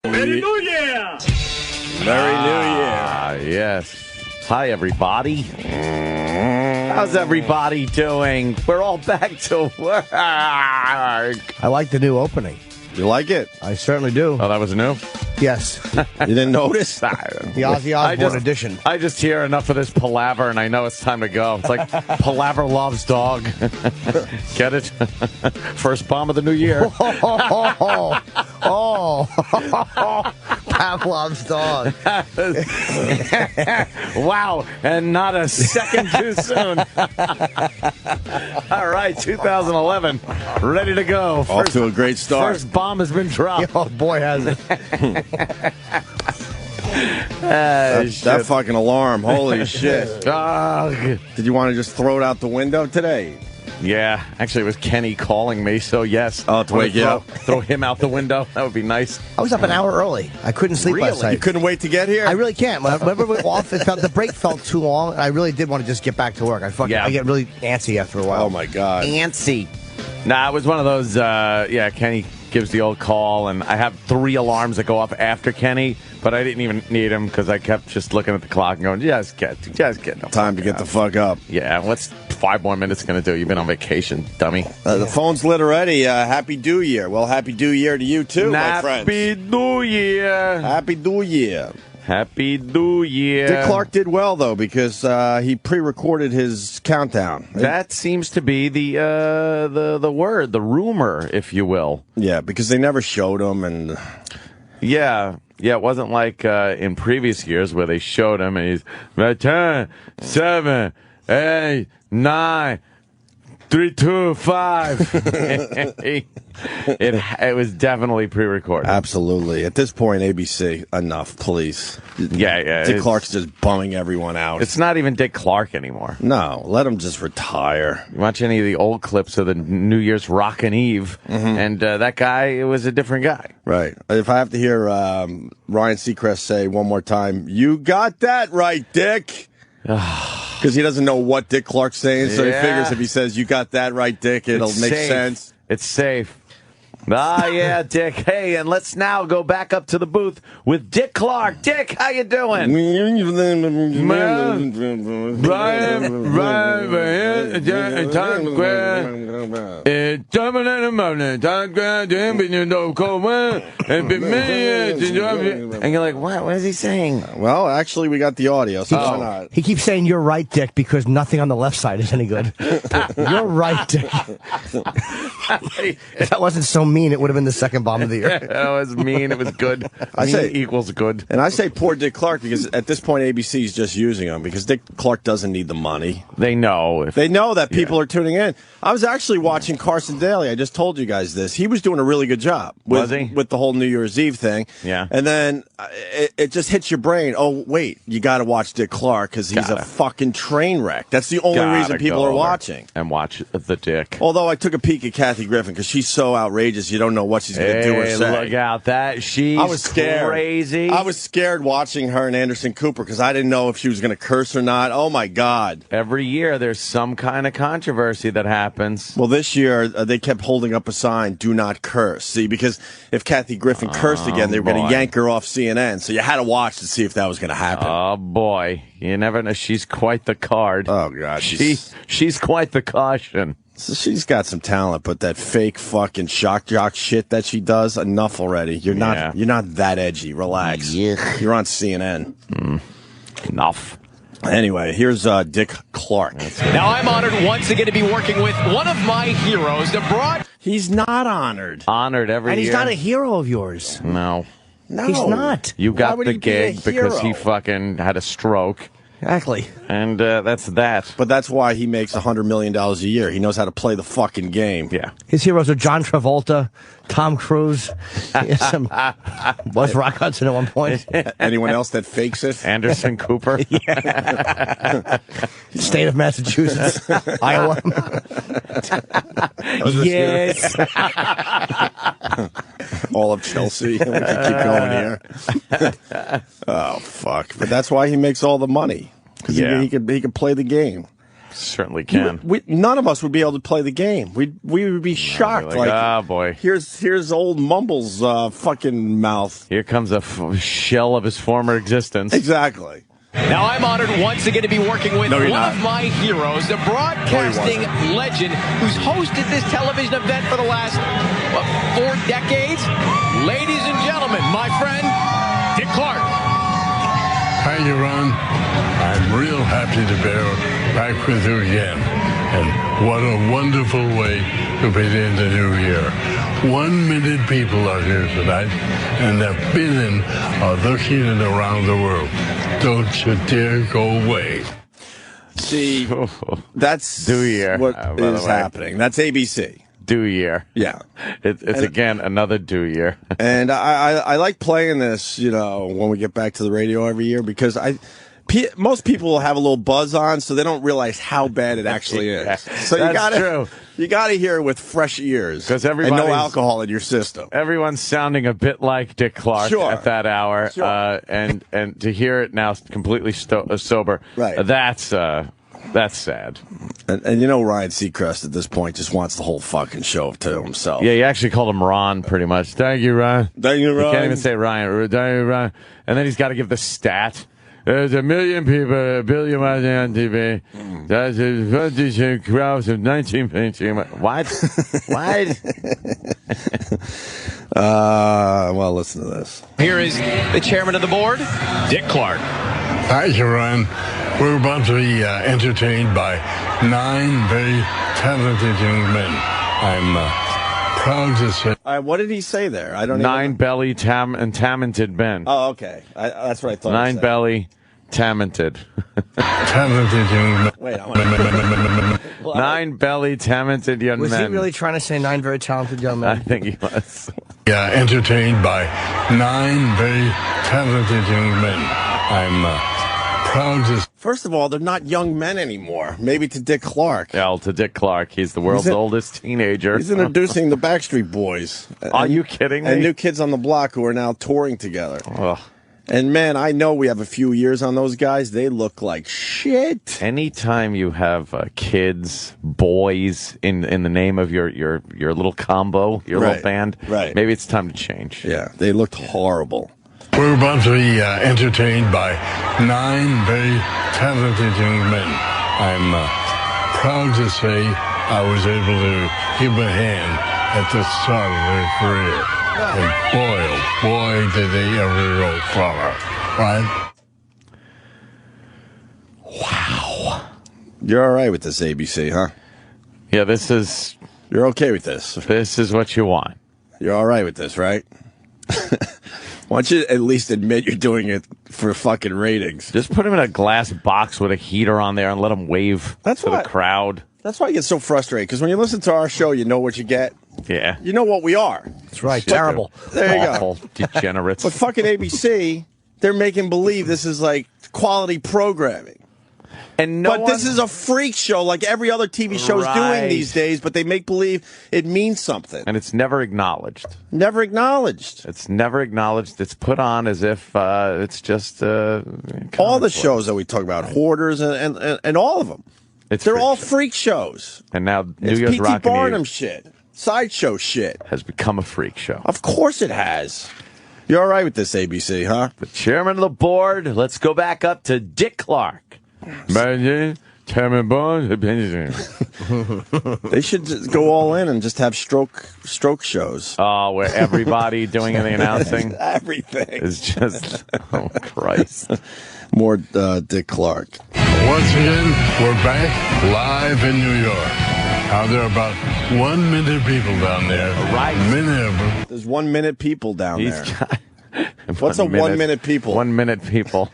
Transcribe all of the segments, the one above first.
Merry New Year! Merry New Year. Yes. Hi, everybody. How's everybody doing? We're all back to work. I like the new opening. You like it? I certainly do. Oh, that was new? Yes. You didn't notice? The Ozzy Osbourne edition. I just hear enough of this palaver, and I know it's time to go. It's like Palaver loves dog. Get it? First bomb of the new year. Pavlov's dog. Wow, and not a second too soon. All right, 2011, ready to go. Off to a great start. First bomb has been dropped. Oh, boy, has it. That fucking alarm. Holy shit. Ugh. Did you want to just throw it out the window today? Yeah, actually, it was Kenny calling me, so yes. Oh, to wake you up. Throw him out the window. That would be nice. I was up an hour early. I couldn't sleep last night. You couldn't wait to get here? I really can't. Whenever we were off, the break felt too long, and I really did want to just get back to work. I get really antsy after a while. Oh, my God. Antsy. Nah, it was one of those, Kenny gives the old call, and I have 3 alarms that go off after Kenny, but I didn't even need him because I kept just looking at the clock and going, just get no Time to get the fuck up. Yeah, what's 5 more minutes going to do? You've been on vacation, dummy. The phone's lit already. Happy New Year. Well, Happy New Year to you, too, my friends. Happy New Year. Happy New Year. Happy New Year. Dick Clark did well, though, because he pre-recorded his countdown. That seems to be the word, the rumor, if you will. Yeah, because they never showed him, and... Yeah, it wasn't like in previous years where they showed him and he's 10, 7, 8, 9, 3, 2, 5. It was definitely pre-recorded. Absolutely. At this point, ABC, enough, please. Yeah. Dick Clark's just bumming everyone out. It's not even Dick Clark anymore. No, let him just retire. You watch any of the old clips of the New Year's Rockin' Eve, and that guy was a different guy. Right. If I have to hear Ryan Seacrest say one more time, "You got that right, Dick." Because he doesn't know what Dick Clark's saying, so he figures if he says, "You got that right, Dick," it'll make sense. It's safe. Yeah, Dick. Hey, and let's now go back up to the booth with Dick Clark. Dick, how you doing? And you're like, what is he saying? Well, actually, we got the audio, so why not? He keeps saying, "You're right, Dick," because nothing on the left side is any good. You're right, Dick. If that wasn't so mean, it would have been the second bomb of the year. That was mean. It was good. I say equals good. And I say poor Dick Clark because at this point ABC's just using him because Dick Clark doesn't need the money. They know. They know that people are tuning in. I was actually watching Carson Daly. I just told you guys this. He was doing a really good job with the whole New Year's Eve thing. Yeah. And then it just hits your brain. Oh, wait, you got to watch Dick Clark because he's a fucking train wreck. That's the only reason people are watching. And watch the Dick. Although I took a peek at Kathy Griffin because she's so outrageous, you don't know what she's going to do or say. Look out. She's I was scared. Crazy. I was scared watching her and Anderson Cooper because I didn't know if she was going to curse or not. Oh, my God. Every year there's some kind of controversy that happens. Well, this year they kept holding up a sign, "Do not curse." See, because if Kathy Griffin cursed again, they were going to yank her off CNN. So you had to watch to see if that was going to happen. Oh, boy. You never know. She's quite the card. Oh, God. She's quite the caution. So she's got some talent, but that fake fucking shock jock shit that she does, enough already. You're not that edgy. Relax. Yeah. You're on CNN. Enough. Anyway, here's Dick Clark. Now I'm honored once again to be working with one of my heroes, the broad. He's not honored. Honored every And year. he's not a hero of yours. No. He's not. You got would the he be a gig because he hero? fucking had a stroke. Exactly. And that's that. But that's why he makes $100 million a year. He knows how to play the fucking game. Yeah. His heroes are John Travolta, Tom Cruise, Buzz Rock Hudson at one point. Anyone else that fakes it? Anderson Cooper. State of Massachusetts, Iowa. Yes. All of Chelsea. We can keep going here. Oh, fuck. But that's why he makes all the money. Because he can play the game. certainly can. None of us would be able to play the game. We would be shocked. Like, oh, boy. Here's old Mumble's fucking mouth. Here comes a shell of his former existence. Exactly. Now I'm honored once again to be working with one of my heroes, the broadcasting legend who's hosted this television event for the last 4 decades. Ladies and gentlemen, my friend, Dick Clark. Hi, Ron. I'm real happy to be back with you again. And what a wonderful way to begin the new year. 1 million people are here tonight, and a billion are looking around the world. Don't you dare go away. See, that's New Year, what is happening. That's ABC. Do year. Yeah. It's again another do year. And I like playing this, when we get back to the radio every year, because most people will have a little buzz on, so they don't realize how bad it actually is. So you gotta hear it with fresh ears, because and no alcohol in your system. Everyone's sounding a bit like Dick Clark at that hour, and to hear it now completely sober, right? That's sad. And Ryan Seacrest at this point just wants the whole fucking show to himself. Yeah, he actually called him Ron pretty much. Thank you, Ron. Thank you, Ron. He can't even say Ryan. Thank you, Ron. And then he's got to give the stat. There's 1 million people, 1 billion watching on TV. That's a crowds of 19. What? What? Well, listen to this. Here is the chairman of the board, Dick Clark. Hi, Ron. We're about to be entertained by 9 very talented young men. I'm proud to say. What did he say there? I don't know. 9 belly talented men. Oh, okay. That's what I thought. 9 belly talented. Talented young men. Wait, I 9 belly talented young men. Was he really trying to say 9 very talented young men? I think he was. Entertained by 9 very talented young men. I'm proud to. First of all, they're not young men anymore. Maybe to Dick Clark. Yeah, to Dick Clark. He's the world's oldest teenager. He's introducing the Backstreet Boys. Are you kidding me? And New Kids on the Block, who are now touring together. Ugh. And man, I know we have a few years on those guys. They look like shit. Anytime you have kids, boys in the name of your little combo, your little band, maybe it's time to change. Yeah, they looked horrible. We're about to be entertained by 9 very talented young men. I'm proud to say I was able to give a hand at the start of their career. And boy, oh boy, did they ever go far, right? Wow. You're all right with this, ABC, huh? Yeah, You're okay with this? This is what you want. You're all right with this, right? Why don't you at least admit you're doing it for fucking ratings? Just put him in a glass box with a heater on there and let him wave to the crowd. That's why I get so frustrated, because when you listen to our show, you know what you get. Yeah. You know what we are. That's right. Terrible. There you Awful go. Degenerates. But fucking ABC, they're making believe this is like quality programming. And this is a freak show like every other TV show is doing these days, but they make believe it means something. And it's never acknowledged. Never acknowledged. It's never acknowledged. It's put on as if it's just... all the shows that we talk about, Hoarders and all of them. They're all freak shows. And now New It's Year's P.T. Rockin' Barnum Eve shit. Sideshow shit. has become a freak show. Of course it has. You're all right with this, ABC, huh? The chairman of the board, let's go back up to Dick Clark. Chairman Board. They should just go all in and just have stroke shows. Oh, where everybody doing the announcing? Everything. Is just, oh, Christ. More Dick Clark. Once again, we're back live in New York. Now, there are about 1 million people down there. Right. Many of them. There's 1 minute people down there. Got, What's 1 minute people? 1 minute people.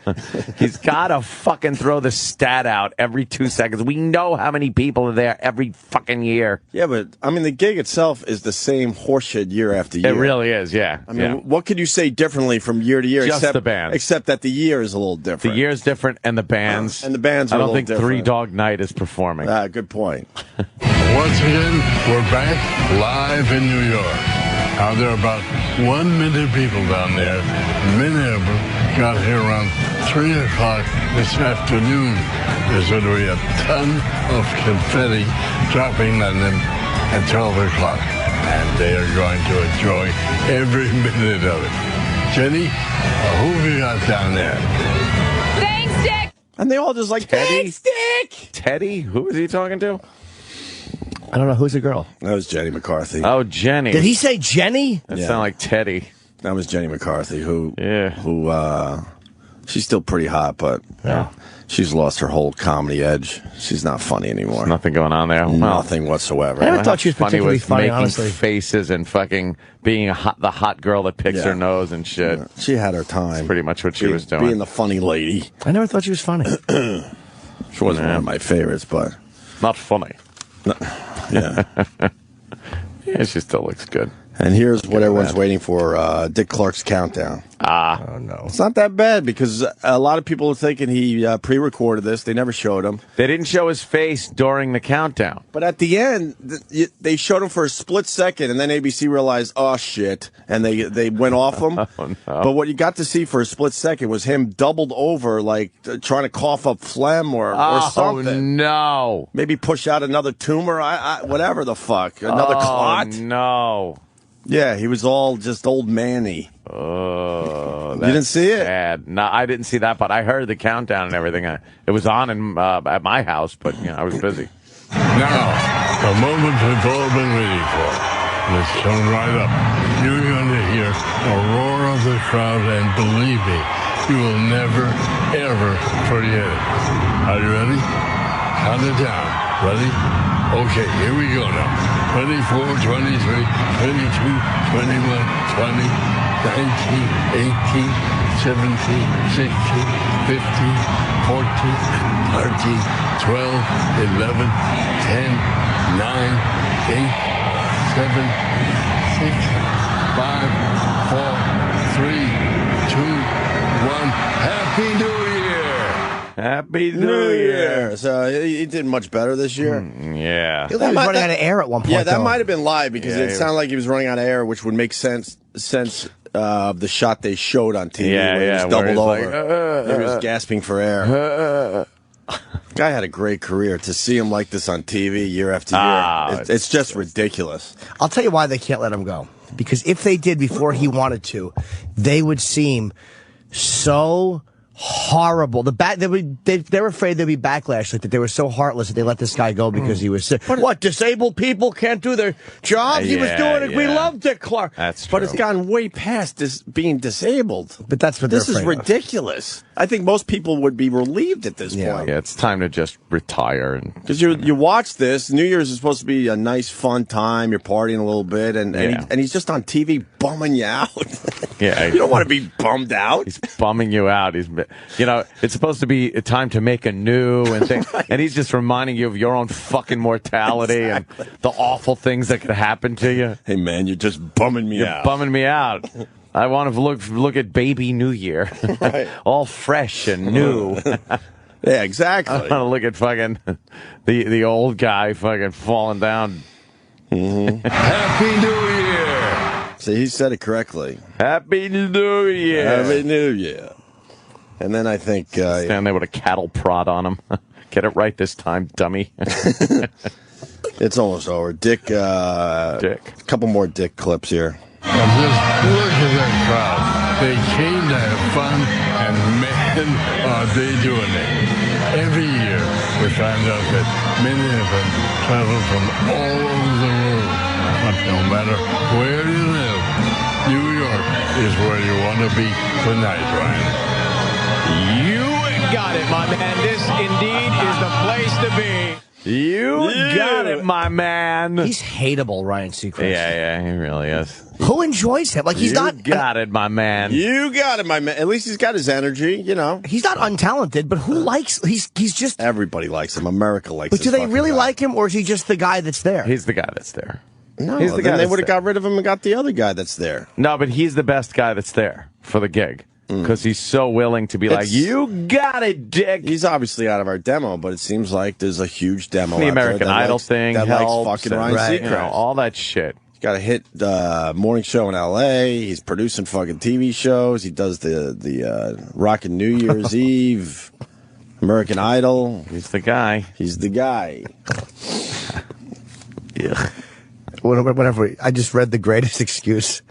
He's got to fucking throw the stat out every 2 seconds. We know how many people are there every fucking year. Yeah, but, I mean, the gig itself is the same horseshit year after year. It really is, yeah. I mean, what could you say differently from year to year? Just the bands. Except that the year is a little different. The year's different, and the bands. And the bands are I don't a think little Three different. Dog Night is performing. Good point. Once again, we're back live in New York. Now, there are about 1 million people down there. Many of them got here around 3 o'clock this afternoon, there's going to be a ton of confetti dropping on them at 12 o'clock. And they are going to enjoy every minute of it. Jenny, who have you got down there? Thanks, Dick. And they all just like, Teddy? thanks, Dick. Teddy? Who is he talking to? I don't know. Who's the girl? That was Jenny McCarthy. Oh, Jenny. Did he say Jenny? That sounded like Teddy. That was Jenny McCarthy, who she's still pretty hot, but she's lost her whole comedy edge. She's not funny anymore. There's nothing going on there. Nothing whatsoever. I never thought she was particularly funny, making honestly. faces and fucking being the hot girl that picks her nose and shit. Yeah, she had her time. That's pretty much what she was doing. Being the funny lady. I never thought she was funny. She wasn't one of my favorites, but not funny. Yeah. Yeah, she still looks good. And here's what everyone's waiting for, Dick Clark's countdown. Oh, no. It's not that bad because a lot of people are thinking he pre-recorded this. They never showed him. They didn't show his face during the countdown. But at the end, they showed him for a split second, and then ABC realized, oh, shit, and they went off him. Oh, no. But what you got to see for a split second was him doubled over, like trying to cough up phlegm or something. Oh, no. Maybe push out another tumor, whatever the fuck. Another clot. No. Yeah, he was all just old manny. Oh, you didn't see it? Sad. No, I didn't see that, but I heard the countdown and everything. It was on at my house, but I was busy. Now, the moment we've all been waiting for. And it's coming right up. You're going to hear a roar of the crowd, and believe me, you will never, ever forget it. Are you ready? Count it down. Ready? Okay, here we go now. 24, 23, 22, 21, 20, 19, 18, 17, 16, 15, 14, 13, 12, 11, 10, 9, 8, 7, 6, 5, 4, 3, 2, 1. Happy New Year! Happy New Year. So he did much better this year. Yeah. He was running out of air at one point. Yeah, that though. might have been live because it sounded like he was running out of air, which would make sense of the shot they showed on TV where he was doubled over. He was gasping for air. Guy had a great career. To see him like this on TV year after year, it's just ridiculous. I'll tell you why they can't let him go. Because if they did before he wanted to, they would seem so horrible. They were afraid there'd be backlash, like that they were so heartless that they let this guy go because he was sick. What, disabled people can't do their jobs? He was doing it. We love Dick Clark. That's true. But it's gone way past being disabled. But that's what this is afraid of. ridiculous. I think most people would be relieved at this point. Yeah, it's time to just retire. Because you watch this, New Year's is supposed to be a nice, fun time. You're partying a little bit, and he's just on TV bumming you out. Yeah, you don't want to be bummed out. He's bumming you out. It's supposed to be a time to make anew and things, and he's just reminding you of your own fucking mortality and the awful things that could happen to you. Hey man, you're just bumming me out. You're bumming me out. I want to look at baby New Year, all fresh and new. Yeah, exactly. I want to look at fucking the old guy fucking falling down. Happy New Year! See, he said it correctly. Happy New Year. Happy New Year. And then I think stand there with a cattle prod on him. Get it right this time, dummy. It's almost over. Dick. A couple more Dick clips here. And just look at that crowd. They came to have fun, and man, are they doing it. Every year, we find out that many of them travel from all over the world. But no matter where you live, New York is where you want to be tonight, Ryan. You got it, my man. This indeed is the place to be. You got it, my man. He's hateable, Ryan Seacrest. Yeah, he really is. Who enjoys him? Like, he's not. You got it, my man. You got it, my man. At least he's got his energy, you know. He's not untalented, but who likes? He's just. Everybody likes him. America likes him. But do they really like him, or is he just the guy that's there? He's the guy that's there. No, he's the then guy they would have got rid of him and got the other guy that's there. No, but he's the best guy that's there for the gig. Because he's so willing to be like, you got it, Dick. He's obviously out of our demo, but it seems like there's a huge demo. The American Idol likes, thing that helps. likes fucking Ryan Seacrest. All that shit. He's got a hit morning show in L.A. He's producing fucking TV shows. He does the Rockin' New Year's Eve, American Idol. He's the guy. He's the guy. Yeah. Whatever. I just read the greatest excuse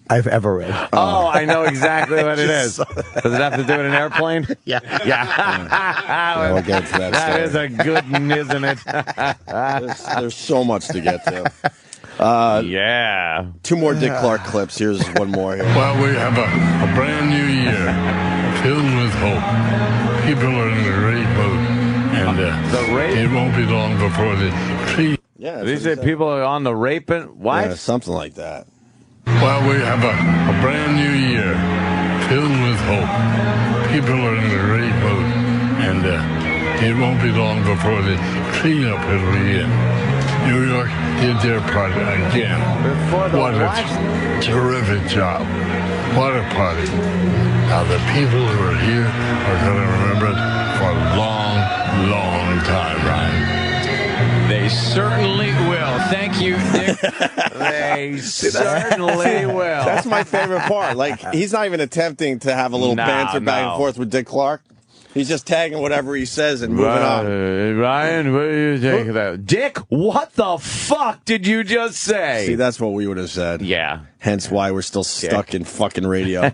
I've ever read. Oh, I know exactly what it is. Does it have to do with an airplane? Yeah. Yeah, we'll get to that That story. is a good one, isn't it? There's so much to get to. Yeah. 2 more Dick Clark clips. Here's one more here. Well, we have a brand new year filled with hope. People are in a great mood. And The rape? it won't be long before the tree. Yeah, Did he say people are on the raping? What? Yeah, something like that. Well, we have a brand new year filled with hope. People are in a great mood. And it won't be long before the cleanup will begin. New York did their part again. What a terrific job. What a party. Now, the people who are here are going to remember it for a long, long time, Ryan. They certainly will. Thank you, Dick. They certainly will. That's my favorite part. Like, he's not even attempting to have a little banter back and forth with Dick Clark. He's just tagging whatever he says and moving on. Ryan, what do you think of that? Dick, what the fuck did you just say? See, that's what we would have said. Yeah. Hence why we're still stuck in fucking radio.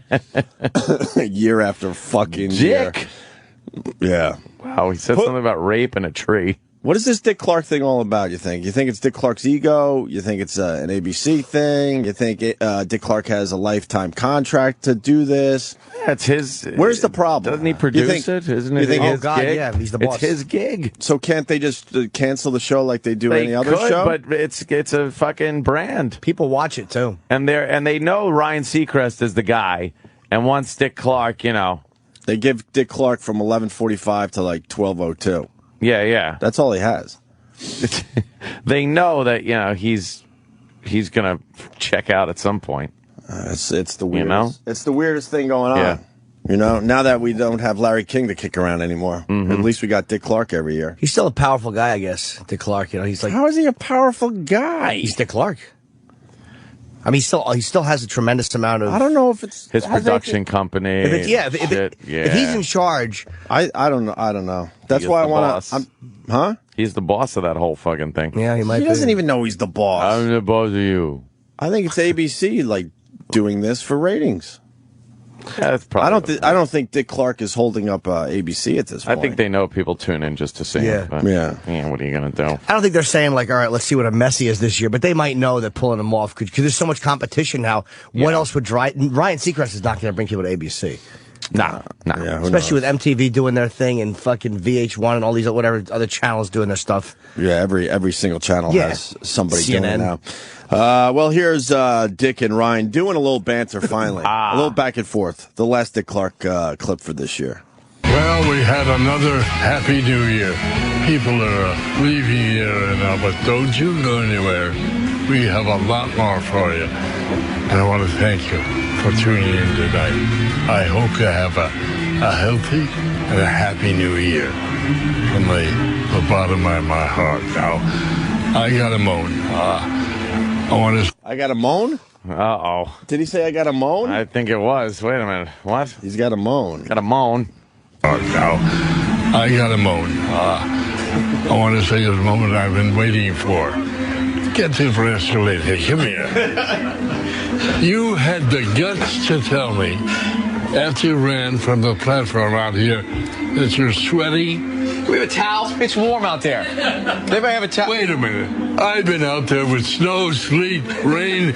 Year after fucking year. Dick. Yeah. Wow, he said something about rape in a tree. What is this Dick Clark thing all about, you think? You think it's Dick Clark's ego? You think it's an ABC thing? You think Dick Clark has a lifetime contract to do this? That's his. Where's the problem? Doesn't he produce it? Isn't it his gig? Yeah, he's the boss. It's his gig. So can't they just cancel the show like they do They any other could, show? but it's a fucking brand. People watch it, too. And they know Ryan Seacrest is the guy. And once Dick Clark, They give Dick Clark from 11:45 to like 12:02. yeah. That's all he has. They know that, he's going to check out at some point. It's the weirdest. It's the weirdest thing going on. Yeah. Now that we don't have Larry King to kick around anymore, at least we got Dick Clark every year. He's still a powerful guy, I guess, Dick Clark. He's like, How is he a powerful guy? he's Dick Clark. I mean, he still has a tremendous amount of. I don't know if it's His production company. If he's in charge, I don't know. That's He is why I the want boss. to. Huh? He's the boss of that whole fucking thing. yeah, he might. He doesn't even know he's the boss. I'm the boss of you. I think it's ABC like doing this for ratings. That's probably. I don't think Dick Clark is holding up ABC at this point. I think they know people tune in just to see Yeah. him. But, Yeah. what are you going to do? I don't think they're saying like, all right, let's see what a Messi is this year, but they might know that pulling him off because there's so much competition now. What else would Ryan Seacrest is not going to bring people to ABC. Nah. Yeah, who Especially knows? with MTV doing their thing and fucking VH1 and all these whatever other channels doing their stuff. Yeah, every single channel has somebody CNN. doing it now. Well, here's Dick and Ryan doing a little banter finally. A little back and forth. The last Dick Clark clip for this year. Well, we had another happy new year. People are leaving here now, but don't you go anywhere. We have a lot more for you. And I want to thank you for tuning in tonight. I hope you have a healthy and a happy new year. From the bottom of my heart. Now, I got to moan. I got a moan? Uh-oh. Did he say I got a moan? I think it was. Wait a minute. What? He's got a moan. Got a moan. Now, I got to moan. I want to say the moment I've been waiting for. Get this wrestler here. Come here. You had the guts to tell me after you ran from the platform out here that you're sweaty. We have a towel. It's warm out there. Anybody have a towel? Wait a minute. I've been out there with snow, sleet, rain,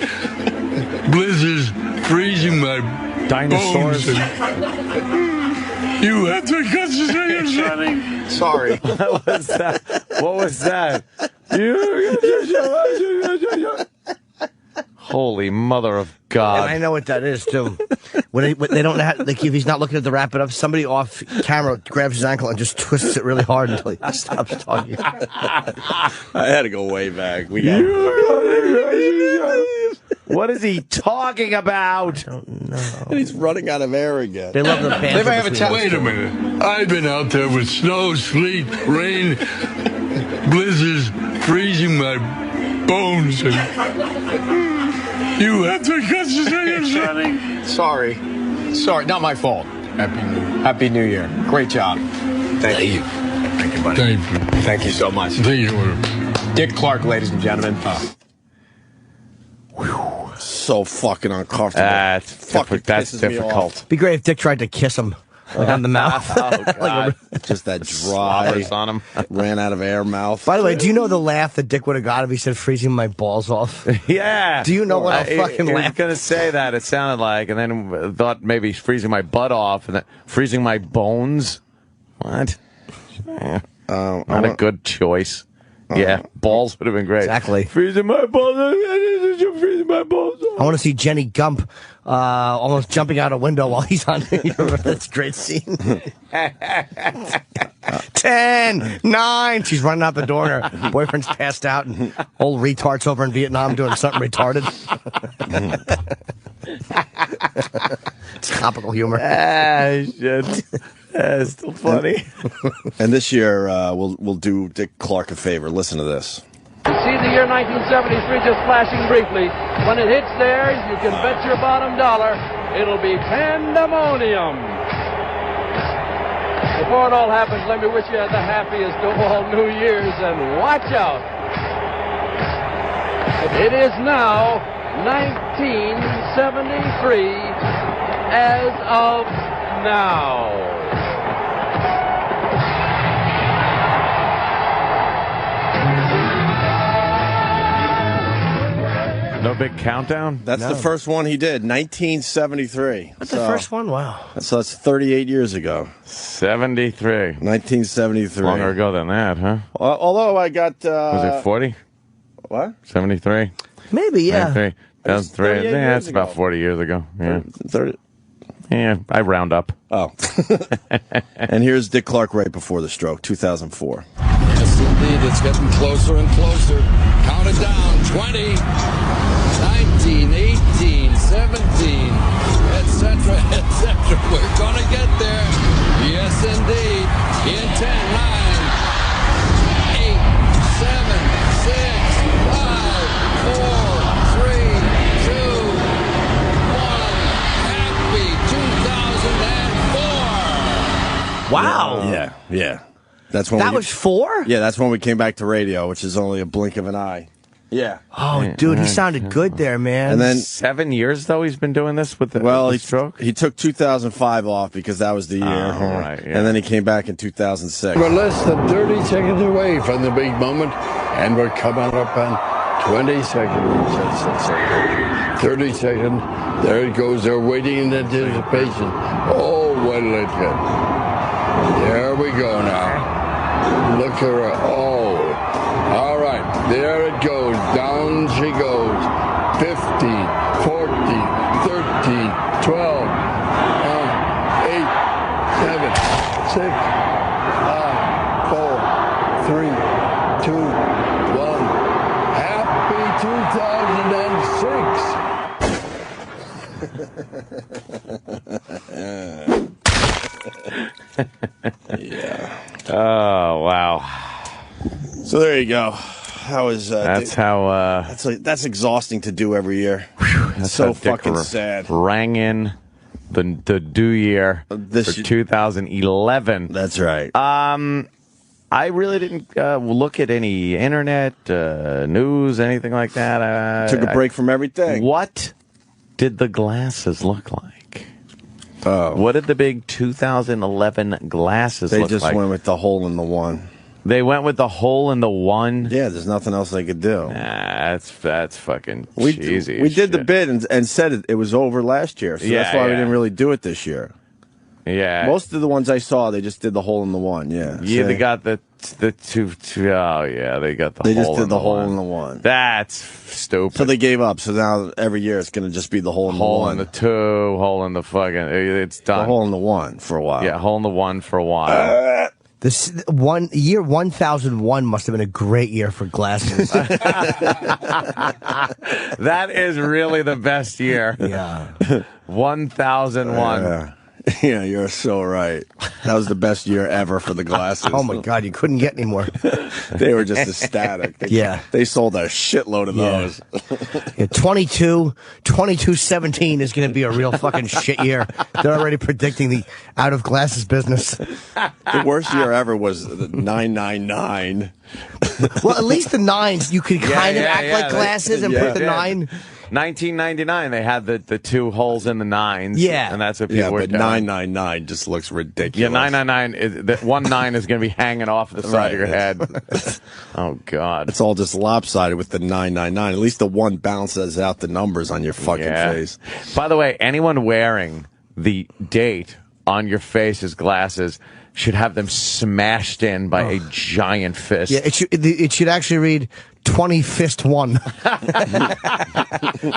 blizzards, freezing my Dinosaurs. bones. You had the guts to say you're sweaty. Sorry. What was that? What was that? Holy mother of God. And I know what that is too. When they don't have, like, if he's not looking at the wrap it up, somebody off camera grabs his ankle and just twists it really hard until he stops talking. I had to go way back. We got. What is he talking about? And he's running out of air again. They love the band. Anybody have a towel? Wait a minute. I've been out there with snow, sleet, rain, blizzards, freezing my bones. And you have to concentrate, Sonny. Sorry, not my fault. Happy New Year. Great job. Thank you. Thank you, buddy. Thank you. Thank you so much. Thank you. Dick Clark, ladies and gentlemen. So fucking uncomfortable. That's fucking that's pisses me difficult. off. Be great if Dick tried to kiss him on the mouth. Oh, God. Just that dry, Slobbers on him. ran out of air mouth. By the way, do you know the laugh that Dick would have got if he said freezing my balls off? Yeah. Do you know what I fucking I was laugh? going to say that. It sounded like, and then thought maybe freezing my butt off, and then freezing my bones. What? Not a good choice. Yeah, balls would have been great. Exactly. Freezing my balls. Freezing my balls. I want to see Jenny Gump almost jumping out a window while he's on. That's a great scene. 10, 9. She's running out the door and her boyfriend's passed out and old retard's over in Vietnam doing something retarded. It's topical humor. Shit. That's still funny. And this year, we'll do Dick Clark a favor. Listen to this. You see the year 1973 just flashing briefly. When it hits there, you can bet your bottom dollar it'll be pandemonium. Before it all happens, let me wish you the happiest of all New Year's, and watch out. It is now 1973 as of now. No big countdown? That's the first one he did, 1973. That's the first one? Wow. So that's 38 years ago. 73. 1973. Longer ago than that, huh? Although I got... Was it 40? What? 73? Maybe, yeah. 73. That's 38 yeah, years that's about ago. 40 years ago. Yeah. 30. Yeah, I round up. Oh. And here's Dick Clark right before the stroke, 2004. Yes, indeed. It's getting closer and closer. Count it down. 20, 19, 18, 17, etc., etc. We're going to get there. Yes, indeed. In 10, 9, 8, 7, 6, 5, 4, 3, 2, 1. Happy 2004. Wow. Yeah. That's when That was 4? Yeah, that's when we came back to radio, which is only a blink of an eye. Yeah. Oh, dude, he sounded good there, man. And then 7 years, though, he's been doing this with the, well, with the stroke? he took 2005 off because that was the year. Right, yeah. And then he came back in 2006. We're less than 30 seconds away from the big moment, and we're coming up on 20 seconds. 30 seconds. There it goes. They're waiting in anticipation. Oh, what'll it get? There we go now. Look at her. Oh. All right. There it goes. Down she goes. 15, 14, 13, 12, 8, 7, 6, 5, 4, 3, 2, 1. Happy 2006. Yeah. Oh, wow. So there you go. That was. That's how. That's exhausting to do every year. That's so how Dick fucking sad. Rang in the do year for 2011. That's right. I really didn't look at any internet news, anything like that. Took a break from everything. What did the glasses look like? Oh. What did the big 2011 glasses look like? They just went with the hole in the one. They went with the hole in the one? Yeah, there's nothing else they could do. Nah, that's fucking We cheesy. we did the bid and said it was over last year, so that's why we didn't really do it this year. Yeah. Most of the ones I saw, they just did the hole in the one. Yeah. Yeah, See? they got the two. Oh, yeah, they got the. They hole just did in the the hole one. in the one. That's stupid. So they gave up. So now every year it's going to just be the hole in the hole one. in the two, hole in the fucking. It's done. The hole in the one for a while. Yeah, hole in the one for a while. This year 1001 must have been a great year for glasses. That is really the best year. Yeah. 1001. Yeah, you're so right. That was the best year ever for the glasses. Oh, my God, you couldn't get any more. They were just ecstatic. They sold a shitload of those. Yeah, 22-17 is going to be a real fucking shit year. They're already predicting the out-of-glasses business. The worst year ever was the 999. Well, at least the nines, you could kind of act like glasses and put the 9... 1999, they had the two holes in the nines. Yeah. And that's what people were doing. 999 just looks ridiculous. Yeah, 999, that 19 is going to be hanging off the side of your head. Oh, God. It's all just lopsided with the 999. At least the one balances out the numbers on your fucking face. By the way, anyone wearing the date on your face as glasses should have them smashed in by a giant fist. Yeah, it should actually read 20 fist 1.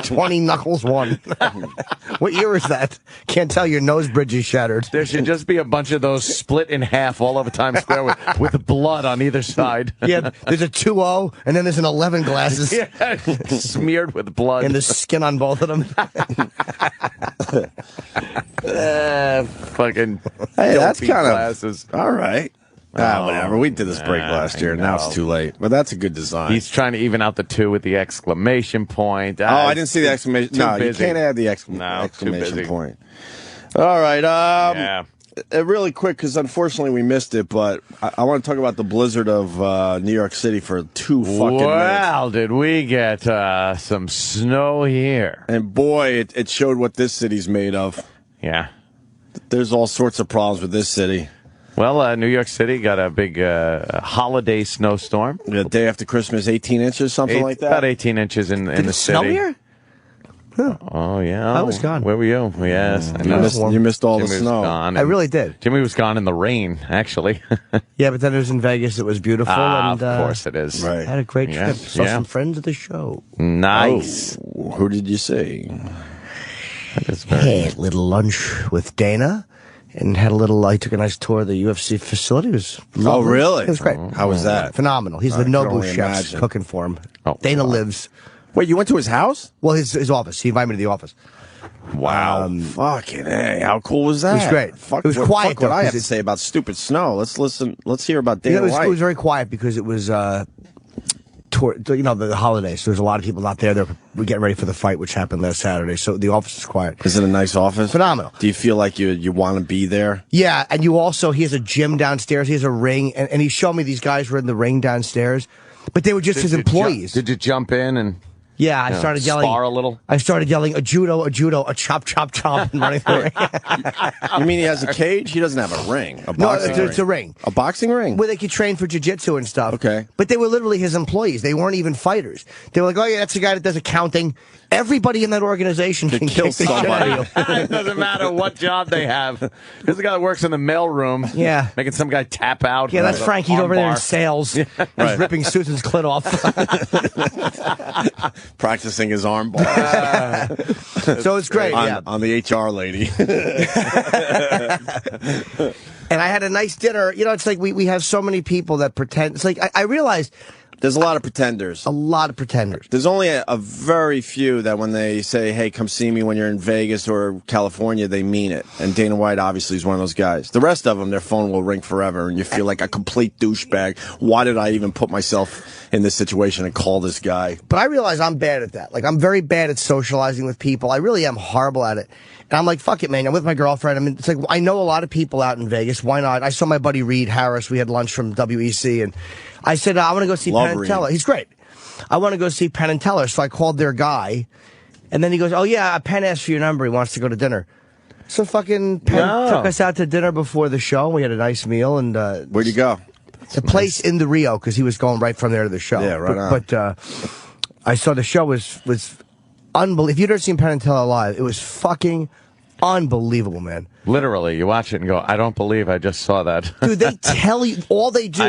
20 knuckles 1. What year is that? Can't tell, your nose bridge is shattered. There should just be a bunch of those split in half all over Times Square with blood on either side. Yeah, there's a 2-0, and then there's an 11 glasses. Yeah, smeared with blood. And the skin on both of them. Fucking hey, that's kind of glasses. All right. Whatever. We did this break last year. Now it's too late. But that's a good design. He's trying to even out the 2 with the exclamation point. I didn't see the exclamation. No, you can't add the exclamation point. All right. Really quick, because unfortunately we missed it, but I want to talk about the blizzard of New York City for 2 fucking minutes. Wow, did we get some snow here. And boy, it showed what this city's made of. Yeah. There's all sorts of problems with this city. Well, New York City got a big holiday snowstorm. The day after Christmas, 18 inches, something like that? About 18 inches in the city. Did it snow here? Huh. Oh, yeah. I was gone. Where were you? Yes, I know. You missed all Jimmy the snow. I really did. Jimmy was gone in the rain, actually. Yeah, but then it was in Vegas. It was beautiful. And, of course it is. Right. Had a great trip. Saw some friends at the show. Nice. Oh, who did you see? Had a little lunch with Dana. And I took a nice tour of the UFC facility. It was lovely. Oh, really? It was great. How was that? Phenomenal. He's the Nobu chef cooking for him. Oh, Dana lives. Wait, you went to his house? Well, his office. He invited me to the office. Wow. Fucking hey, how cool was that? It was great. It was quiet, what I have to say about stupid snow. Let's hear about Dana White. It was very quiet because it was the holidays. There's a lot of people not there. We're getting ready for the fight, which happened last Saturday. So the office is quiet. Is it a nice office? Phenomenal. Do you feel like you want to be there? Yeah, and he has a gym downstairs. He has a ring, and he showed me these guys were in the ring downstairs, but they were just his employees. Did you jump in and? Yeah, I started yelling. Spar a little? I started yelling, a judo, a chop, chop, chop, and running the ring. You mean he has a cage? He doesn't have a ring. No, it's a ring. A boxing ring? Where they could train for jiu-jitsu and stuff. Okay. But they were literally his employees. They weren't even fighters. They were like, oh, yeah, that's the guy that does accounting. Everybody in that organization can kill somebody. It doesn't matter what job they have. There's a guy that works in the mail room. Yeah. Making some guy tap out. Yeah, that's Frank. He's over there in sales. Yeah. He's ripping Susan's clit off. Practicing his arm bar. So it's great. On the HR lady. And I had a nice dinner. You know, it's like we have so many people that pretend. It's like I realized there's a lot of pretenders. A lot of pretenders. There's only a very few that when they say, hey, come see me when you're in Vegas or California, they mean it. And Dana White obviously is one of those guys. The rest of them, their phone will ring forever, and you feel like a complete douchebag. Why did I even put myself in this situation and call this guy? But I realize I'm bad at that. Like, I'm very bad at socializing with people. I really am horrible at it. And I'm like, fuck it, man. I'm with my girlfriend. I mean, it's like, I know a lot of people out in Vegas. Why not? I saw my buddy Reed Harris. We had lunch from WEC, and I said, I want to go see Penn and Teller. He's great. I want to go see Penn and Teller. So I called their guy, and then he goes, oh, yeah, Penn asked for your number. He wants to go to dinner. So fucking Penn took us out to dinner before the show. We had a nice meal. And where'd you go? The place in the Rio, because he was going right from there to the show. Yeah, right on. But I saw the show was unbelievable. If you'd ever seen Penn and Teller live, it was fucking unbelievable, man. Literally, you watch it and go, I don't believe I just saw that. Dude, they tell you, all they do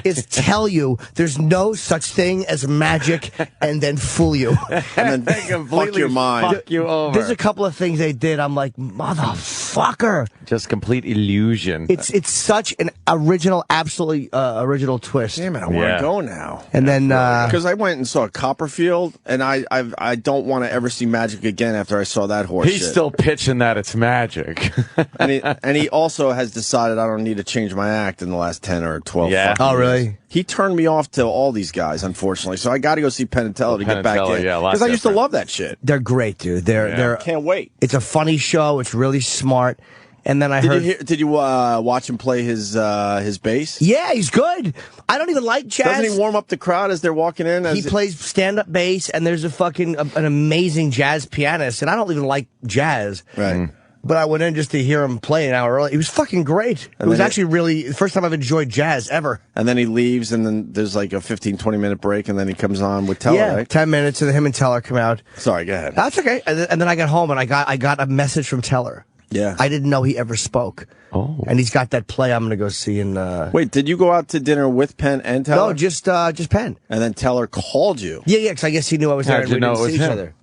is tell you there's no such thing as magic and then fool you. And then fuck your mind. Fuck you over. There's a couple of things they did. I'm like, motherfucker. motherfucker. Just complete illusion. It's such an original, absolutely original twist. Damn it, I want to go now. And then because I went and saw Copperfield, and I don't want to ever see magic again after I saw that horse. He's shit. still pitching that it's magic. and he also has decided I don't need to change my act in the last 10 or 12 Yeah. fucking Oh, really? years. He turned me off to all these guys, unfortunately. So I got to go see Penn and Teller to get back in. Yeah, because I used to love that shit. they're great, dude. They're Can't wait. It's a funny show. It's really smart. And then I heard. Did you watch him play his bass? Yeah, he's good. I don't even like jazz. Doesn't he warm up the crowd as they're walking in? He plays stand-up bass, and there's an amazing jazz pianist, and I don't even like jazz. Right. But I went in just to hear him play an hour early. He was fucking great. It was actually really the first time I've enjoyed jazz ever. And then he leaves, and then there's like a 15, 20-minute break, and then he comes on with Teller, Yeah, right? 10 minutes, and then him and Teller come out. Sorry, go ahead. That's okay. And then I got home, and I got a message from Teller. Yeah. I didn't know he ever spoke. Oh. And he's got that play I'm going to go see in... Wait, did you go out to dinner with Penn and Teller? No, just Penn. And then Teller called you. Yeah, because I guess he knew I was there How'd and you we know didn't it was see each him? other.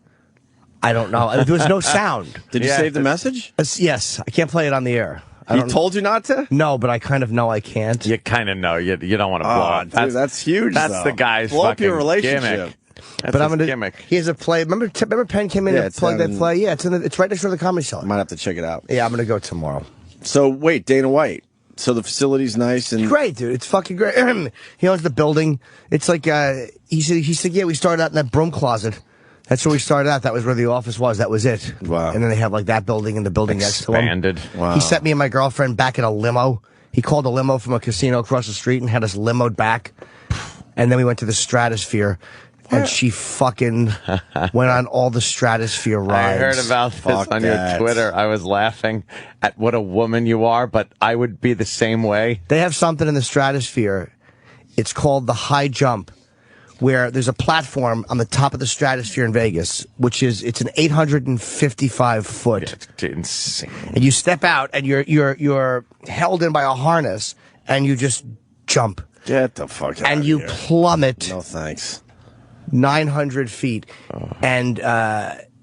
I don't know. There was no sound. Did you save the message? Yes, I can't play it on the air. He told you not to? No, but I kind of know I can't. You kind of know. You don't want to blow up. Dude, that's huge, That's though. the guy's Blow up fucking your relationship. gimmick. That's But I'm his gonna. gimmick. He has a play. Remember Penn came in and plugged that in- play. Yeah, it's right next to the Comedy Cellar. Might have to check it out. Yeah, I'm gonna go tomorrow. So, wait, Dana White. So the facility's nice and... Great, dude. It's fucking great. He owns the building. It's like he said. Yeah, we started out in that broom closet. That's where we started out. That was where the office was. That was it. Wow. And then they have like that building and the building next to him. Expanded. Wow. He sent me and my girlfriend back in a limo. He called a limo from a casino across the street and had us limoed back. And then we went to the Stratosphere. And she fucking went on all the Stratosphere rides. I heard about this on your Twitter. I was laughing at what a woman you are, but I would be the same way. They have something in the Stratosphere. It's called the high jump, where there's a platform on the top of the Stratosphere in Vegas, it's an 855 foot. It's insane. And you step out, and you're held in by a harness, and you just jump. Get the fuck out And of you here. plummet No, thanks. 900 feet. And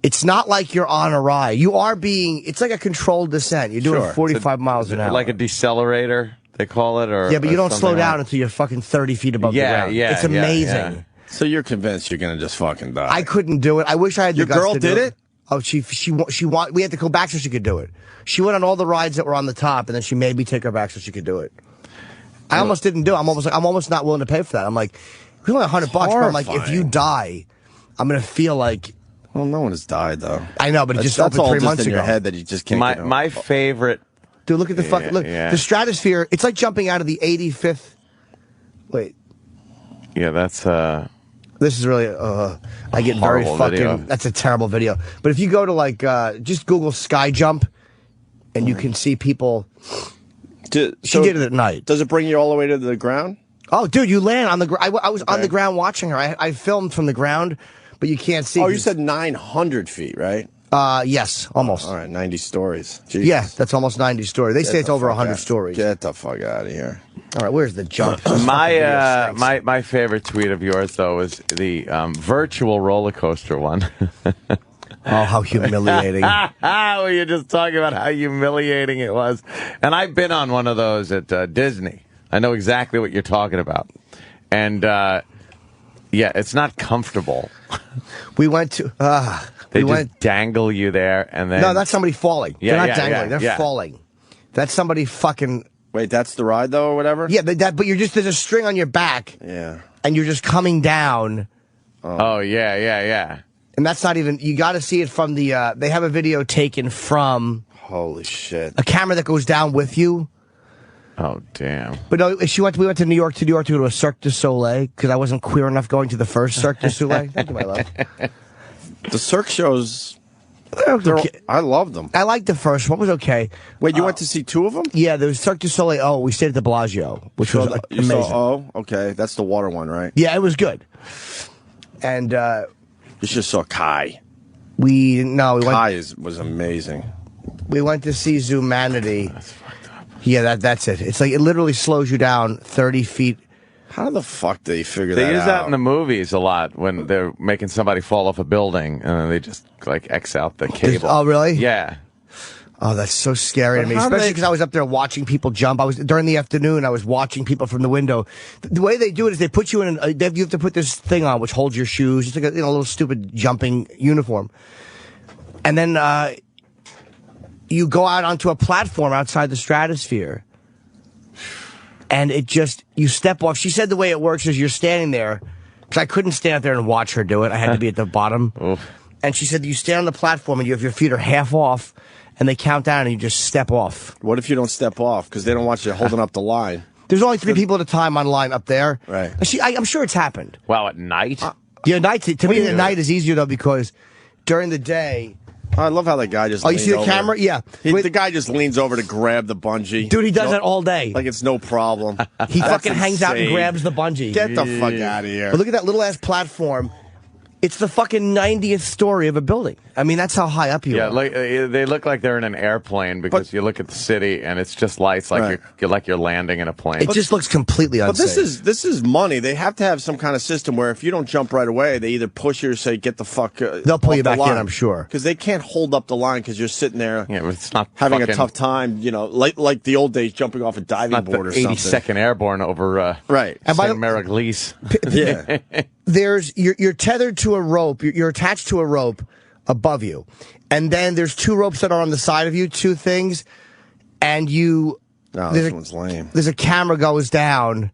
it's not like you're on a ride. It's like a controlled descent. You're doing 45 miles an hour. Like a decelerator, they call it? Or yeah, but you don't slow something down like- until you're fucking 30 feet above the ground. Yeah, it's amazing. yeah. So you're convinced you're going to just fucking die. I couldn't do it. I wish I had the Your guts girl to do did it? Oh, we had to go back so she could do it. She went on all the rides that were on the top, and then she made me take her back so she could do it. I almost didn't do it. I'm almost not willing to pay for that. I'm like, it's only $100 bucks, but I'm like, if you die, I'm going to feel like... Well, no one has died, though. I know, but it just that's opened all 3 just months in ago. your head that you just can't get over. My favorite... Dude, look at the fucking... Look, yeah. the Stratosphere, it's like jumping out of the 85th... Wait. Yeah, that's... This is really, I get very Horrible fucking, video. that's a terrible video. But if you go to like, just Google sky jump, and you can see people, she did it at night. Does it bring you all the way to the ground? Oh, dude, you land on the ground. I was on the ground watching her. I filmed from the ground, but you can't see. Oh, you said 900 feet, right? Yes, almost. All right, 90 stories. Jesus. Yeah, that's almost 90 stories. They say it's over 100 stories. Get the fuck out of here. All right, where's the jump? My favorite tweet of yours, though, was the virtual roller coaster one. Oh, how humiliating. Well, you're just talking about how humiliating it was. And I've been on one of those at Disney. I know exactly what you're talking about. And, yeah, it's not comfortable. We went to... They just dangle you there, and then... No, that's somebody falling. Yeah, They're not dangling. They're falling. That's somebody fucking... Wait, that's the ride, though, or whatever? Yeah, but there's a string on your back. Yeah. And you're just coming down. Oh, yeah. And that's not even... You got to see it from the... they have a video taken from... Holy shit. A camera that goes down with you. Oh, damn. But no, we went to New York to go to a Cirque du Soleil, because I wasn't queer enough going to the first Cirque du Soleil. Thank you, my love. The Cirque shows... Okay. I love them. I liked the first one. It was okay. Wait, you went to see two of them? Yeah, there was Cirque du Soleil. Oh, we stayed at the Bellagio, which was You amazing. okay. That's the water one, right? Yeah, it was good. And You just saw Kai. we Kai was amazing. We went to see Zoomanity. That's fucked up. Yeah, that's it. It's like it literally slows you down 30 feet. How the fuck do they figure that out? They use that in the movies a lot when they're making somebody fall off a building, and then they just like X out the cable. Oh, really? Yeah. Oh, that's so scary to me, especially because I was up there watching people jump. During the afternoon, I was watching people from the window. The way they do it is they put you in, you have to put this thing on which holds your shoes. It's like a little stupid jumping uniform. And then you go out onto a platform outside the stratosphere. And you step off. She said the way it works is you're standing there, because I couldn't stand out there and watch her do it. I had to be at the bottom. And she said you stand on the platform and your feet are half off. And they count down and you just step off. What if you don't step off? Because they don't want you holding up the line. There's only 3 people at a time on line up there. Right. I'm sure it's happened. Wow, at night? Yeah, to me, the night is easier, though, because during the day... I love how that guy just leans you see the over. camera? Yeah. The guy just leans over to grab the bungee. Dude, he does that all day. Like it's no problem. He fucking hangs out and grabs the bungee. Get the fuck out of here. But look at that little-ass platform. It's the fucking 90th story of a building. I mean, that's how high up you are. Yeah, they look like they're in an airplane because you look at the city and it's just lights like you're landing in a plane. It just looks completely unsafe. But this is money. They have to have some kind of system where if you don't jump right away, they either push you or say, get the fuck they'll pull you back in, I'm sure. Because they can't hold up the line because you're sitting there it's not having a tough time, like the old days jumping off a diving board or something. 82nd Airborne over right. St. Mariglis. Yeah. You're tethered to a rope. You're attached to a rope above you. And then there's 2 ropes that are on the side of you, 2 things. And this one's lame. There's a camera goes down.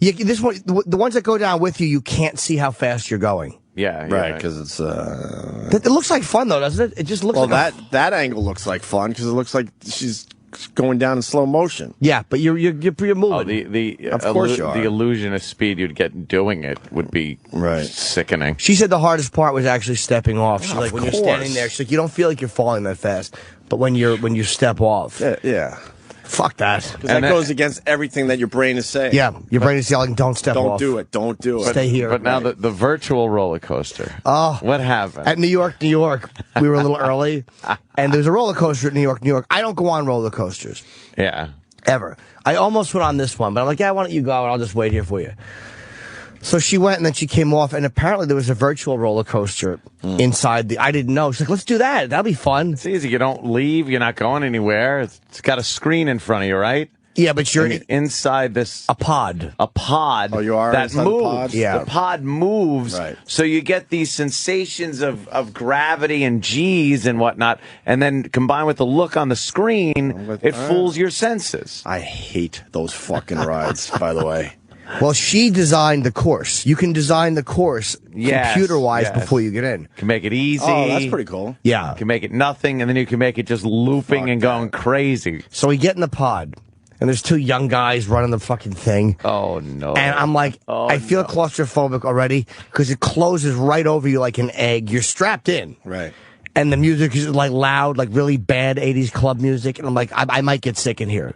The ones that go down with you, you can't see how fast you're going. Yeah, right, because it's... It looks like fun, though, doesn't it? It just looks like... that angle looks like fun, because it looks like she's going down in slow motion. Yeah, but you're moving. Of course you are. The illusion of speed you'd get doing it would be sickening. She said the hardest part was actually stepping off. She's like, when you're standing there, she's like, you don't feel like you're falling that fast, but when you step off, yeah. Fuck that. Because that goes against everything that your brain is saying. Yeah, your brain is yelling, don't step off. Don't do it. Stay here. But now the virtual roller coaster. Oh. What happened? At New York, we were a little early, and there's a roller coaster at New York. I don't go on roller coasters. Yeah. Ever. I almost went on this one, but I'm like, yeah, why don't you go, and I'll just wait here for you. So she went, and then she came off, and apparently there was a virtual roller coaster inside I didn't know. She's like, let's do that. That'll be fun. It's easy. You don't leave. You're not going anywhere. It's got a screen in front of you, right? Yeah, but you're inside this... A pod. Oh, you are that inside moves. the pod? Yeah. The pod moves. Right. So you get these sensations of gravity and G's and whatnot, and then combined with the look on the screen, it fools your senses. I hate those fucking rides, by the way. Well, she designed the course. You can design the course computer-wise before you get in. You can make it easy. Oh, that's pretty cool. Yeah. You can make it nothing, and then you can make it just looping and going crazy. So we get in the pod, and there's 2 young guys running the fucking thing. Oh, no. And I'm like, I feel claustrophobic already, because it closes right over you like an egg. You're strapped in. Right. And the music is like loud, like really bad 80s club music. And I'm like, I might get sick in here.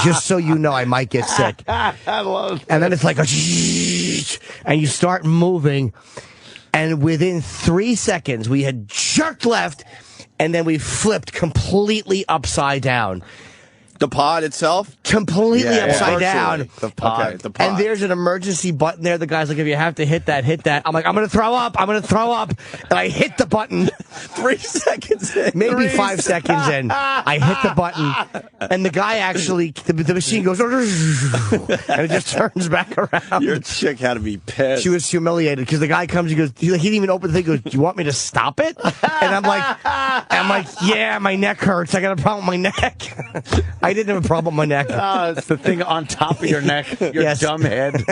Just so you know, I might get sick. I love And then it's like and you start moving. And within 3 seconds, we had jerked left, and then we flipped completely upside down. The pod itself? Completely upside down. The pod. Okay, the pod. And there's an emergency button there. The guy's like, if you have to hit that, hit that. I'm like, I'm going to throw up. And I hit the button. 3 seconds in. Maybe 5 seconds in. I hit the button. And the guy actually, the machine goes, and it just turns back around. Your chick had to be pissed. She was humiliated because the guy comes, he didn't even open the thing. He goes, do you want me to stop it? And I'm like, yeah, my neck hurts. I got a problem with my neck. I didn't have a problem with my neck. Oh, it's the thing on top of your neck, your dumb head.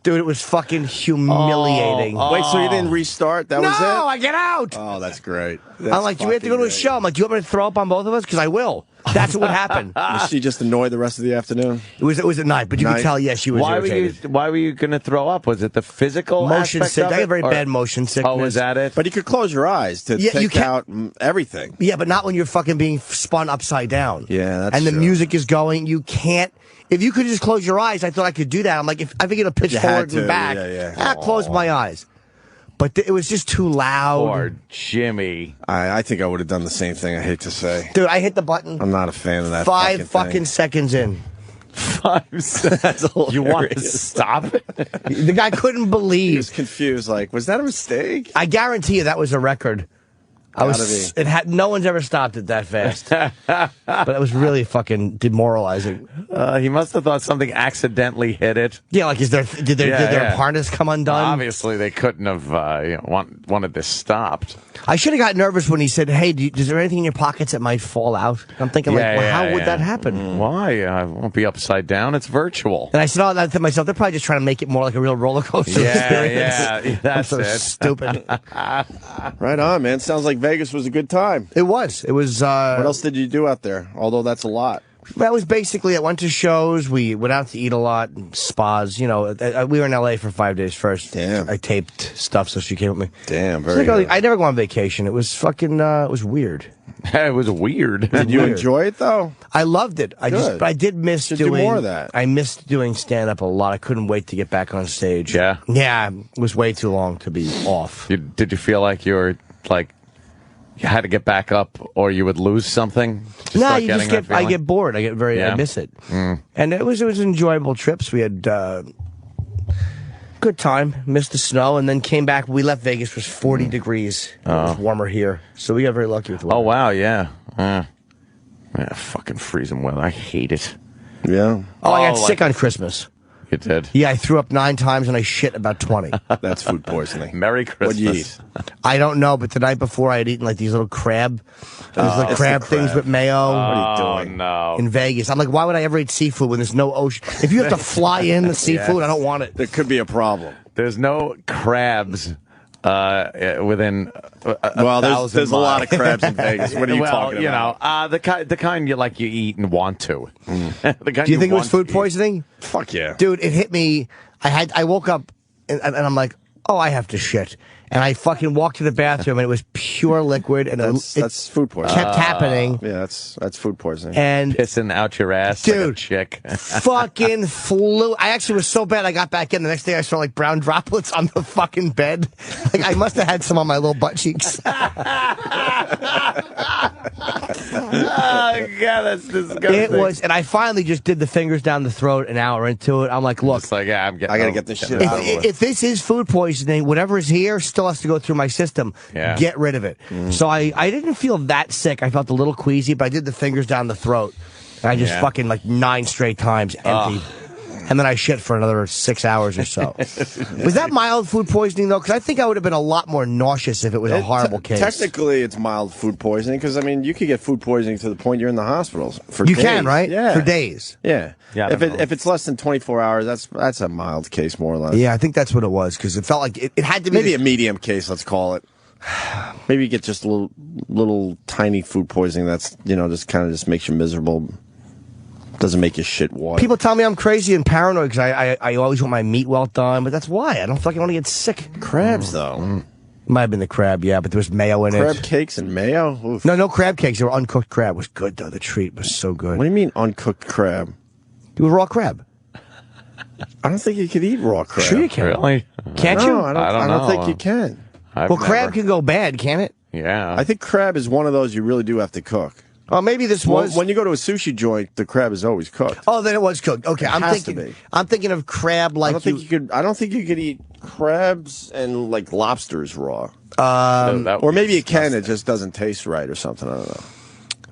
Dude, it was fucking humiliating. Wait, so you didn't restart? That was it? No, I get out. Oh, that's great. I'm like, do we have to go to a show? I'm like, do you want me to throw up on both of us? Because I will. That's what would happen. Was she just annoyed the rest of the afternoon? It was at night, but you could tell, she was irritated. Why were you going to throw up? Was it the physical motion aspect sick? of I it, got very bad motion sickness. Oh, was that it? But you could close your eyes to take out everything. Yeah, but not when you're fucking being spun upside down. Yeah, that's And the true. music is going. You can't. If you could just close your eyes, I thought I could do that. I'm like, I think it'll pitch forward and back. I close my eyes. But it was just too loud. Poor Jimmy. I think I would have done the same thing, I hate to say. Dude, I hit the button. I'm not a fan of that. 5 fucking seconds in. 5 seconds. That's hilarious. You want to stop it? The guy couldn't believe. He was confused, like, was that a mistake? I guarantee you that was a record. No one's ever stopped it that fast. But it was really fucking demoralizing. He must have thought something accidentally hit it. Yeah, like did their harness come undone? Well, obviously, they couldn't have wanted this stopped. I should have got nervous when he said, "Hey, is there anything in your pockets that might fall out?" I'm thinking, how would that happen? Why? I won't be upside down. It's virtual. And I said, I to myself, they're probably just trying to make it more like a real roller coaster experience. Yeah, that's I'm so stupid. Right on, man. Sounds like Vegas was a good time. It was. It was. What else did you do out there? Although that's a lot. That was basically, I went to shows, we went out to eat a lot, spas, we were in L.A. for 5 days first. Damn. I taped stuff, so she came with me. Damn, very good. I never go on vacation. It was fucking, it was weird. It was weird. Did you enjoy it, though? I loved it. But I did miss doing... do more of that. I missed doing stand-up a lot. I couldn't wait to get back on stage. Yeah? Yeah, it was way too long to be off. Did you feel like you were, you had to get back up, or you would lose something? No, I get bored. I miss it. Mm. And it was enjoyable trips. We had good time, missed the snow, and then came back. We left Vegas, it was 40 degrees. It was warmer here. So we got very lucky with the weather. Oh, wow, yeah. Fucking freezing weather. I hate it. Yeah. Oh, I got sick on Christmas. You did? Yeah, I threw up 9 times and I shit about 20. That's food poisoning. Merry Christmas. What'd you eat? I don't know, but the night before I had eaten like these little crab things with mayo. What are you doing? No. In Vegas. I'm like, why would I ever eat seafood when there's no ocean? If you have to fly in the seafood, I don't want it. There could be a problem. There's no crabs within there's a lot of crabs in Vegas. What are you talking about? The kind you eat and want to. The kind Do you think it was food poisoning? Fuck yeah. Dude, it hit me. I woke up and I'm like, oh, I have to shit. And I fucking walked to the bathroom and it was pure liquid and that's food poisoning. Kept happening. Yeah, that's food poisoning. And pissing out your ass, dude, like a chick. Fucking flew. I actually was so bad I got back in. The next day I saw brown droplets on the fucking bed. I must have had some on my little butt cheeks. Oh, God, that's disgusting. It was, and I finally just did the fingers down the throat an hour into it. I'm like, look. It's like, I gotta get this shit out of it. If this is food poisoning, whatever is here still has to go through my system. Yeah. Get rid of it. So I didn't feel that sick. I felt a little queasy, but I did the fingers down the throat. And I just fucking 9 straight times empty. And then I shit for another 6 hours or so. Was that mild food poisoning, though? Because I think I would have been a lot more nauseous if it was a horrible case. Technically, it's mild food poisoning because, you could get food poisoning to the point you're in the hospitals for days. You can, right? Yeah. For days. Yeah. If it's less than 24 hours, that's a mild case, more or less. Yeah, I think that's what it was because it felt like it had to be. Maybe a medium case, let's call it. Maybe you get just a little tiny food poisoning that's, just kind of just makes you miserable. Doesn't make you shit water. People tell me I'm crazy and paranoid because I always want my meat well done, but that's why. I don't fucking want to get sick. Crabs, though. Might have been the crab, yeah, but there was mayo in it. Crab cakes and mayo? Oof. No crab cakes. They were uncooked crab. It was good, though. The treat was so good. What do you mean uncooked crab? It was raw crab. I don't think you could eat raw crab. Sure you can. Really? Can't you? I don't think you can. Crab can go bad, can it? Yeah. I think crab is one of those you really do have to cook. Oh, maybe this was when you go to a sushi joint, the crab is always cooked. Oh, then it was cooked. Okay, I'm thinking of crab like I don't think you could eat crabs and lobsters raw. Or maybe you can. It just doesn't taste right or something. I don't know.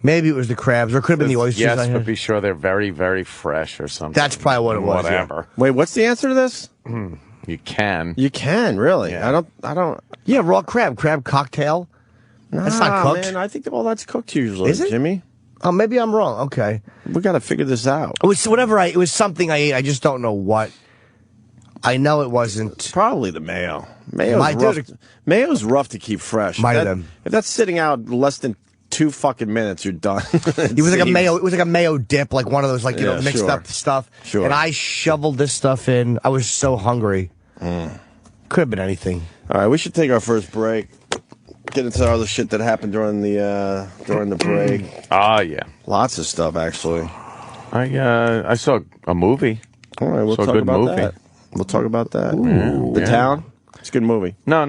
Maybe it was the crabs, or it could have been the oysters. Yes, but be sure they're very, very fresh or something. That's probably what it was. Whatever. Yeah. Wait, what's the answer to this? You can. You can really. Yeah. I don't. Yeah, raw crab cocktail. That's not cooked. Man, I think all that's cooked usually. Is it, Jimmy? Oh, maybe I'm wrong. Okay, we got to figure this out. It was it was something I ate. I just don't know what. I know it wasn't. Probably the mayo. Mayo's rough to keep fresh. If that's sitting out less than 2 fucking minutes, you're done. It was like a mayo. It was like a mayo dip, like one of those mixed up stuff. Sure. And I shoveled this stuff in. I was so hungry. Could have been anything. All right, we should take our first break. Get into all the shit that happened during the break. Yeah. Lots of stuff, actually. I saw a movie. All right, we'll talk about that. We'll talk about that. The Town? It's a good movie. No.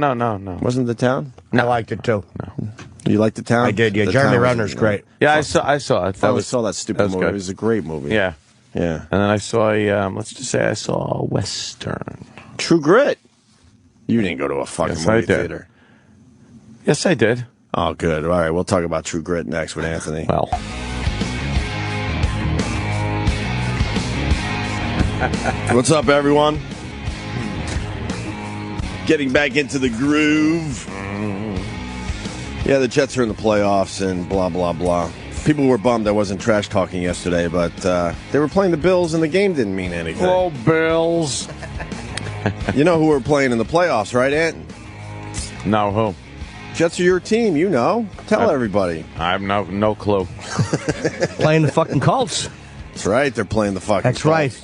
Wasn't The Town? No. I liked it too. No. You liked The Town? I did, yeah. Jeremy Renner's great. Yeah, I saw it. I saw that stupid movie. Good. It was a great movie. Yeah. Yeah. And then I saw I saw a Western. True Grit. You didn't go to a fucking movie theater. Yes, I did. Oh, good. All right, we'll talk about True Grit next with Anthony. Well. What's up, everyone? Getting back into the groove. Yeah, the Jets are in the playoffs and blah, blah, blah. People were bummed I wasn't trash talking yesterday, but they were playing the Bills and the game didn't mean anything. Oh, Bills. You know who we're playing in the playoffs, right, Ant? No, who? Jets are your team, you know. Tell everybody. I have no clue. Playing the fucking Colts. That's right, they're playing the fucking That's Colts. right.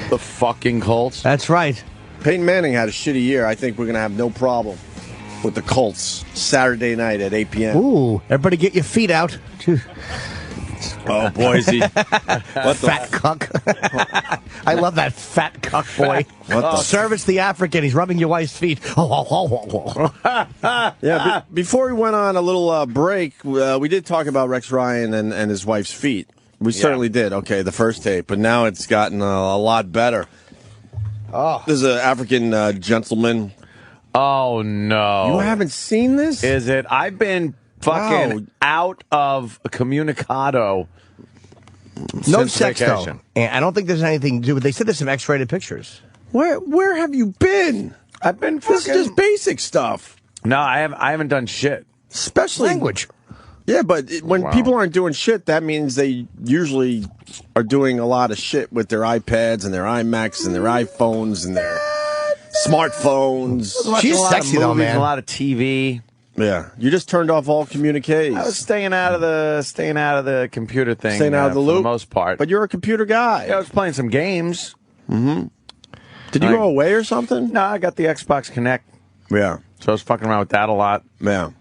The fucking Colts? That's right. Peyton Manning had a shitty year. I think we're going to have no problem with the Colts Saturday night at 8 p.m. Ooh, everybody get your feet out. Oh, Boise. What Fat cuck. I love that fat cuck boy. What the- Service the African. He's rubbing your wife's feet. Yeah, before we went on a little break, we did talk about Rex Ryan and his wife's feet. We certainly did. Okay, the first tape, but now it's gotten a lot better. Oh, There's an African gentleman. Oh, no. You haven't seen this? Is it? I've been fucking out of communicado. no since sex vacation. though. And I don't think there's anything to do with. They said there's some X-rated pictures. Where have you been? I've been This is just basic stuff. No, I haven't done shit. Especially Language. Yeah, but when people aren't doing shit, that means they usually are doing a lot of shit with their iPads and their iMacs and their iPhones and their smartphones. She's a lot sexy of though, movies, man. A lot of TV. Yeah, you just turned off all communiques. I was staying out of the computer thing. Staying out of the for loop? the most part. But you're a computer guy. Yeah, I was playing some games. Did you go away or something? No, I got the Xbox Connect, Yeah, so I was fucking around with that a lot. yeah.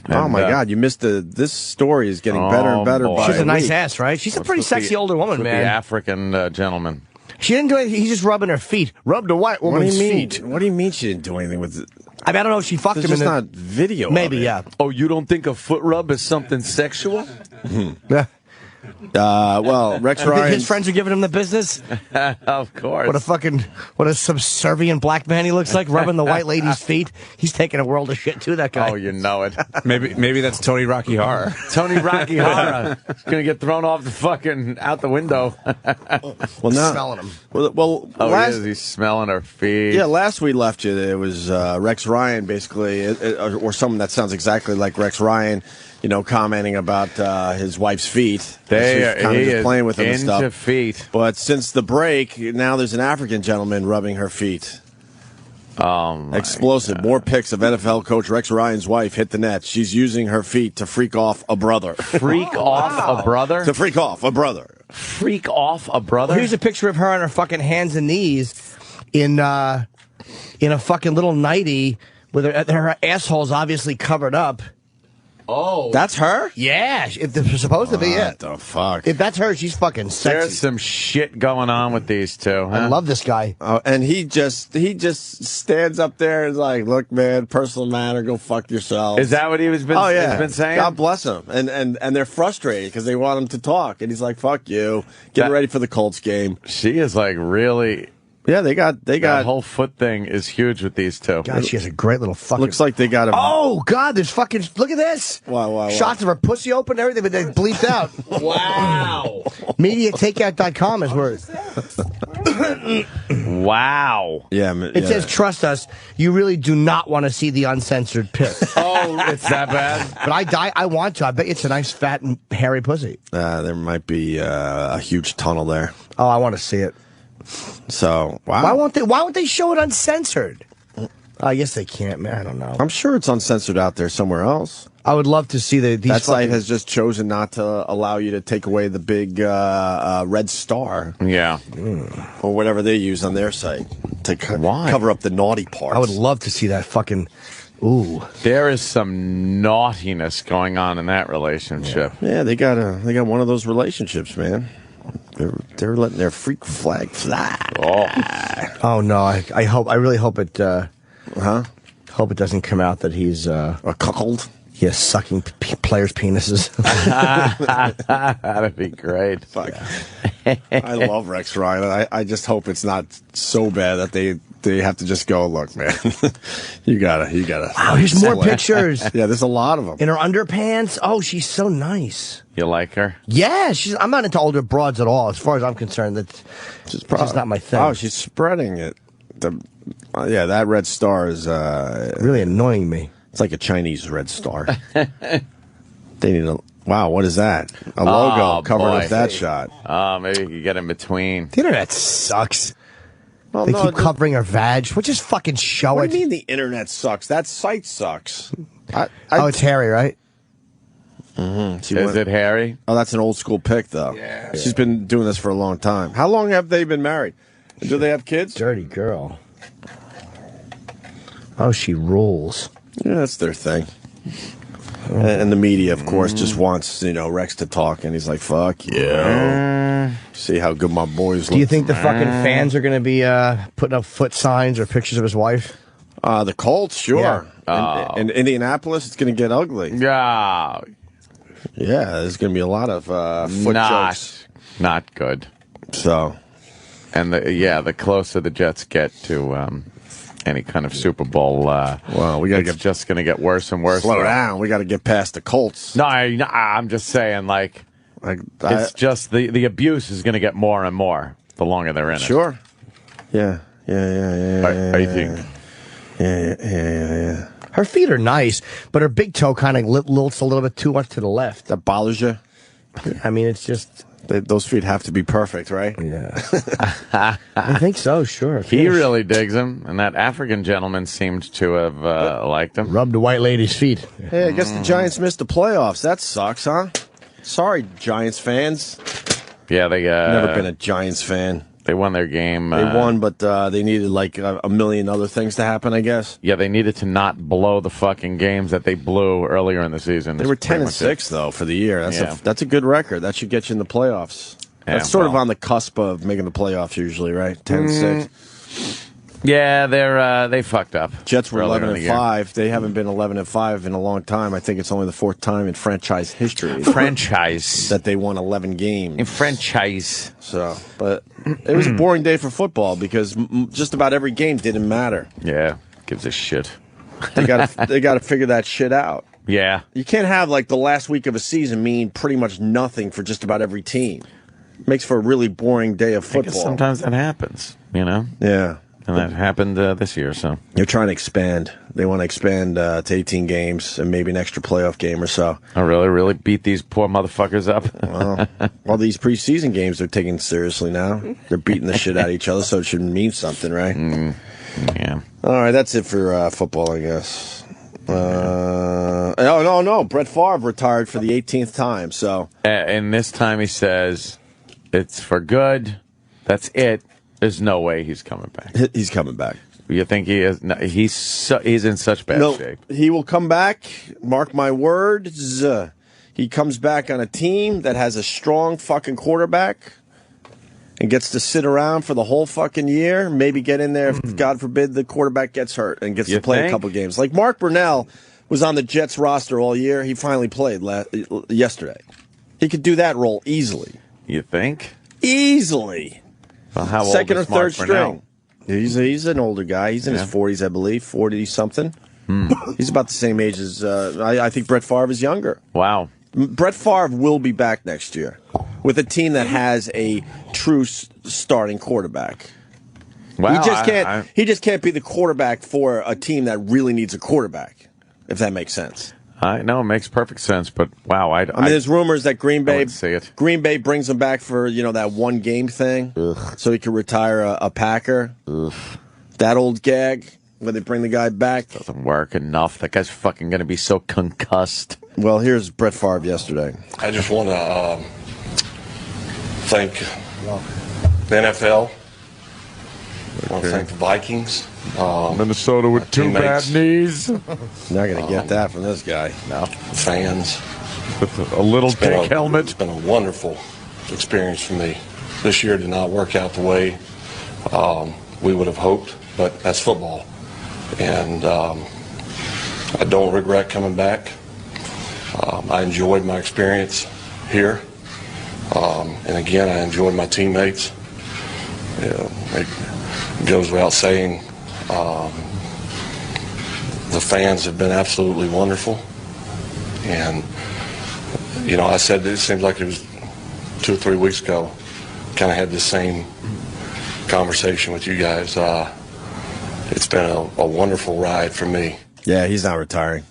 Oh And, my God, you missed this story is getting better and better. boy. By She's a nice week. ass, right? She's a pretty With the- sexy older woman, with man. The African gentleman. She didn't do anything. He's just rubbing her feet. Rubbed a white What do woman's you mean? feet. What do you mean she didn't do anything with it? I don't know if she fucked There's him just in not video. Maybe, of it. yeah. Oh, you don't think a foot rub is something sexual? Yeah. Well, Rex I think Ryan. his friends are giving him the business. Of course. What a subservient black man he looks like, rubbing the white lady's feet. He's taking a world of shit too, that guy. Oh, you know it. Maybe that's Tony Rocky Horror. Tony Rocky Horror is gonna get thrown off the fucking out the window. Well, now, Smelling him. Well, Oh, last, he's smelling her feet. yeah, last we left you, it was Rex Ryan, basically, or someone that sounds exactly like Rex Ryan, you know, commenting about his wife's feet. He is playing with them and into stuff. feet. But since the break, now there's an African gentleman rubbing her feet. Explosive. More pics of NFL coach Rex Ryan's wife hit the net. She's using her feet to freak off a brother. Freak off a brother? To freak off a brother. Freak off a brother? Well, here's a picture of her on her fucking hands and knees in a fucking little nightie with her asshole's obviously covered up. Oh. That's her? Yeah, if they're supposed to be, yeah. What the fuck? If that's her, she's fucking There's sexy. some shit going on with these two, huh? I love this guy. And he just stands up there and is like, look, man, personal matter, go fuck yourself. Is that what he's been saying? God bless him. And they're frustrated because they want him to talk. And he's like, fuck you. Getting ready for the Colts game. She is like really... Yeah, they got That whole foot thing is huge with these two. God, she has a great little fucking... looks like they got him. Oh, God, there's fucking... Look at this. Wow. Shots of her pussy open and everything, but they bleeped out. Wow. MediaTakeout.com is where... Wow. Yeah, It says, trust us, you really do not want to see the uncensored pic. Oh, it's that bad? But I want to. I bet it's a nice, fat, and hairy pussy. there might be a huge tunnel there. Oh, I want to see it. So, wow. Why won't they show it uncensored? I guess they can't, man. I don't know. I'm sure it's uncensored out there somewhere else. I would love to see these that site has just chosen not to allow you to take away the big red star. Yeah. Or whatever they use on their site to cover up the naughty parts. I would love to see that fucking... Ooh. There is some naughtiness going on in that relationship. Yeah, they got one of those relationships, man. They're letting their freak flag fly. Oh no! I really hope it. Hope it doesn't come out that he's a cuckold. Yes, sucking players' penises. That'd be great. Fuck. I love Rex Ryan. I just hope it's not so bad that they they have to just go, look, man, you gotta. Wow, here's more pictures. Yeah, there's a lot of them. In her underpants. Oh, she's so nice. You like her? Yeah, I'm not into older broads at all. As far as I'm concerned, that's just not my thing. Oh, she's spreading it. That red star is really annoying me. It's like a Chinese red star. They need a. Wow, what is that? A logo covering up that shot. Oh, maybe you could get in between. The internet sucks. Well, they keep covering her vag. We'll just fucking show it. What do you mean the internet sucks? That site sucks. It's hairy, right? Mm-hmm. Is it hairy? Oh, that's an old school pic, though. Yeah. She's been doing this for a long time. How long have they been married? Do they have kids? Dirty girl. Oh, she rules. Yeah, that's their thing. And the media, of course, just wants, Rex to talk, and he's like, fuck yeah. See how good my boys look. Do you think the fucking fans are going to be putting up foot signs or pictures of his wife? The Colts, sure. Yeah. In Indianapolis, it's going to get ugly. Yeah. Yeah, there's going to be a lot of foot jokes. Not good. So. And the closer the Jets get to any kind of Super Bowl, it's just going to get worse and worse. Slow down. We got to get past the Colts. No, I'm just saying, it's just the abuse is going to get more and more the longer they're in it. Sure. Yeah. I think. Yeah. Her feet are nice, but her big toe kind of lilts a little bit too much to the left. That bothers you? I mean, it's just... Those feet have to be perfect, right? Yeah. I think so, sure. He really digs him, and that African gentleman seemed to have liked him. Rubbed the white lady's feet. Hey, I guess the Giants missed the playoffs. That sucks, huh? Sorry, Giants fans. Yeah, they... Never been a Giants fan. They won their game. They won, but they needed like a million other things to happen, I guess. Yeah, they needed to not blow the fucking games that they blew earlier in the season. They were 10-6 though for the year. That's a good record. That should get you in the playoffs. That's sort of on the cusp of making the playoffs usually, right? 10-6. Yeah, they fucked up. Jets were 11-5. They haven't been 11-5 in a long time. I think it's only the fourth time in franchise history. That they won 11 games. In franchise. So, but it was a boring day for football because just about every game didn't matter. Yeah, gives a shit. They got to figure that shit out. Yeah. You can't have like the last week of a season mean pretty much nothing for just about every team. Makes for a really boring day of football. Sometimes that happens, Yeah. And that happened this year, so. They're trying to expand. They want to expand to 18 games and maybe an extra playoff game or so. Oh, really? Really beat these poor motherfuckers up? Well, all these preseason games they're taking seriously now. They're beating the shit out of each other, so it should mean something, right? Yeah. All right, that's it for football, I guess. No. Brett Favre retired for the 18th time, so. And this time he says it's for good. That's it. There's no way he's coming back. He's coming back. You think he is? No, he's in such bad shape. He will come back. Mark my words. He comes back on a team that has a strong fucking quarterback and gets to sit around for the whole fucking year. Maybe get in there if, God forbid, the quarterback gets hurt and gets to play a couple games. Like Mark Brunell was on the Jets roster all year. He finally played yesterday. He could do that role easily. You think? Easily. Well, how old second is or third Mark string. Brunell? He's an older guy. He's in his 40s, I believe, 40-something. He's about the same age as, I think Brett Favre is younger. Wow. Brett Favre will be back next year with a team that has a true starting quarterback. Wow. He just can't be the quarterback for a team that really needs a quarterback, if that makes sense. I know it makes perfect sense, but wow, I mean, there's rumors that Green Bay brings him back for that one game thing, so he could retire a Packer. That old gag where they bring the guy back doesn't work enough. That guy's fucking going to be so concussed. Well, here's Brett Favre yesterday. I just want to thank the NFL. I want to thank the Vikings. Minnesota with two bad knees. Not going to get that from this guy. No. Fans. With a little dick helmet. It's been a wonderful experience for me. This year did not work out the way we would have hoped, but that's football. And I don't regret coming back. I enjoyed my experience here. And again, I enjoyed my teammates. It goes without saying, The fans have been absolutely wonderful. And, you know, I said it seems like it was 2 or 3 weeks ago, kind of had the same conversation with you guys. It's been a wonderful ride for me. Yeah, he's not retiring.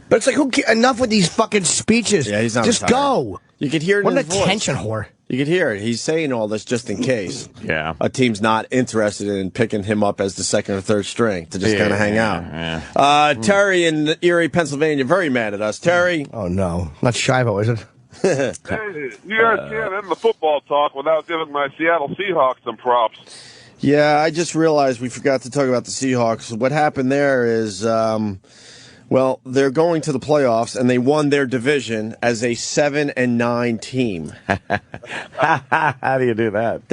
But it's like, enough with these fucking speeches. Yeah, he's not Just retiring. go. You could hear it What in an his voice. attention whore. You could hear it. He's saying all this just in case. Yeah. A team's not interested in picking him up as the second or third string to just kind of hang out. Yeah. Terry in Erie, Pennsylvania, very mad at us. Terry. Oh, no. Not Shivo, is it? Hey, you guys can't end the football talk without giving my Seattle Seahawks some props. Yeah, I just realized we forgot to talk about the Seahawks. What happened there is, well, they're going to the playoffs, and they won their division as a 7-9 team. How do you do that?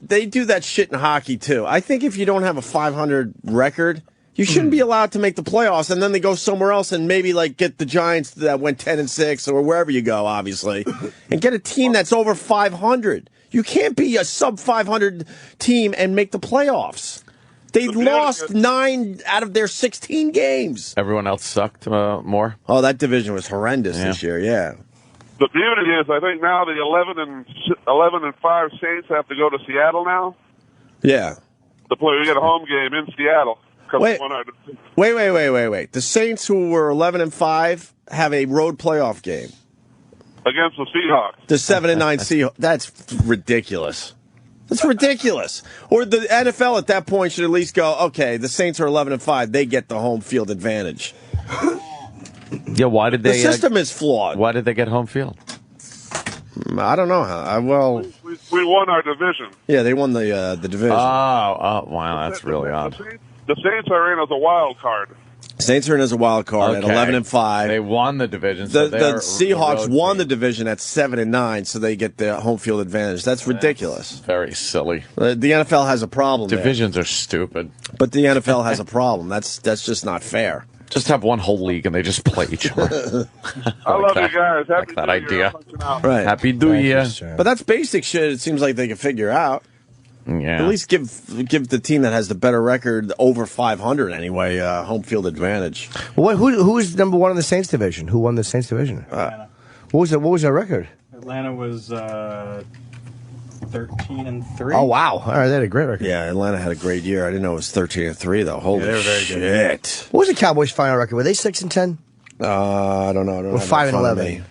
They do that shit in hockey too. I think if you don't have a 500 record, you shouldn't be allowed to make the playoffs, and then they go somewhere else and maybe like get the Giants that went 10-6 or wherever you go, obviously, and get a team that's over 500. You can't be a sub 500 team and make the playoffs. They lost 9 out of their 16 games. Everyone else sucked more? Oh, that division was horrendous this year, yeah. The beauty is, I think now the 11-5 Saints have to go to Seattle now. Yeah. To play, we get a home game in Seattle. Wait. The Saints, who were 11-5, have a road playoff game against the Seahawks. The 7-9 Seahawks. That's ridiculous. That's ridiculous. Or the NFL at that point should at least go, okay, the Saints are 11-5. They get the home field advantage. Yeah, why did they? The system is flawed. Why did they get home field? I don't know. We won our division. Yeah, they won the division. Oh, wow, that's really odd. The Saints are in as a wild card. Saints are in as a wild card at 11-5. They won the division. The Seahawks won the division at 7-9, so they get the home field advantage. That's ridiculous. Very silly. The NFL has a problem. Divisions are stupid. But the NFL has a problem. That's just not fair. Just have one whole league and they just play each other. I love you guys. Happy that New idea. Year. Right. Happy New Year. But that's basic shit. It seems like they can figure out. Yeah. At least give the team that has the better record over 500 anyway home field advantage. Well, who is number one in the Saints division? Who won the Saints division? Atlanta. What was their record? Atlanta was 13-3. Oh wow! All right, they had a great record. Yeah, Atlanta had a great year. I didn't know it was 13-3 though. Holy they were very shit! good. What was the Cowboys' final record? Were they 6-10? I don't know. I don't or have that in front of 5-11? me.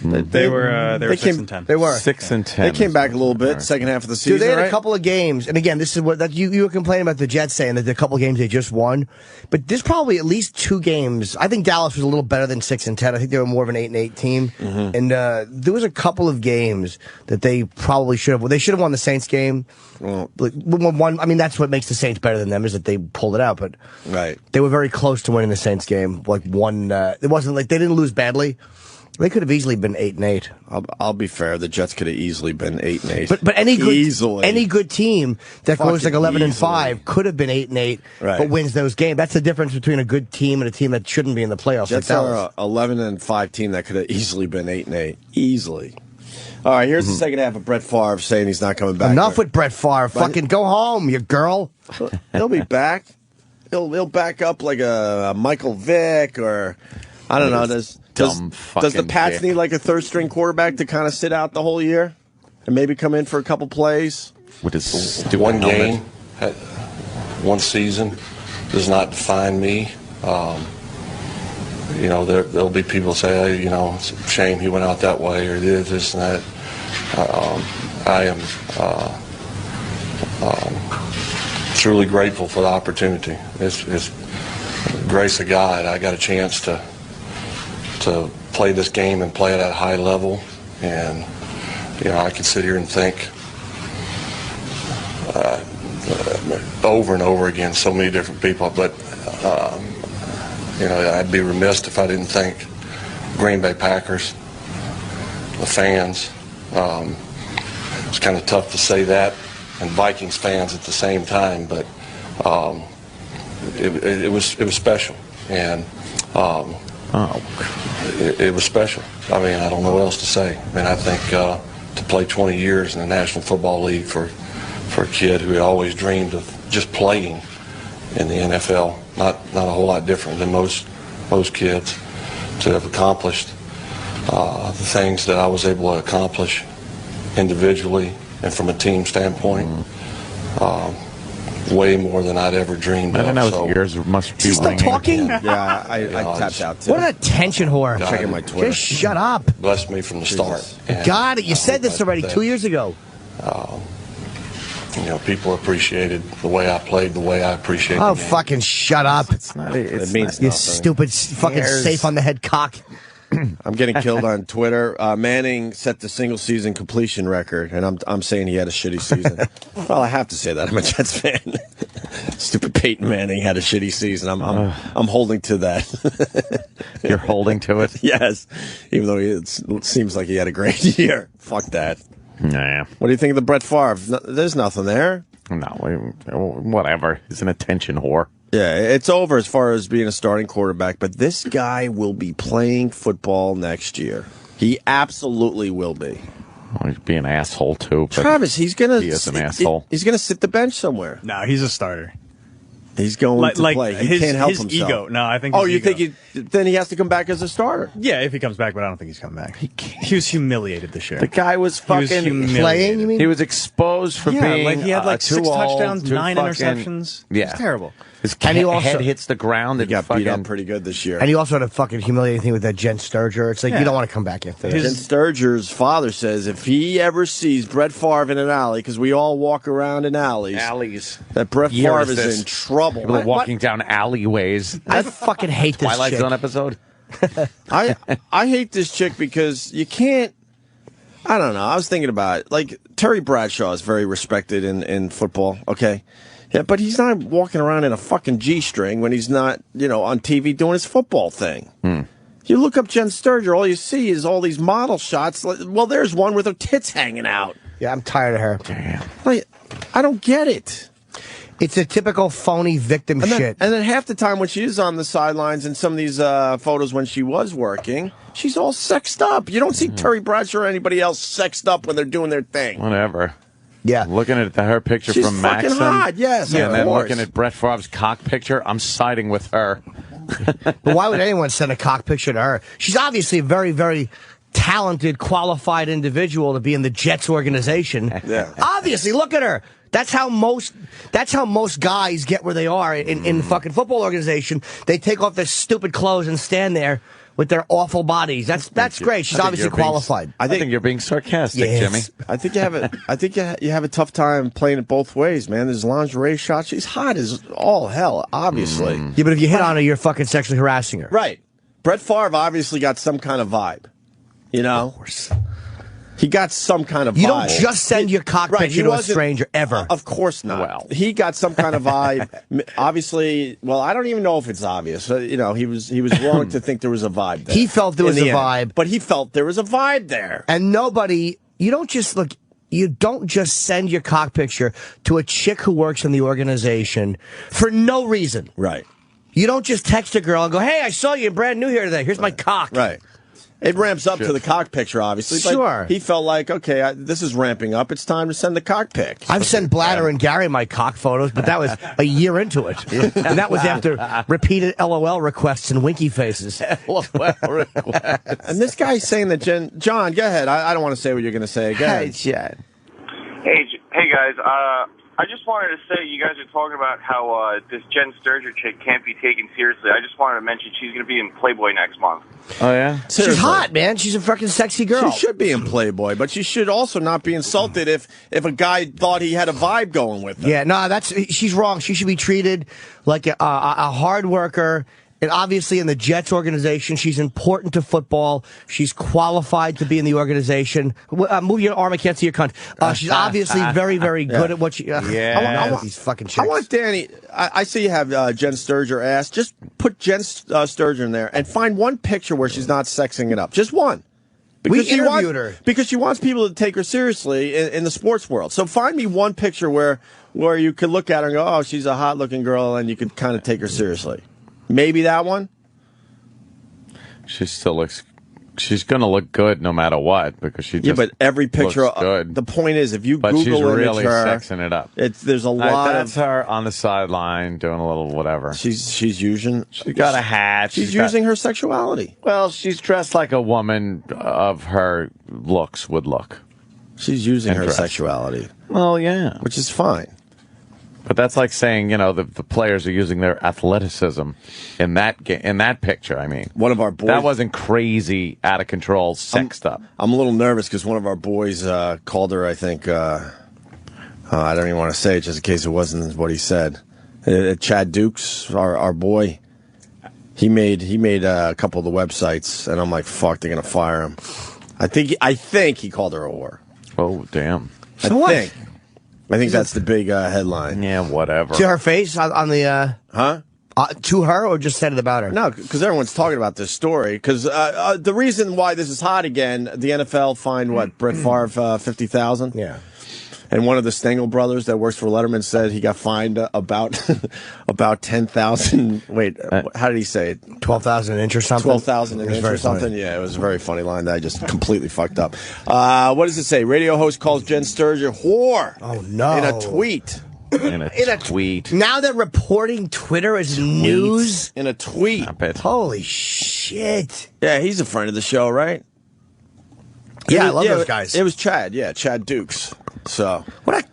They were 6-10. They were 6-10. They came back a little bit second half of the season. Dude, they had right? a couple of games, and again, this is what you were complaining about the Jets saying that the couple of games they just won, but there's probably at least 2 games. I think Dallas was a little better than 6-10. I think they were more of an 8-8 team, and there was a couple of games that they probably should have. They should have won the Saints game. Well, One, I mean, that's what makes the Saints better than them is that they pulled it out, but right, they were very close to winning the Saints game. Like one, it wasn't like they didn't lose badly. They could have easily been 8-8. I'll be fair. The Jets could have easily been 8-8. But any good easily. any good team that goes like 11-5 could have been 8-8, right, but wins those games. That's the difference between a good team and a team that shouldn't be in the playoffs. Jets like are a 11-5 team that could have easily been 8-8, easily. All right, here's the second half of Brett Favre saying he's not coming back. Enough with Brett Favre. Fucking go home, you girl. He'll be back. He'll back up like a Michael Vick or I don't know. Does the Pats need like a third string quarterback to kind of sit out the whole year and maybe come in for a couple plays? With his stupid one helmet. game, one season does not define me. You know, there'll be people say, hey, you know, it's a shame he went out that way or this and that. I am truly grateful for the opportunity. It's grace of God. I got a chance to play this game and play it at a high level, and you know, I could sit here and think over and over again, so many different people, but you know, I'd be remiss if I didn't thank Green Bay Packers, the fans. It's kind of tough to say that, and Vikings fans at the same time, but it was special, and it was special. I mean, I don't know what else to say. I mean, I think to play 20 years in the National Football League for a kid who had always dreamed of just playing in the NFL. Not a whole lot different than most kids to have accomplished the things that I was able to accomplish individually and from a team standpoint. Way more than I'd ever dreamed of. I don't know. So yours must be still talking? Yeah, I tapped out too. What an attention whore. Checking my Twitter. Just shut up. Blessed me from the start. Got it. You said this already 2 years ago. People appreciated the way I played, the way I appreciate Oh, the game. fucking shut up. It means you nothing. stupid fucking safe on the head cock. I'm getting killed on Twitter. Manning set the single season completion record, and I'm saying he had a shitty season. Well, I have to say that. I'm a Jets fan. Stupid Peyton Manning had a shitty season. I'm holding to that. You're holding to it? Yes. Even though it seems like he had a great year. Fuck that. Nah. What do you think of the Brett Favre? There's nothing there. No, whatever. He's an attention whore. Yeah, it's over as far as being a starting quarterback, but this guy will be playing football next year. He absolutely will be. Well, he'd be an asshole, too. Travis, he is an asshole. He's going to sit the bench somewhere. No, he's a starter. He's going to play. He can't help himself. Ego. No, I think. You think then he has to come back as a starter? Yeah, if he comes back, but I don't think he's coming back. He was humiliated this year. The guy was fucking playing. You mean he was exposed for being like he had like 6 touchdowns, too 9 fucking, interceptions. Yeah, it's terrible. His head hits the ground. He got beat up pretty good this year. And he also had a fucking humiliating thing with that Jen Sturger. It's like you don't want to come back after that. Jen Sturger's father says if he ever sees Brett Favre in an alley, because we all walk around in alleys, that Brett Favre is in trouble. People are walking down alleyways. I fucking hate this Twilight chick. Zone episode. I hate this chick because you can't. I don't know. I was thinking about it. Like Terry Bradshaw is very respected in football. Okay. Yeah, but he's not walking around in a fucking G-string when he's not, on TV doing his football thing. You look up Jen Sturger, all you see is all these model shots. Well, there's one with her tits hanging out. Yeah, I'm tired of her. Damn. Like, I don't get it. It's a typical phony victim shit. And then half the time when she is on the sidelines in some of these photos when she was working, she's all sexed up. You don't see Terry Bradshaw or anybody else sexed up when they're doing their thing. Whatever. Yeah. Looking at her picture She's from fucking Maxim. hot, yes, Yeah, of and then course. looking at Brett Favre's cock picture, I'm siding with her. But why would anyone send a cock picture to her? She's obviously a very, very talented, qualified individual to be in the Jets organization. Yeah. Obviously, look at her. That's how most guys get where they are in fucking football organization. They take off their stupid clothes and stand there with their awful bodies. That's great. She's obviously qualified. I think you're being sarcastic, Jimmy. I think you have a tough time playing it both ways, man. There's lingerie shots. She's hot as all hell, obviously. Yeah, but if you hit on her, you're fucking sexually harassing her. Right. Brett Favre obviously got some kind of vibe. Of course. He got some kind of vibe. You don't just send your cock picture to a stranger, ever. Of course not. Well. He got some kind of vibe. Obviously, well, I don't even know if it's obvious. He was wrong to think there was a vibe there. He felt there was a vibe. But he felt there was a vibe there. And you don't just send your cock picture to a chick who works in the organization for no reason. Right. You don't just text a girl and go, hey, I saw you brand new here today. Here's my cock. Right. It ramps up to the cock picture, obviously. But sure. He felt like, okay, this is ramping up. It's time to send the cock pic. I've sent Bladder and Gary my cock photos, but that was a year into it. And that was after repeated LOL requests and winky faces. LOL requests. And this guy's saying that John, go ahead. I don't want to say what you're going to say. Go ahead. Jen. Hey guys. I just wanted to say, you guys are talking about how this Jen Sturger chick can't be taken seriously. I just wanted to mention she's going to be in Playboy next month. Oh, yeah? Seriously. She's hot, man. She's a fucking sexy girl. She should be in Playboy, but she should also not be insulted if a guy thought he had a vibe going with her. Yeah, no, she's wrong. She should be treated like a hard worker. And obviously in the Jets organization, she's important to football. She's qualified to be in the organization. Move your arm, I can't see your cunt. She's obviously very, very good at what she... I want these fucking chicks. I want Danny... I see you have Jen Sturger asked. Just put Jen Sturger in there and find one picture where she's not sexing it up. Just one. We interviewed her. Because she wants people to take her seriously in the sports world. So find me one picture where you could look at her and go, oh, she's a hot-looking girl, and you could kind of take her seriously. Maybe that one? She still looks she's going to look good no matter what because she just but every picture looks good. The point is, if you but Google she's really her, sexing it up. There's a lot that's her on the sideline doing a little whatever. She's got a hat. She's using her sexuality. Well, she's dressed like a woman of her looks would look. She's using her sexuality. Well, yeah, which is fine. But that's like saying, the players are using their athleticism in that picture. I mean, one of our boys, that wasn't crazy, out of control, sexed up. I'm a little nervous because one of our boys called her. I think I don't even want to say it just in case it wasn't what he said. Chad Dukes, our boy, he made a couple of the websites, and I'm like, fuck, they're gonna fire him. I think he called her a whore. Oh, damn. I think that's the big headline. Yeah, whatever. To her face on the to her, or just said it about her? No, because everyone's talking about this story. Because the reason why this is hot again, the NFL fined Brett Favre $50,000. Yeah. And one of the Stengel brothers that works for Letterman said he got fined about $10,000. Wait, how did he say it? 12,000 an inch or something. 12,000 an inch or something. Funny. Yeah, it was a very funny line that I just completely fucked up. What does it say? Radio host calls Jen Sturger whore. Oh no! In a tweet. In a tweet. Now they're reporting Twitter as news. In a tweet. Holy shit! Yeah, he's a friend of the show, right? Yeah, I love those guys. It was Chad. Yeah, Chad Dukes. So what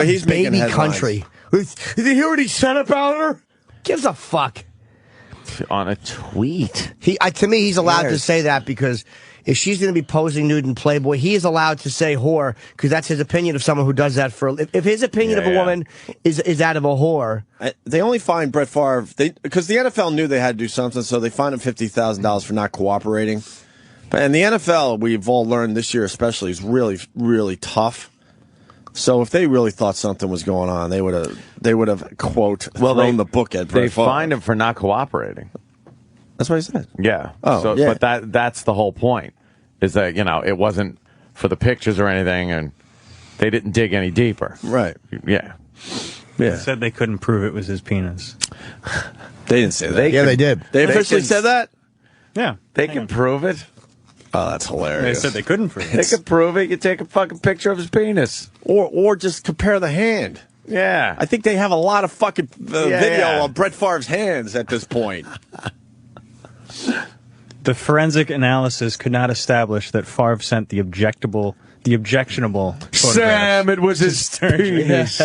he's baby making country. Did you hear what he said about her? Gives a fuck. On a tweet. To me, he's allowed to say that because if she's going to be posing nude in Playboy, he is allowed to say whore because that's his opinion of someone who does that for. If his opinion of a woman is that of a whore, they only fined Brett Favre because the NFL knew they had to do something, so they fined him $50,000 for not cooperating. And the NFL, we've all learned this year especially, is really, really tough. So if they really thought something was going on, they would have quote thrown the book at Brett Favre. They fined him for not cooperating. That's what he said. Yeah. Oh, But that's the whole point, is that it wasn't for the pictures or anything, and they didn't dig any deeper. Right. Yeah. They said they couldn't prove it was his penis. They didn't say that. They did. They officially said that? Yeah. They can prove it. Oh, that's hilarious. They said they couldn't prove it. They could prove it. You take a fucking picture of his penis. Or just compare the hand. Yeah. I think they have a lot of fucking video of Brett Favre's hands at this point. The forensic analysis could not establish that Favre sent the objectionable Sam, it was his penis.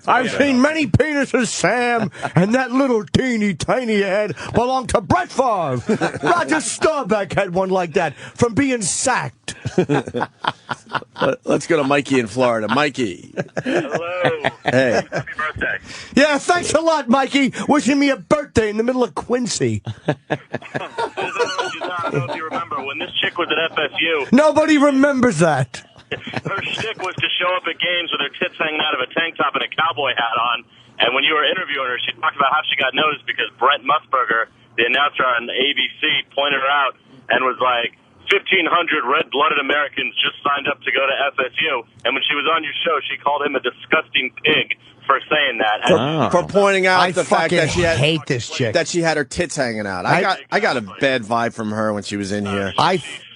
I've seen many penises, Sam, and that little teeny tiny head belonged to Brett Favre. Roger Staubach had one like that from being sacked. Let's go to Mikey in Florida. Mikey. Hello. Hey. Happy birthday. Yeah, thanks a lot, Mikey. Wishing me a birthday in the middle of Quincy. I don't know if you remember, when this chick was at FSU, Nobody remembers that. her shtick was to show up at games with her tits hanging out of a tank top and a cowboy hat on. And when you were interviewing her, she talked about how she got noticed because Brent Musburger, the announcer on ABC, pointed her out and was like, 1,500 red-blooded Americans just signed up to go to FSU. And when she was on your show, she called him a disgusting pig for saying that. For pointing out the fact that she hate this chick. That she had her tits hanging out. I got a bad vibe from her when she was in here.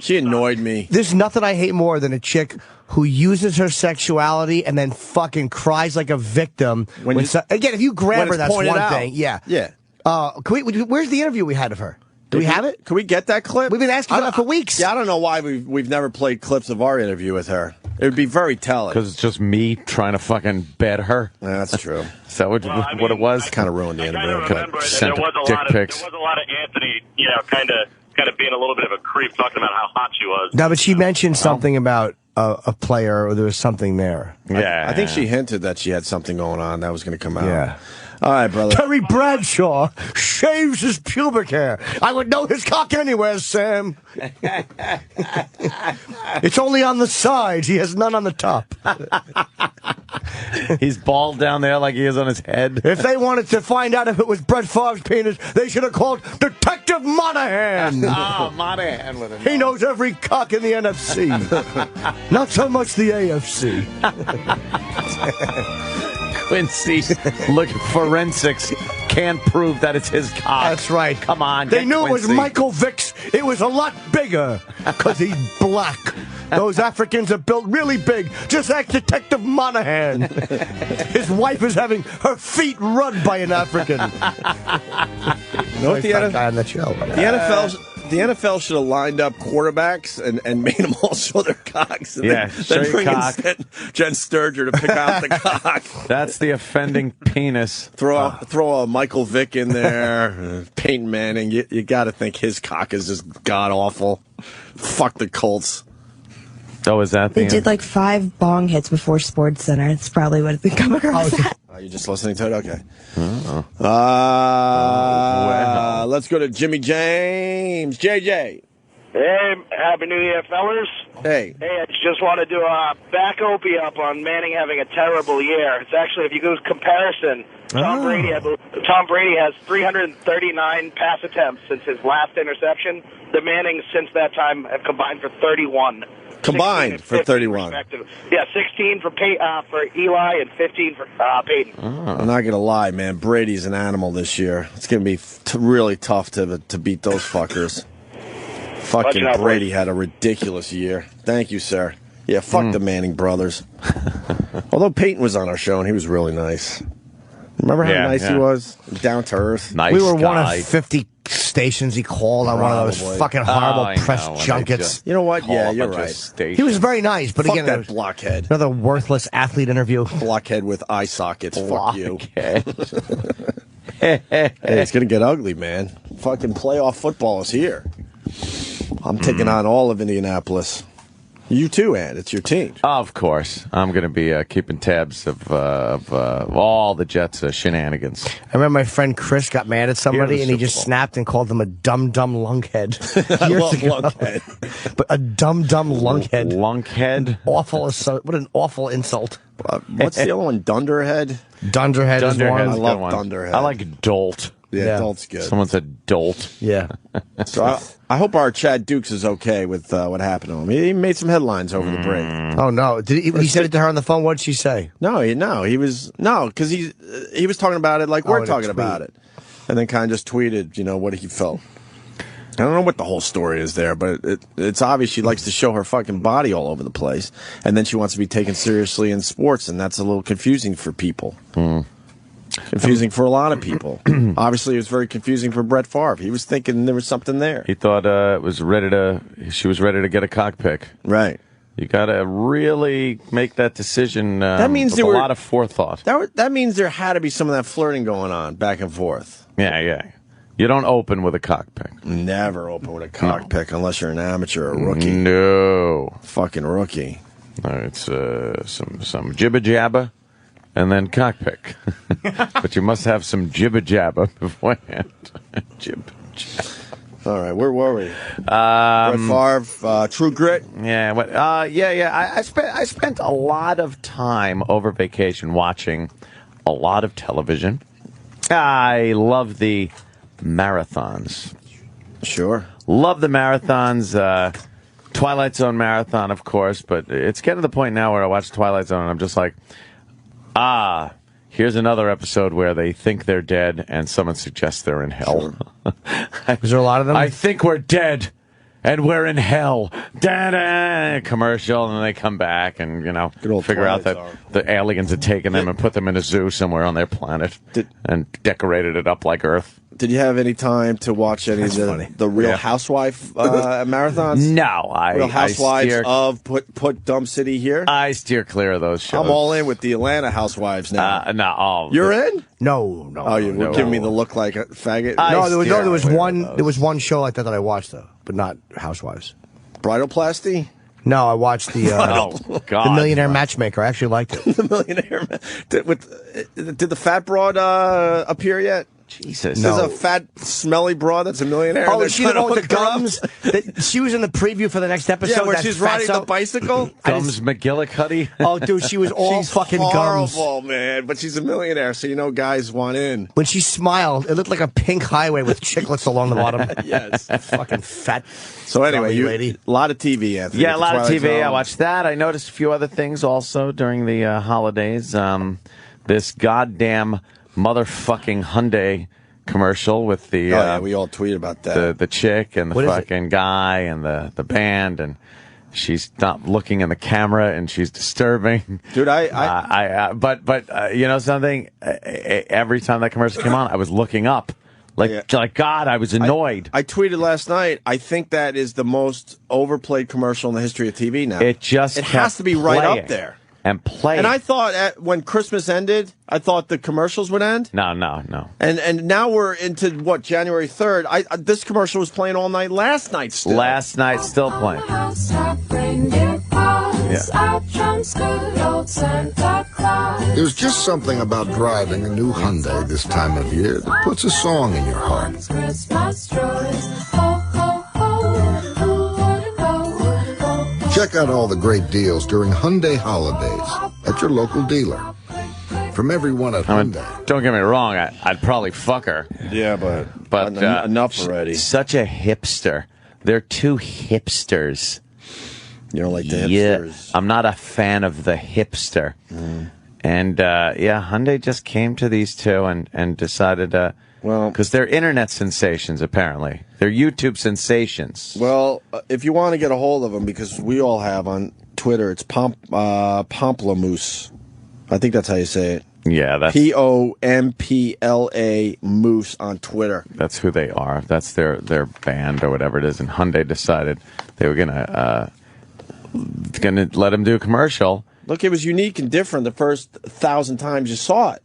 She annoyed me. There's nothing I hate more than a chick who uses her sexuality and then fucking cries like a victim. Again, if you grab her, that's one thing. Yeah. Yeah. Where's the interview we had of her? Do we have it? Can we get that clip? We've been asking about it for weeks. Yeah, I don't know why we've never played clips of our interview with her. It would be very telling. Because it's just me trying to fucking bed her. Yeah, that's true. Is that what it was? Kind of ruined the interview. There was a lot of Anthony, kind of being a little bit of a creep, talking about how hot she was. No, but she mentioned something about a player, or there was something there. Yeah. I think she hinted that she had something going on that was going to come out. Yeah. All right, brother. Terry Bradshaw shaves his pubic hair. I would know his cock anywhere, Sam. It's only on the sides. He has none on the top. He's bald down there like he is on his head. If they wanted to find out if it was Brett Favre's penis, they should have called Detective Monahan. Monahan with He knows every cock in the NFC. Not so much the AFC. Quincy, look, forensics can't prove that it's his cock. That's right. Come on. They get knew it was Quincy. Michael Vick's. It was a lot bigger because he's black. Those Africans are built really big, just like Detective Monahan. His wife is having her feet rubbed by an African. You know what the guy on the show. The NFL should have lined up quarterbacks and made them all show their cocks. And then bring in Jen Sturger to pick out the cock. That's the offending penis. Throw a Michael Vick in there, Peyton Manning. You got to think his cock is just god awful. Fuck the Colts. Oh, is that They did like 5 bong hits before Sports Center. That's probably what it's come across. Are you just listening to it? Okay. Let's go to Jimmy James. JJ. Hey, Happy New Year, fellas. Hey. Hey, I just want to do a back Opie up on Manning having a terrible year. It's actually, if you go comparison, Tom Brady has 339 pass attempts since his last interception. The Mannings since that time have combined for 31. Combined for 31. Yeah, 16 for Eli and 15 for Peyton. I'm not going to lie, man. Brady's an animal this year. It's going to be really tough to beat those fuckers. Fucking Brady had a ridiculous year. Thank you, sir. Yeah, fuck the Manning brothers. Although Peyton was on our show and he was really nice. Remember how nice he was? Down to earth. Nice we were guy. one of 50 stations he called on one of those fucking horrible press junkets. You know what? Yeah, you're right. He was very nice, but Fuck again, that blockhead. Another worthless athlete interview. Blockhead with eye sockets. Fuck you. Blockhead. Hey, it's going to get ugly, man. Fucking playoff football is here. I'm taking on all of Indianapolis. You too, Ed. It's your team. Of course. I'm going to be keeping tabs of all the Jets' shenanigans. I remember my friend Chris got mad at somebody and he just snapped and called them a dumb lunkhead. Years ago. Lunkhead. But a dumb lunkhead. Lunkhead? Awful. What an awful insult. What's the other one? Dunderhead? Dunderhead is one. I love Dunderhead. I like Dolt. Yeah, Dolt's good. Someone said Dolt. Yeah. So I hope our Chad Dukes is okay with what happened to him. He made some headlines over the break. Oh no! Did he said it to her on the phone? What did she say? Because he was talking about it like we're talking about it, and then kind of just tweeted, what he felt. I don't know what the whole story is there, but it's obvious she likes to show her fucking body all over the place, and then she wants to be taken seriously in sports, and that's a little confusing for people. Confusing for a lot of people. Obviously, it was very confusing for Brett Favre. He was thinking there was something there. He thought she was ready to get a cock pick. Right. You got to really make that decision that means with a lot of forethought. That means there had to be some of that flirting going on back and forth. Yeah. You don't open with a cock pick. Never open with a cock pick unless you're an amateur or a rookie. No. Fucking rookie. It's some jibba jabba. And then cockpick. But you must have some jibba jabba beforehand. Jibba jabba. All right, where were we? Brett Favre, True Grit. Yeah, I spent a lot of time over vacation watching a lot of television. I love the marathons. Sure. Love the marathons. Twilight Zone marathon, of course, but it's getting to the point now where I watch Twilight Zone and I'm just like, here's another episode where they think they're dead and someone suggests they're in hell. Sure. Was there a lot of them? I think we're dead and we're in hell. Da-da! Commercial, and then they come back and, figure out that the aliens had taken them and put them in a zoo somewhere on their planet and decorated it up like Earth. Did you have any time to watch any of the Real Housewife marathons? No, Real Housewives of put Dumb City here. I steer clear of those shows. I'm all in with the Atlanta Housewives now. You're in? No. Oh, you were giving me the look like a faggot. There was one show like that I watched though, but not Housewives. Bridalplasty? No, I watched the the Millionaire Matchmaker. I actually liked it. The Millionaire. Did the fat broad appear yet? Jesus. There's a fat, smelly broad that's a millionaire. Oh, she's the one with the gums? She was in the preview for the next episode. Yeah, where she's riding the bicycle. Gums McGillicuddy. Oh, dude, she was all fucking gums. Horrible, man. But she's a millionaire, so guys want in. When she smiled, it looked like a pink highway with chiclets along the bottom. Yes. Fucking fat. So anyway, lady. A lot of TV, Anthony. Yeah, a lot of TV. I watched that. I noticed a few other things also during the holidays. This goddamn motherfucking Hyundai commercial with the we all tweeted about that. The chick and the What is fucking guy and the band, and she's not looking in the camera and she's disturbing. Dude, but you know something? Every time that commercial came on, I was looking up. Like God, I was annoyed. I tweeted last night, I think that is the most overplayed commercial in the history of TV now. It has to be right up there. And play. And I thought when Christmas ended, I thought the commercials would end. No. And now we're into, January 3rd. This commercial was playing all night last night still. Last night still playing. There's just something about driving a new Hyundai this time of year that puts a song in your heart. Check out all the great deals during Hyundai holidays at your local dealer. From everyone at Hyundai. Don't get me wrong, I'd probably fuck her. Yeah, but enough already. Such a hipster. They're two hipsters. You don't like the hipsters? Yeah, I'm not a fan of the hipster. And Hyundai just came to these two and decided because they're internet sensations, apparently. They're YouTube sensations. Well, if you want to get a hold of them, because we all have on Twitter, it's Pomplamoose. I think that's how you say it. Yeah, that's Pompla Moose on Twitter. That's who they are. That's their band or whatever it is. And Hyundai decided they were gonna let them do a commercial. Look, it was unique and different the first 1,000 times you saw it.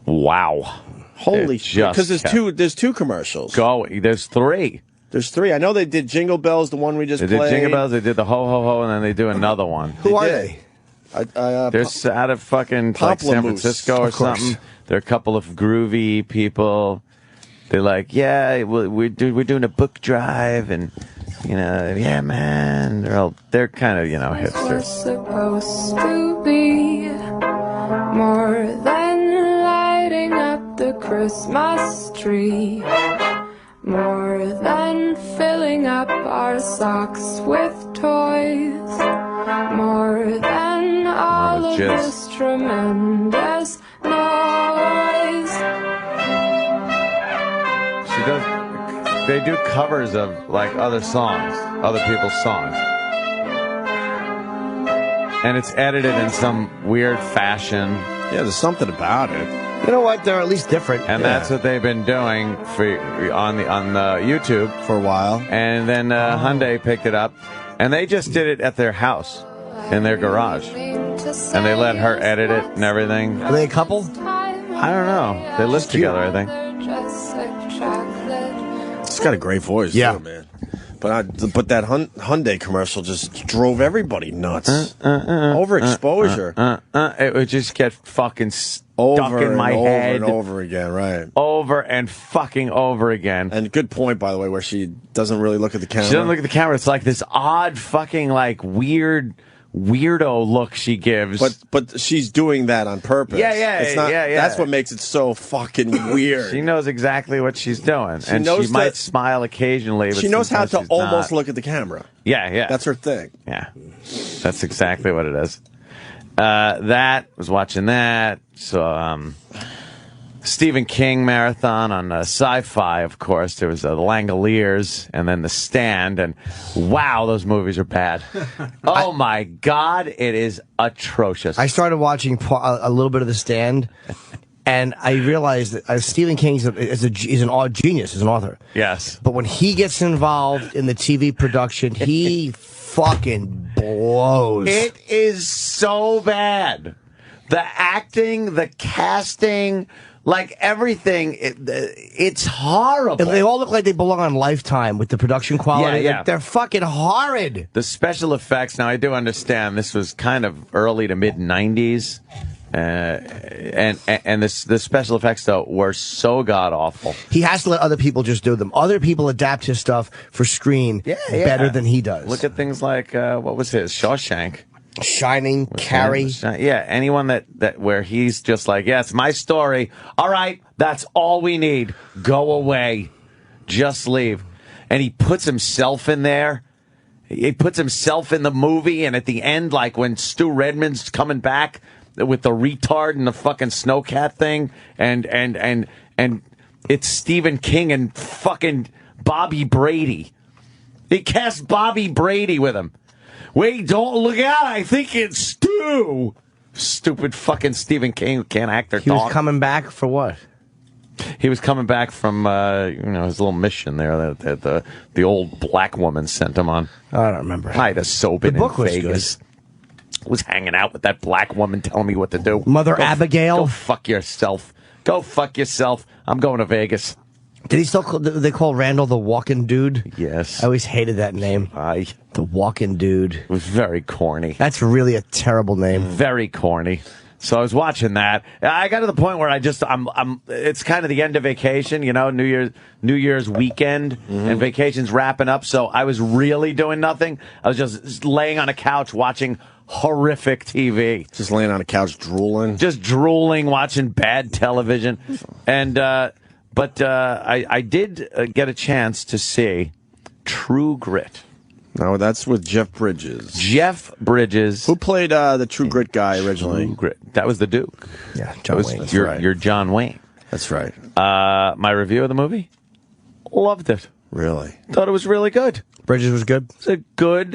Wow. Holy shit! Because there's two commercials. There's three. There's three. I know they did Jingle Bells, the one we just played. They did Jingle Bells. They did the Ho Ho Ho, and then they do another one. Who are they? They're out of fucking like San Francisco or something. They're a couple of groovy people. They're like, we're doing a book drive, and yeah, man. They're kind of hipsters. We're supposed to be more than lighting up the Christmas tree, more than filling up our socks with toys, more than all of this tremendous noise. They do covers of like other songs, other people's songs. And it's edited in some weird fashion. Yeah, there's something about it. You know what? They're at least different. And that's what they've been doing on YouTube for a while. And then Hyundai picked it up, and they just did it at their house, in their garage, and they let her edit it and everything. Are they a couple? I don't know. They live together, I think. It's got a great voice, too, man. But that Hyundai commercial just drove everybody nuts. Overexposure. It would just get fucking stuck in my head. Over and over again, right. Over and fucking over again. And good point, by the way, where she doesn't really look at the camera. She doesn't look at the camera. It's like this odd fucking like weirdo look she gives. But she's doing that on purpose. Yeah. That's what makes it so fucking weird. She knows exactly what she's doing. She might smile occasionally. But she knows how to almost not. Look at the camera. Yeah. That's her thing. Yeah. That's exactly what it is. Was watching that. So, Stephen King marathon on Sci-Fi, of course. There was The Langoliers and then The Stand, and wow, those movies are bad. Oh my God, it is atrocious. I started watching a little bit of The Stand, and I realized that Stephen King is an odd genius as an author. Yes. But when he gets involved in the TV production, he fucking blows. It is so bad. The acting, the casting, like everything, it's horrible. And they all look like they belong on Lifetime with the production quality. Yeah. They're fucking horrid. The special effects, now I do understand this was kind of early to mid-90s. And the special effects, though, were so god-awful. He has to let other people just do them. Other people adapt his stuff for screen better than he does. Look at things like, what was his? Shawshank. Shining, Carrie. Yeah, anyone that where he's just like, yeah, it's my story. All right, that's all we need. Go away. Just leave. And he puts himself in there. He puts himself in the movie, and at the end, like when Stu Redman's coming back, with the retard and the fucking snowcat thing, and it's Stephen King and fucking Bobby Brady. He cast Bobby Brady with him. Wait, don't look out! I think it's Stu. Stupid fucking Stephen King who can't act or talk. He was coming back for what? He was coming back from his little mission there that the old black woman sent him on. I don't remember. I'd have so been The book in was Vegas. Was hanging out with that black woman telling me what to do. Mother Abigail? Go fuck yourself. Go fuck yourself. I'm going to Vegas. Did he still they call Randall the walking dude? Yes. I always hated that name. The walking dude. It was very corny. That's really a terrible name. Very corny. So I was watching that. I got to the point where I'm it's kind of the end of vacation, New Year's weekend, and vacation's wrapping up. So I was really doing nothing. I was just laying on a couch watching horrific TV. Just laying on a couch drooling. Just drooling, watching bad television. And but I did get a chance to see True Grit. No, that's with Jeff Bridges. Jeff Bridges. Who played the True Grit guy originally? True Grit. That was the Duke. Yeah, John Wayne. You're John Wayne. That's right. My review of the movie? Loved it. Really? Thought it was really good. Bridges was good? It's a good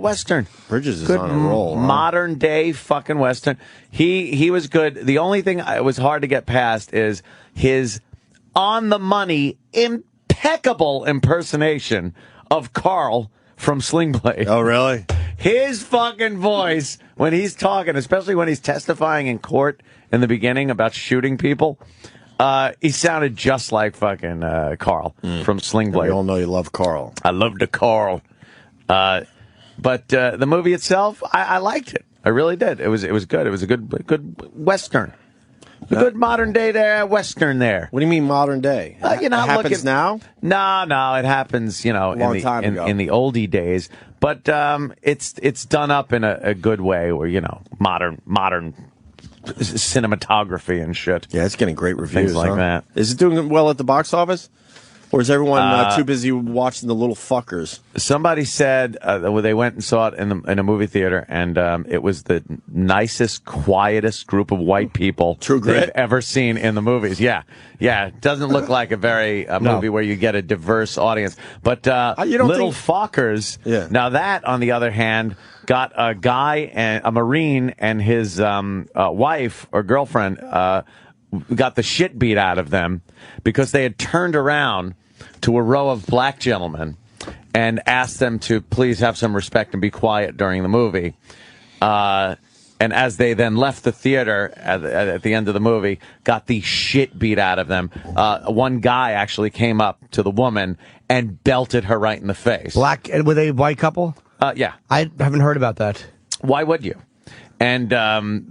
Western. Bridges is good on a roll. Huh? Modern day fucking Western. He was good. The only thing it was hard to get past is his on the money, impeccable impersonation of Carl from Sling Blade. Oh, really? His fucking voice when he's talking, especially when he's testifying in court in the beginning about shooting people, he sounded just like fucking Carl from Sling Blade. We all know you love Carl. I love the Carl. But the movie itself, I liked it. I really did. It was good. It was a good Western. A good modern day Western there. What do you mean modern day? It happens now? No, it happens, long time ago. in the oldie days. But it's done up in a good way where, modern cinematography and shit. Yeah, it's getting great reviews. Things like that. Is it doing well at the box office? Or is everyone too busy watching the little fuckers? Somebody said they went and saw it in a movie theater, and it was the nicest, quietest group of white people they've ever seen in the movies. Yeah. It doesn't look like a very movie where you get a diverse audience. But Little Fockers, now that, on the other hand, got a guy, and a Marine, and his wife or girlfriend got the shit beat out of them because they had turned around to a row of black gentlemen and asked them to please have some respect and be quiet during the movie. And as they then left the theater at the end of the movie, got the shit beat out of them. One guy actually came up to the woman and belted her right in the face. Black, were they a white couple? Yeah. I haven't heard about that. Why would you? And an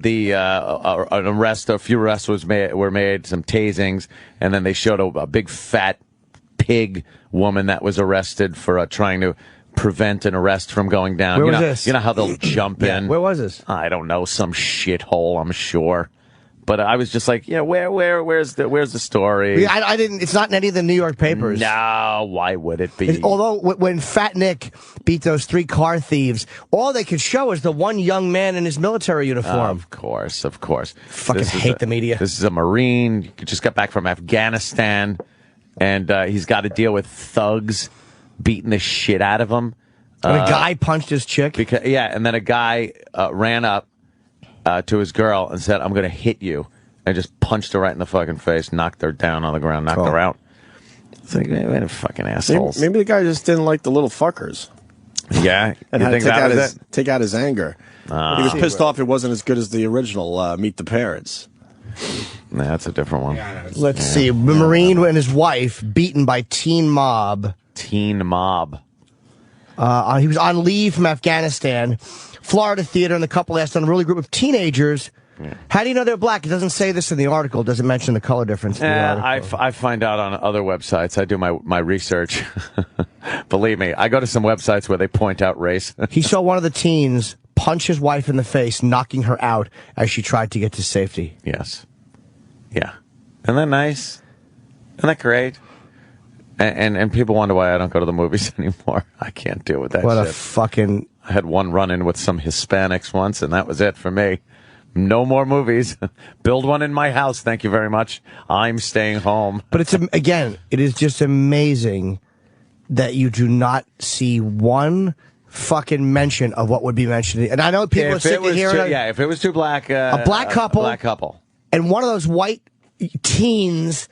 arrest, a few arrests were made, some tasings, and then they showed a big fat pig woman that was arrested for trying to prevent an arrest from going down. Where was this? You know how they'll jump in? Where was this? I don't know, some shithole, I'm sure. But I was just like, where's the story? Yeah, I didn't. It's not in any of the New York papers. No, why would it be? Although when Fat Nick beat those 3 car thieves, all they could show is the one young man in his military uniform. Of course. Fucking hate the media. This is a Marine. He just got back from Afghanistan, and he's got to deal with thugs beating the shit out of him. And a guy punched his chick? And then a guy ran up to his girl and said, "I'm going to hit you," and just punched her right in the fucking face, knocked her down on the ground, knocked her out. It's like, man, fucking assholes. Maybe the guy just didn't like the little fuckers. Yeah, and had to take out his anger. He was pissed off it wasn't as good as the original Meet the Parents. Nah, that's a different one. Let's see. The Marine and his wife beaten by teen mob. Teen mob. He was on leave from Afghanistan. Florida theater, and the couple asked an unruly group of teenagers, how do you know they're black? It doesn't say this in the article. It doesn't mention the color difference in the article. I find out on other websites. I do my research. Believe me, I go to some websites where they point out race. He saw one of the teens punch his wife in the face, knocking her out as she tried to get to safety. Yes. Yeah. Isn't that nice? Isn't that great? And people wonder why I don't go to the movies anymore. I can't deal with that shit. What a fucking had one run-in with some Hispanics once, and that was it for me. No more movies. Build one in my house. Thank you very much. I'm staying home. But it is just amazing that you do not see one fucking mention of what would be mentioned. And I know people are sick of hearing if it was two black... a black couple. And one of those white teens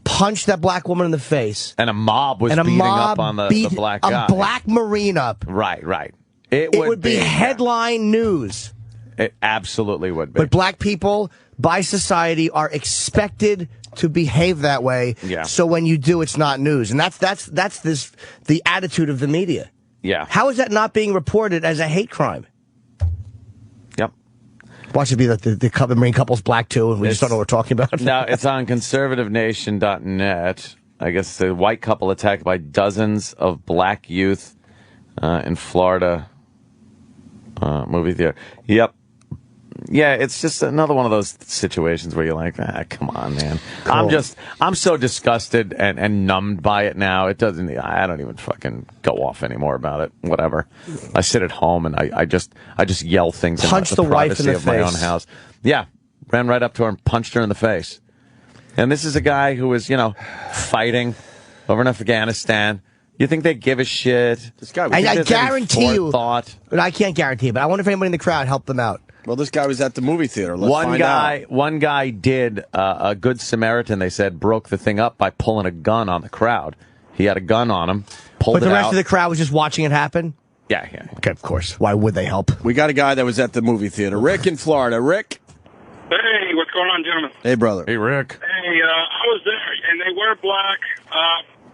punched that black woman in the face. And a mob was beating up on the black guy. A black Marine up. Right. It would be headline news. It absolutely would be. But black people, by society, are expected to behave that way. Yeah. So when you do, it's not news. And that's the attitude of the media. Yeah. How is that not being reported as a hate crime? Yep. Watch it be that the Marine couple's black too, and we just don't know what we're talking about. No, it's on conservativenation.net. I guess the white couple attacked by dozens of black youth in Florida movie theater. Yep. Yeah, it's just another one of those situations where you're like, come on, man. Cool. I'm so disgusted and numbed by it now. I don't even fucking go off anymore about it. Whatever. I sit at home and I just yell things Punch in the wife in privacy the of my own house. Yeah. Ran right up to her and punched her in the face. And this is a guy who was, fighting over in Afghanistan. You think they give a shit? This guy, I guarantee you. Thought. I can't guarantee it, but I wonder if anybody in the crowd helped them out. Well, this guy was at the movie theater. One guy did a good Samaritan. They said broke the thing up by pulling a gun on the crowd. He had a gun on him. Pulled it out. But the rest of the crowd was just watching it happen. Yeah. Okay, of course. Why would they help? We got a guy that was at the movie theater. Rick in Florida. Rick. Hey, what's going on, gentlemen? Hey, brother. Hey, Rick. Hey, I was there, and they were black.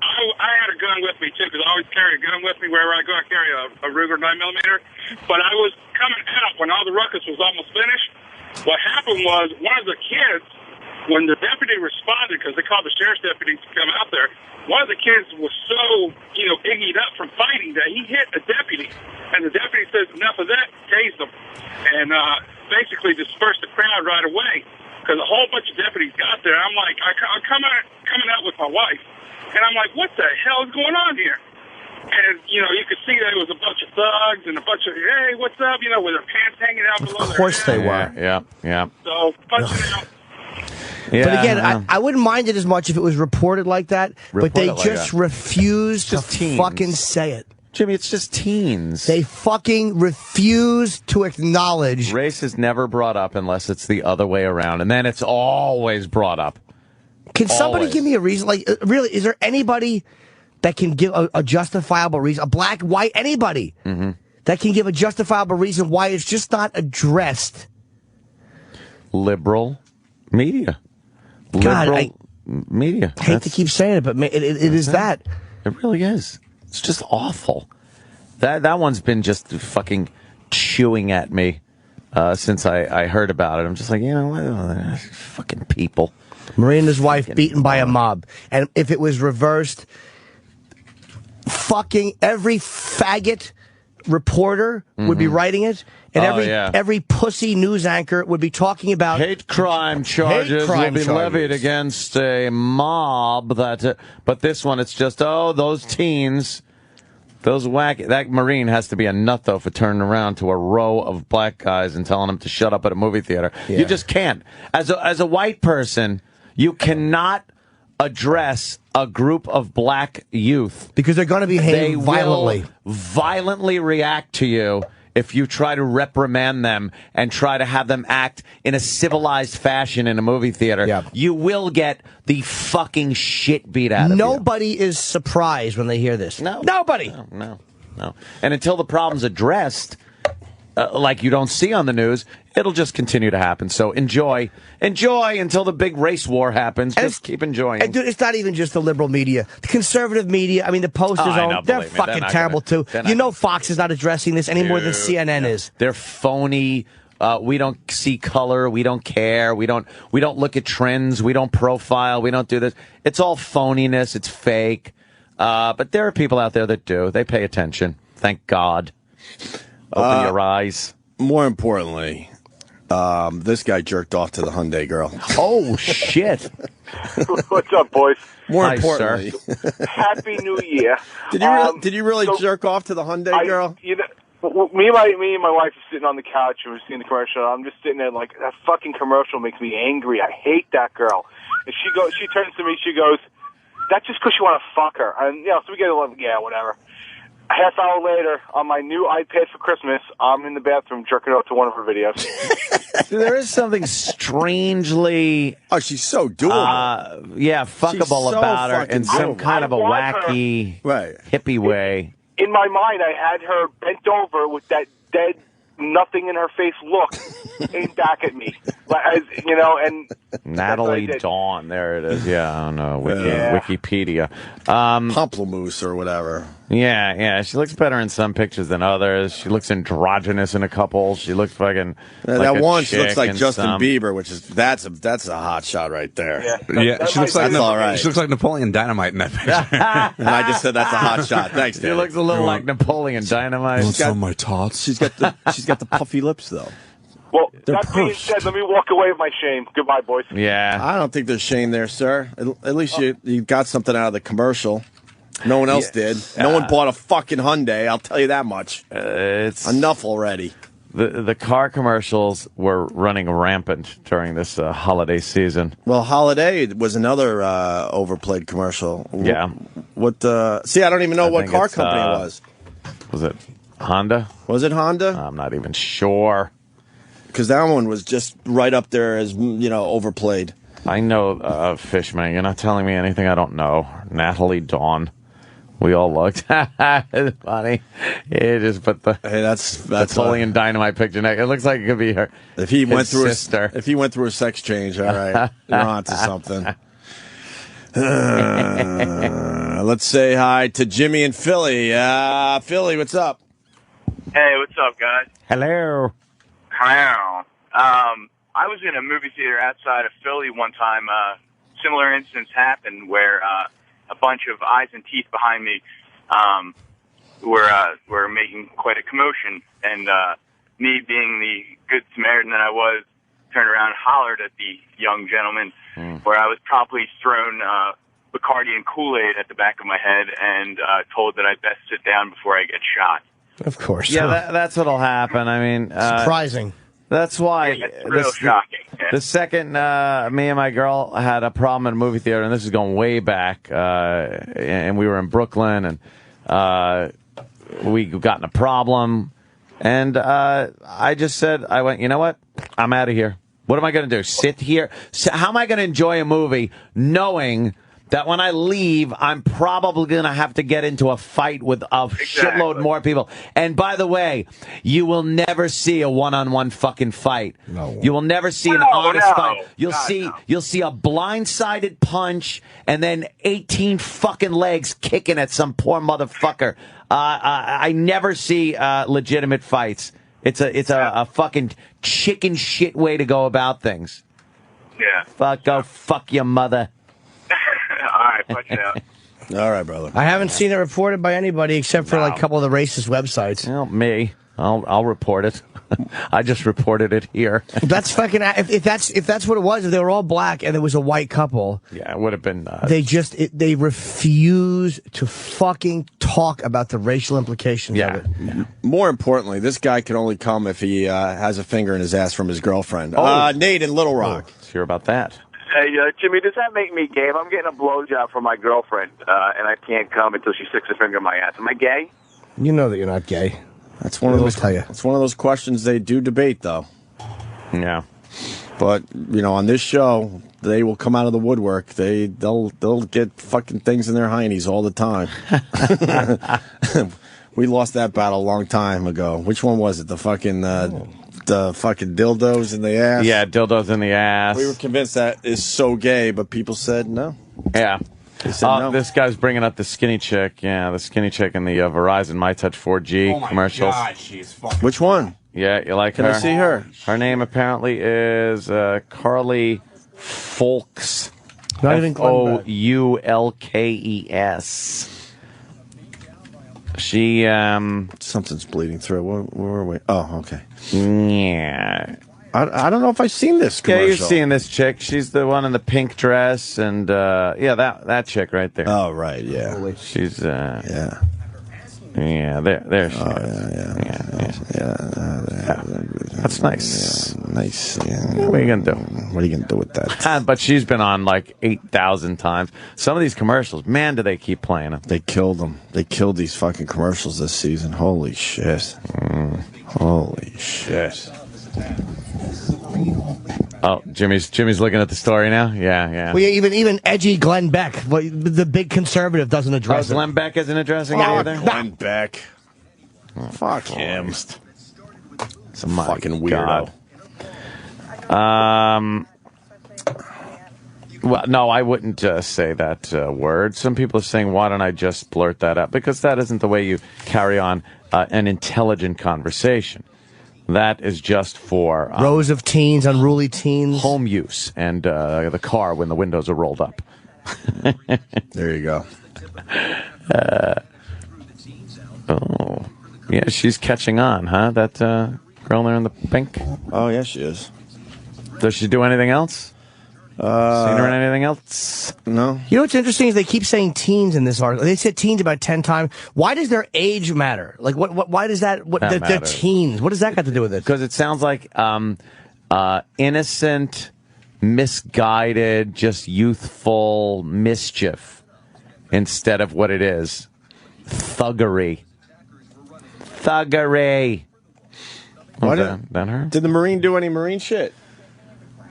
I had a gun with me, too, because I always carry a gun with me wherever I go. I carry a Ruger 9mm. But I was coming out when all the ruckus was almost finished. What happened was one of the kids, when the deputy responded, because they called the sheriff's deputies to come out there, one of the kids was so, iggyed up from fighting that he hit a deputy. And the deputy says, enough of that, tased him. And basically dispersed the crowd right away. Because a whole bunch of deputies got there. I'm like, I'm coming out with my wife. And I'm like, what the hell is going on here? And, you could see that it was a bunch of thugs and a bunch of, hey, what's up, with their pants hanging out below their Of course they were. Yeah. So, punching out. Yeah, but again, I wouldn't mind it as much if it was reported like that, but they just refuse to fucking say it. Jimmy, it's just teens. They fucking refuse to acknowledge. Race is never brought up unless it's the other way around, and then it's always brought up. Can somebody give me a reason? Like, really, is there anybody that can give a justifiable reason? A black, white, anybody that can give a justifiable reason why it's just not addressed? Liberal media. God, media. I hate to keep saying it, but it is that. It really is. It's just awful. That one's been just fucking chewing at me since I heard about it. I'm just like, what? Fucking people. Marine and his wife beaten by a mob. And if it was reversed, fucking every faggot reporter would be writing it. And every pussy news anchor would be talking about hate crime charges will be levied against a mob. But this one, it's just, those teens, that Marine has to be a nut, though, for turning around to a row of black guys and telling them to shut up at a movie theater. Yeah. You just can't. As a white person, you cannot address a group of black youth. Because they're going to behave violently. Will violently react to you if you try to reprimand them and try to have them act in a civilized fashion in a movie theater. Yeah. You will get the fucking shit beat out of you. Nobody is surprised when they hear this. No. Nobody. No. And until the problem's addressed, like you don't see on the news, it'll just continue to happen. So enjoy until the big race war happens. Just keep enjoying. And dude, it's not even just the liberal media. The conservative media, I mean, the Posters, they're fucking terrible too. Fox is not addressing this any more than CNN is. They're phony. We don't see color. We don't care. We don't look at trends. We don't profile. We don't do this. It's all phoniness. It's fake. But there are people out there that do. They pay attention. Thank God. Open your eyes. More importantly, this guy jerked off to the Hyundai girl. Oh, shit. What's up, boys? More importantly, Happy New Year. Did you really jerk off to the Hyundai girl? Me and my wife are sitting on the couch and we're seeing the commercial. I'm just sitting there like, that fucking commercial makes me angry. I hate that girl. And she turns to me, she goes, that's just because you want to fuck her. And, so we get a little, whatever. A half hour later, on my new iPad for Christmas, I'm in the bathroom jerking off to one of her videos. There is something strangely... Oh, she's so doable. Fuckable so about her in some doable. kind of a wacky, hippie way. In my mind, I had her bent over with that dead, nothing in her face look aimed back at me. And Natalie Dawn, there it is. Yeah, I don't know. Wikipedia. Pomplamoose or whatever. Yeah. She looks better in some pictures than others. She looks androgynous in a couple. She looks fucking that like one, she looks like in Justin some. Bieber, which is that's a hot shot right there. Yeah, she looks like all right. She looks like Napoleon Dynamite in that picture. And I just said that's a hot shot. Thanks, She Danny. looks a little like Napoleon Dynamite. She's got my tots. She's got the puffy lips though. Well, They're that being pursed. said, let me walk away with my shame. Goodbye, boys. Yeah. I don't think there's shame there, sir. At least you got something out of the commercial. No one else did. No one bought a fucking Hyundai, I'll tell you that much. It's enough already. The car commercials were running rampant during this holiday season. Well, Holiday was another overplayed commercial. Yeah. See, I don't even know what think car it's, company it was. Was it Honda? Was it Honda? I'm not even sure. Because that one was just right up there as, overplayed. I know Fishman. You're not telling me anything I don't know. Natalie Dawn. We all looked. It's funny. It just put the Napoleon Dynamite picture next. It looks like it could be her. If he went through sister. if he went through a sex change, all right, you're on to something. Let's say hi to Jimmy in Philly. Philly, what's up? Hey, what's up, guys? Hello. Hello. I was in a movie theater outside of Philly one time. Similar instance happened where a bunch of eyes and teeth behind me were making quite a commotion, and me, being the good Samaritan that I was, turned around and hollered at the young gentleman, where I was promptly thrown Bacardi and Kool-Aid at the back of my head and told that I'd best sit down before I get shot. Of course. Yeah, that's what'll happen. I mean, surprising. That's why. It's real shocking. Yeah. The second me and my girl had a problem in a movie theater, and this is going way back, and we were in Brooklyn, and we got in a problem, and I just said, I went, you know what? I'm out of here. What am I going to do? Sit here? How am I going to enjoy a movie knowing that when I leave, I'm probably going to have to get into a fight with a shitload more people? And by the way, you will never see a one-on-one fucking fight. No. You will never see an honest fight. You'll see a blindsided punch and then 18 fucking legs kicking at some poor motherfucker. I never see legitimate fights. It's a fucking chicken shit way to go about things. Yeah. Go fuck your mother. All right, watch it out. All right, brother. I haven't seen it reported by anybody except for like a couple of the racist websites. Well, me. I'll report it. I just reported it here. That's fucking. If that's what it was, if they were all black and there was a white couple, yeah, it would have been. They refuse to fucking talk about the racial implications of it. Yeah. More importantly, this guy can only come if he has a finger in his ass from his girlfriend. Nate in Little Rock. Let's hear about that. Hey, Jimmy, does that make me gay? If I'm getting a blowjob from my girlfriend and I can't come until she sticks a finger in my ass, am I gay? You know that you're not gay. That's one of those. It's one of those questions they do debate, though. Yeah, but on this show, they will come out of the woodwork. They'll get fucking things in their heinies all the time. We lost that battle a long time ago. Which one was it? The fucking dildos in the ass. Yeah, dildos in the ass. We were convinced that is so gay, but people said no. Yeah. They said no. This guy's bringing up the skinny chick. Yeah, the skinny chick in the Verizon My Touch 4G commercials. God, she's fucking. Which one? Yeah, you like Can her? I see her? Her name apparently is Carly Folks. Not even Foulkes. She something's bleeding through. Where were we? Oh, okay. Yeah. I don't know if I've seen this commercial. Yeah, you've seen this chick. She's the one in the pink dress, and that chick right there. Oh, right, yeah. She's yeah, there she is. That's nice. Nice. What are you going to do? What are you going to do with that? But she's been on like 8,000 times. Some of these commercials, man, do they keep playing them. They killed them. They killed these fucking commercials this season. Holy shit. Holy shit. Oh, Jimmy's looking at the story now? Yeah. Well, even edgy Glenn Beck, the big conservative, doesn't address it. Glenn Beck isn't addressing it either? Glenn Beck. Fuck him. It's a fucking weirdo. Well, no, I wouldn't say that word. Some people are saying, why don't I just blurt that out? Because that isn't the way you carry on an intelligent conversation. That is just for rows of teens, unruly teens, home use, and the car when the windows are rolled up. There you go. Oh, yeah, she's catching on, huh? That girl there in the pink. Oh, yeah, she is. Does she do anything else? Seen her in anything else? No. You know what's interesting is they keep saying teens in this article. They said teens about 10 times. Why does their age matter? Like, why does that? They're teens. What does that got to do with it? Because it sounds like innocent, misguided, just youthful mischief instead of what it is. Thuggery. What that her? Did the Marine do any Marine shit?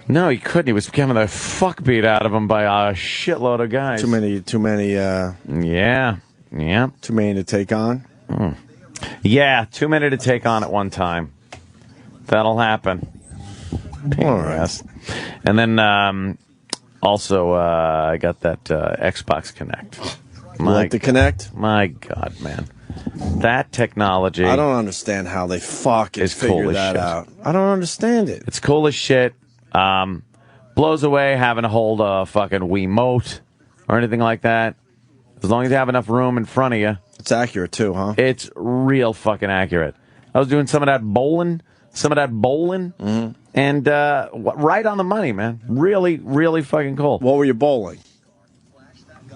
No, he couldn't. He was getting the fuck beat out of him by a shitload of guys. Too many. Yeah. Too many to take on. Yeah, too many to take on at one time. That'll happen. All right. Yes. And then also I got that Xbox Connect. You like the Connect? My God, man. That technology. I don't understand how they fucking figure that out. I don't understand it. It's cool as shit. Blows away having to hold a fucking Wiimote or anything like that. As long as you have enough room in front of you. It's accurate too, huh? It's real fucking accurate. I was doing some of that bowling, and right on the money, man. Really, really fucking cool. What were you bowling?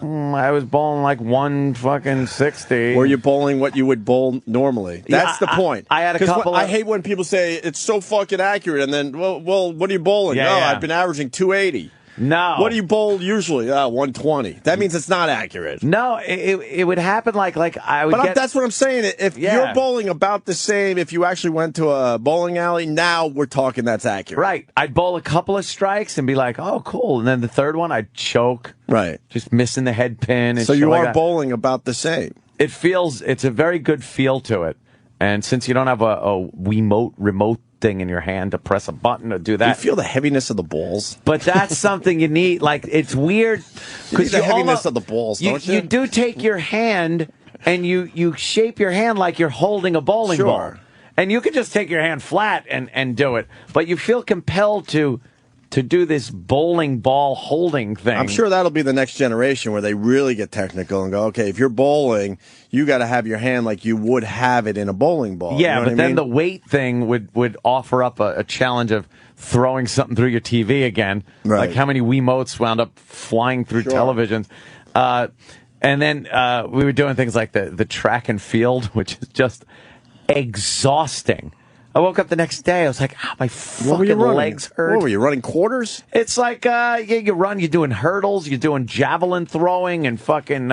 I was bowling like 160. Were you bowling what you would bowl normally? That's the point. I had a couple. I hate when people say it's so fucking accurate, and then, well, what are you bowling? I've been averaging 280. No. What do you bowl usually? 120. That means it's not accurate. No, it would happen like I would. But that's what I'm saying. If you're bowling about the same, if you actually went to a bowling alley, now we're talking that's accurate. Right. I'd bowl a couple of strikes and be like, oh, cool. And then the third one, I'd choke. Right. Just missing the head pin. And so you are like bowling about the same. It's a very good feel to it. And since you don't have a Wiimote remote thing in your hand to press a button to do that. You feel the heaviness of the balls. But that's something you need. Like, it's weird. Because the heaviness of the balls, don't you? You do take your hand and you shape your hand like you're holding a bowling ball. And you could just take your hand flat and do it. But you feel compelled to do this bowling ball holding thing. I'm sure that'll be the next generation where they really get technical and go, okay, if you're bowling, you got to have your hand like you would have it in a bowling ball. Yeah, you know but then the weight thing would offer up a challenge of throwing something through your TV again. Right. Like how many Wiimotes wound up flying through televisions. And then we were doing things like the track and field, which is just exhausting. I woke up the next day. I was like, my fucking legs hurt. What were you running quarters? It's like, you run, you're doing hurdles, you're doing javelin throwing and fucking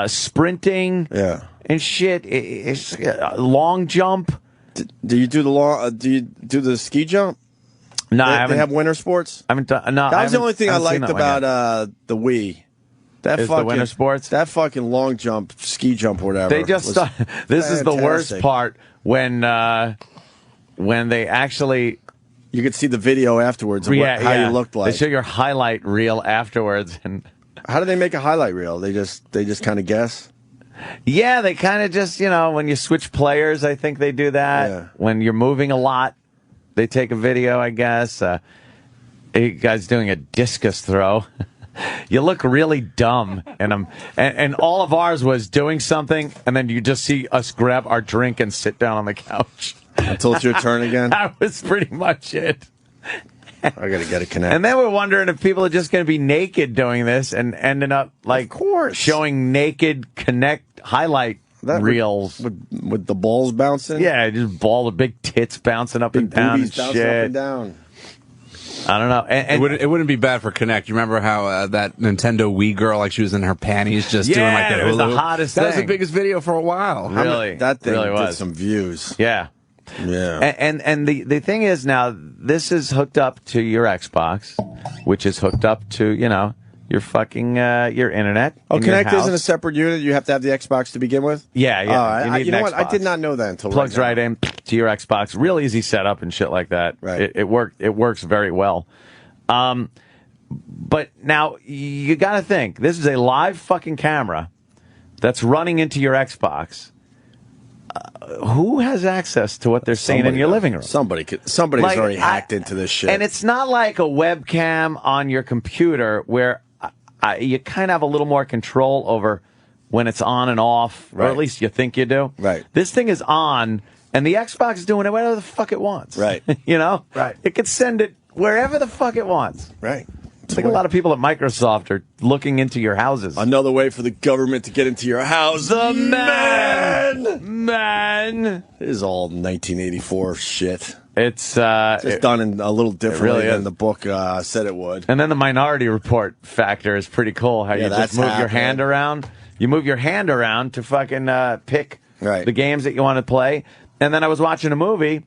sprinting and shit. It's long jump. Do you do the ski jump? No, they have winter sports? I haven't done. No, that was the only thing I liked about the Wii. That fucking, the winter sports? That fucking long jump, ski jump, or whatever. They just this is the worst part when they actually. You could see the video afterwards of how you looked like. They show your highlight reel afterwards, and how do they make a highlight reel? They just kind of guess. Yeah, they kind of just when you switch players, I think they do that. Yeah. When you're moving a lot, they take a video. I guess. A guy's doing a discus throw. You look really dumb, and all of ours was doing something, and then you just see us grab our drink and sit down on the couch until it's your turn again. That was pretty much it. I gotta get a Connect. And then we're wondering if people are just going to be naked doing this and ending up like showing naked Connect highlight reels with the balls bouncing. Yeah, just the big tits bouncing up and down and bouncing shit. Up and down. I don't know. And it wouldn't be bad for Connect. You remember how that Nintendo Wii girl, like she was in her panties, just doing like that. It was the hottest thing. That thing. was the biggest video for a while. Really, that thing really did some views. Yeah. And the thing is now, this is hooked up to your Xbox, which is hooked up to your fucking your internet. Oh, in your Connect house. isn't a separate unit. You have to have the Xbox to begin with. Yeah. You know what? I did not know that until plugs right in to your Xbox. Real easy setup and shit like that. Right. It works very well. But now you got to think, this is a live fucking camera that's running into your Xbox. Who has access to what they're seeing in your living room? Somebody's already hacked into this shit. And it's not like a webcam on your computer where you kind of have a little more control over when it's on and off, or at least you think you do. Right. This thing is on, and the Xbox is doing it whatever the fuck it wants. Right. Right. It can send it wherever the fuck it wants. Right. I think a lot of people at Microsoft are looking into your houses. Another way for the government to get into your house. The man. It is all 1984 shit. It's done in a little differently really than the book said it would. And then the Minority Report factor is pretty cool. How you just move your hand around. You move your hand around to fucking pick the games that you want to play. And then I was watching a movie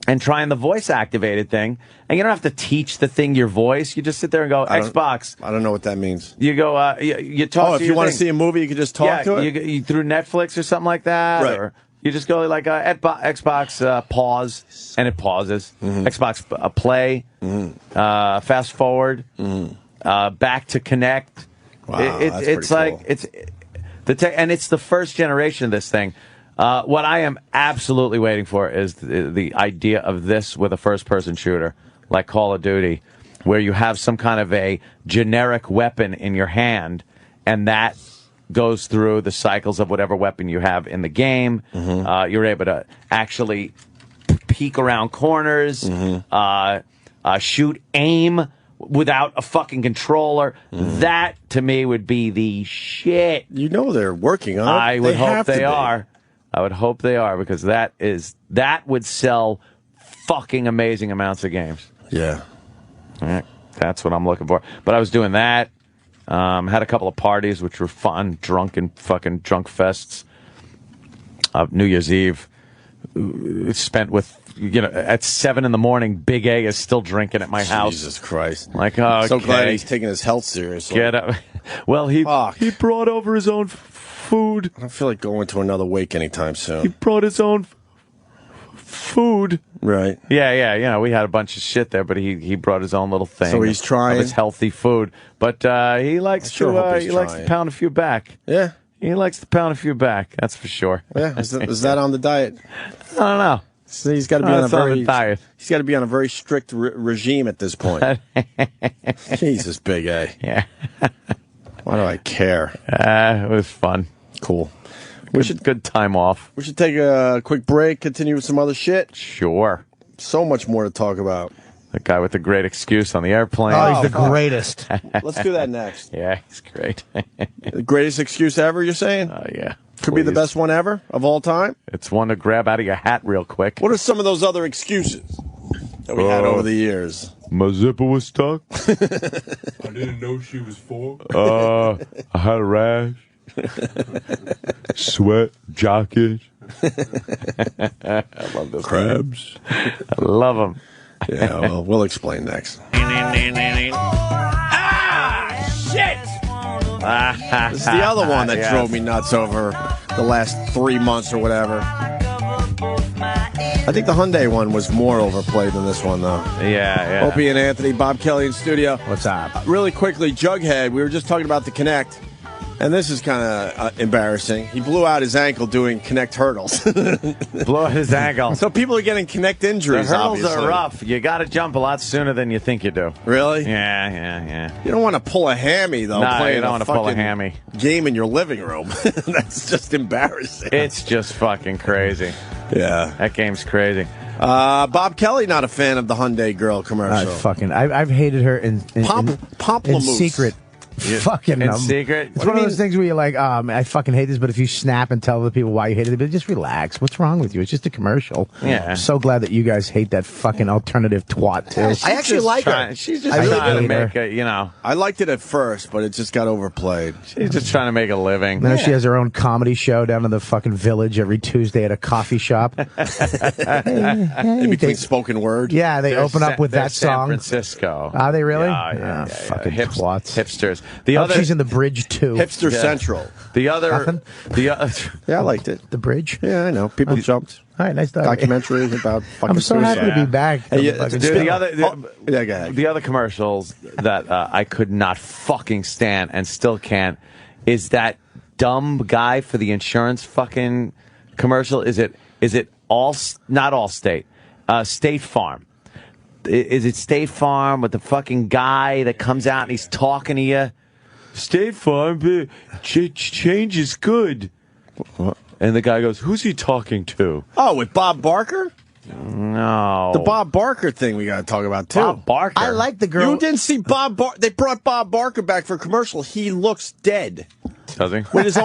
and trying the voice activated thing, and you don't have to teach the thing your voice. You just sit there and go, Xbox. I don't know what that means. You go, you talk. Oh, if you want to see a movie, you can just talk to it. You through Netflix or something like that, or you just go like Xbox pause, and it pauses. Xbox play, fast forward, back to connect. Wow, it's like cool. And it's the first generation of this thing. What I am absolutely waiting for is the idea of this with a first-person shooter, like Call of Duty, where you have some kind of a generic weapon in your hand, and that goes through the cycles of whatever weapon you have in the game. You're able to actually peek around corners, shoot, aim without a fucking controller. That, to me, would be the shit. You know they're working on it. I would hope they are. I would hope they are, because that would sell fucking amazing amounts of games. Yeah. That's what I'm looking for. But I was doing that. Had a couple of parties, which were fun, drunk fests. New Year's Eve spent with, at 7 a.m, Big A is still drinking at my house. Jesus Christ. Like, okay. So glad he's taking his health seriously. Get up. Well, he brought over his own food. I don't feel like going to another wake anytime soon. He brought his own food. Right. Yeah. We had a bunch of shit there, but he brought his own little thing. So he's trying. Of his healthy food. But he likes to pound a few back. Yeah. He likes to pound a few back. That's for sure. Yeah. Is that on the diet? I don't know. So he's got to be on a diet. He's got to be on a very strict regime at this point. Jesus, Big A. Yeah. Why do I care? It was fun. Cool. Good time off. We should take a quick break, continue with some other shit. Sure. So much more to talk about. The guy with the great excuse on the airplane. Oh, he's the greatest. Let's do that next. Yeah, he's great. The greatest excuse ever, you're saying? Oh, yeah. Could be the best one ever of all time? It's one to grab out of your hat real quick. What are some of those other excuses that we had over the years? My zipper was stuck. I didn't know she was 4. I had a rash. Sweat, jacket. I love those crabs. I love them. Yeah, well, we'll explain next. Shit! This is the other one that drove me nuts over the last 3 months or whatever. I think the Hyundai one was more overplayed than this one, though. Yeah. Opie and Anthony, Bob Kelly in studio. What's up? Really quickly, Jughead, we were just talking about the Connect. And this is kind of embarrassing. He blew out his ankle doing Connect hurdles. Blew out his ankle. So people are getting Connect injuries, The hurdles obviously. are rough. You got to jump a lot sooner than you think you do. Really? Yeah. You don't want to pull a hammy, though. No, playing you don't want to pull a hammy. Game in your living room. That's just embarrassing. It's just fucking crazy. Yeah. That game's crazy. Bob Kelly, not a fan of the Hyundai girl commercial. I've hated her in secret Fucking in secret. It's one of those things where you're like, I fucking hate this, but if you snap and tell the people why you hate it, but just relax. What's wrong with you? It's just a commercial. Yeah. I'm so glad that you guys hate that fucking alternative twat too. I actually like her. She's just trying to make it, I liked it at first, but it just got overplayed. She's just trying to make a living. Now she has her own comedy show down in the fucking Village every Tuesday at a coffee shop. In between spoken word. Yeah, they open up with that San song. Francisco. Are they really? Yeah, fucking twats. Hipsters. She's in the Bridge too. Hipster Central. The other. Nothing? Yeah, I liked it. The Bridge? Yeah, I know. People jumped. All right, nice documentary about fucking I'm so happy to be back. The other commercials that I could not fucking stand and still can't is that dumb guy for the insurance fucking commercial. Is it all not Allstate, State Farm? Is it State Farm with the fucking guy that comes out and he's talking to you? State Farm, change is good. What? And the guy goes, "Who's he talking to?" Oh, with Bob Barker? No. The Bob Barker thing we got to talk about, too. Bob Barker? I like the girl. You didn't see Bob Barker. They brought Bob Barker back for a commercial. He looks dead. Does he? With his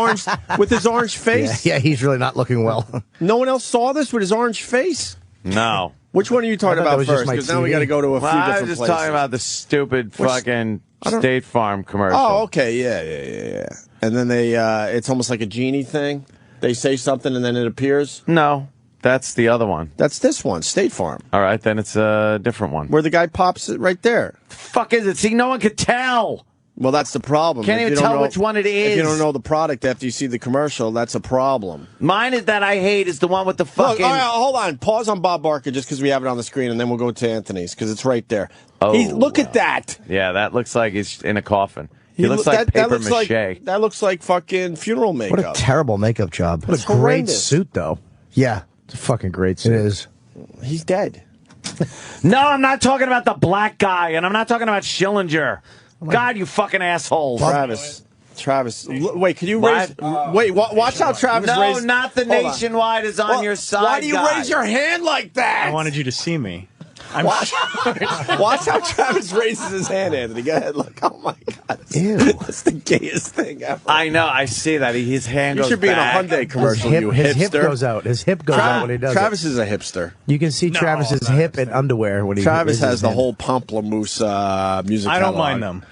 orange face? Yeah, he's really not looking well. No one else saw this with his orange face? No. Which one are you talking about first? Because now we got to go to a few different places. I was just talking about the stupid fucking State Farm commercial. Oh, okay. Yeah. And then it's almost like a genie thing. They say something and then it appears? No, that's the other one. That's this one, State Farm. All right, then it's a different one. Where the guy pops it right there. The fuck is it? See, no one could tell. Well, that's the problem. Can't even tell which one it is. If you don't know the product after you see the commercial, that's a problem. Mine is that I hate is the one with the fucking... Look, all right, hold on. Pause on Bob Barker just because we have it on the screen, and then we'll go to Anthony's because it's right there. Oh, look at that. Yeah, that looks like he's in a coffin. He looks like paper mache. That looks like fucking funeral makeup. What a terrible makeup job. What It's a great horrendous. suit, though. Yeah, it's a fucking great suit. It is. He's dead. No, I'm not talking about the black guy, and I'm not talking about Schillinger. God, you fucking assholes. Travis, wait, can you raise... watch how Travis raised... No, not the Nationwide is on your side, Why do you raise your hand like that? I wanted you to see me. Watch how Travis raises his hand, Anthony. Go ahead, look. Oh, my God. Ew. That's the gayest thing ever. I know, I see that. His hand goes You should be back. in a Hyundai commercial, His hip hipster. goes out. His hip goes out when he does Travis it. is a hipster. You can see Travis's hip in underwear when he Travis raises has his the hand. whole Pamplemousse music I don't catalog. mind them.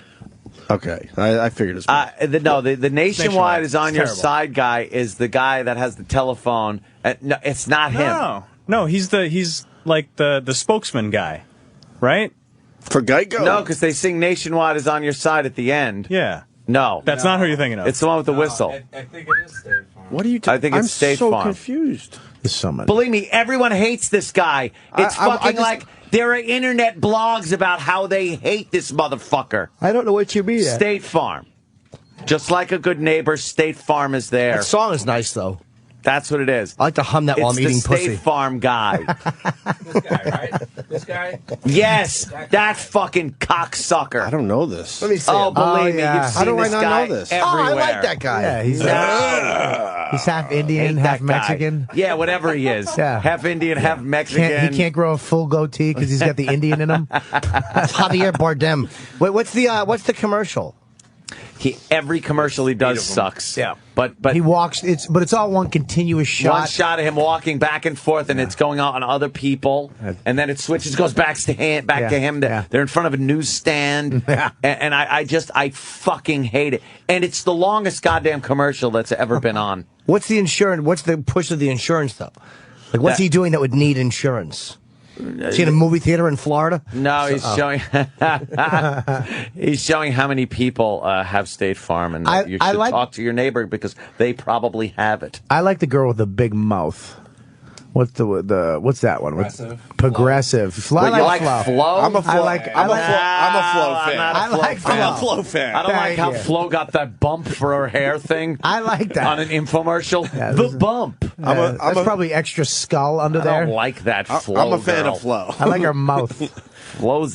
Okay, I figured as well. The Nationwide is on your terrible. side guy is the guy that has the telephone. No, it's not him. No, he's like the spokesman guy, right? For Geico? No, because they sing Nationwide is on your side at the end. Yeah. No. That's not who you're thinking of. It's the one with the whistle. I think it is State Farm. What are you I think it's State Farm. I'm so confused. There's so much. Believe me, everyone hates this guy. It's fucking like there are internet blogs about how they hate this motherfucker. I don't know what you mean. State Farm. Just like a good neighbor, State Farm is there. That song is nice, though. That's what it is. I like to hum that while I'm eating It's the pussy. State Farm guy. This guy, right? This guy? Yes, that fucking cocksucker. I don't know this. Let me see. Oh, believe me, yeah. you've seen How do I this not guy know this? everywhere. Oh, I like that guy. Yeah, he's half Indian, Hate half that guy. Mexican. Yeah, whatever he is. Yeah. Half Indian, half Mexican. He can't grow a full goatee because he's got the Indian in him. That's Javier Bardem. Wait, what's the commercial? Every commercial he does sucks. Yeah. But He walks. It's all one continuous shot. one shot of him walking back and forth, and it's going on other people, and then it switches, goes back to him. They're in front of a newsstand, and I fucking hate it. And it's the longest goddamn commercial that's ever been on. What's the insurance? What's the push of the insurance though? Like, what's he doing that would need insurance? Is he in a movie theater in Florida? No, he's showing he's showing how many people have State Farm, and you should talk to your neighbor because they probably have it. I like the girl with the big mouth. What's that one? Progressive. What, you like Flo? I'm a Flo. I'm a Flo fan. I'm not a Flo fan. I don't like how Flo got that bump for her hair thing. I like that. On an infomercial. The bump. That's probably extra skull under there. I don't like that Flo I'm a fan girl. of Flo. I like her mouth. Flo's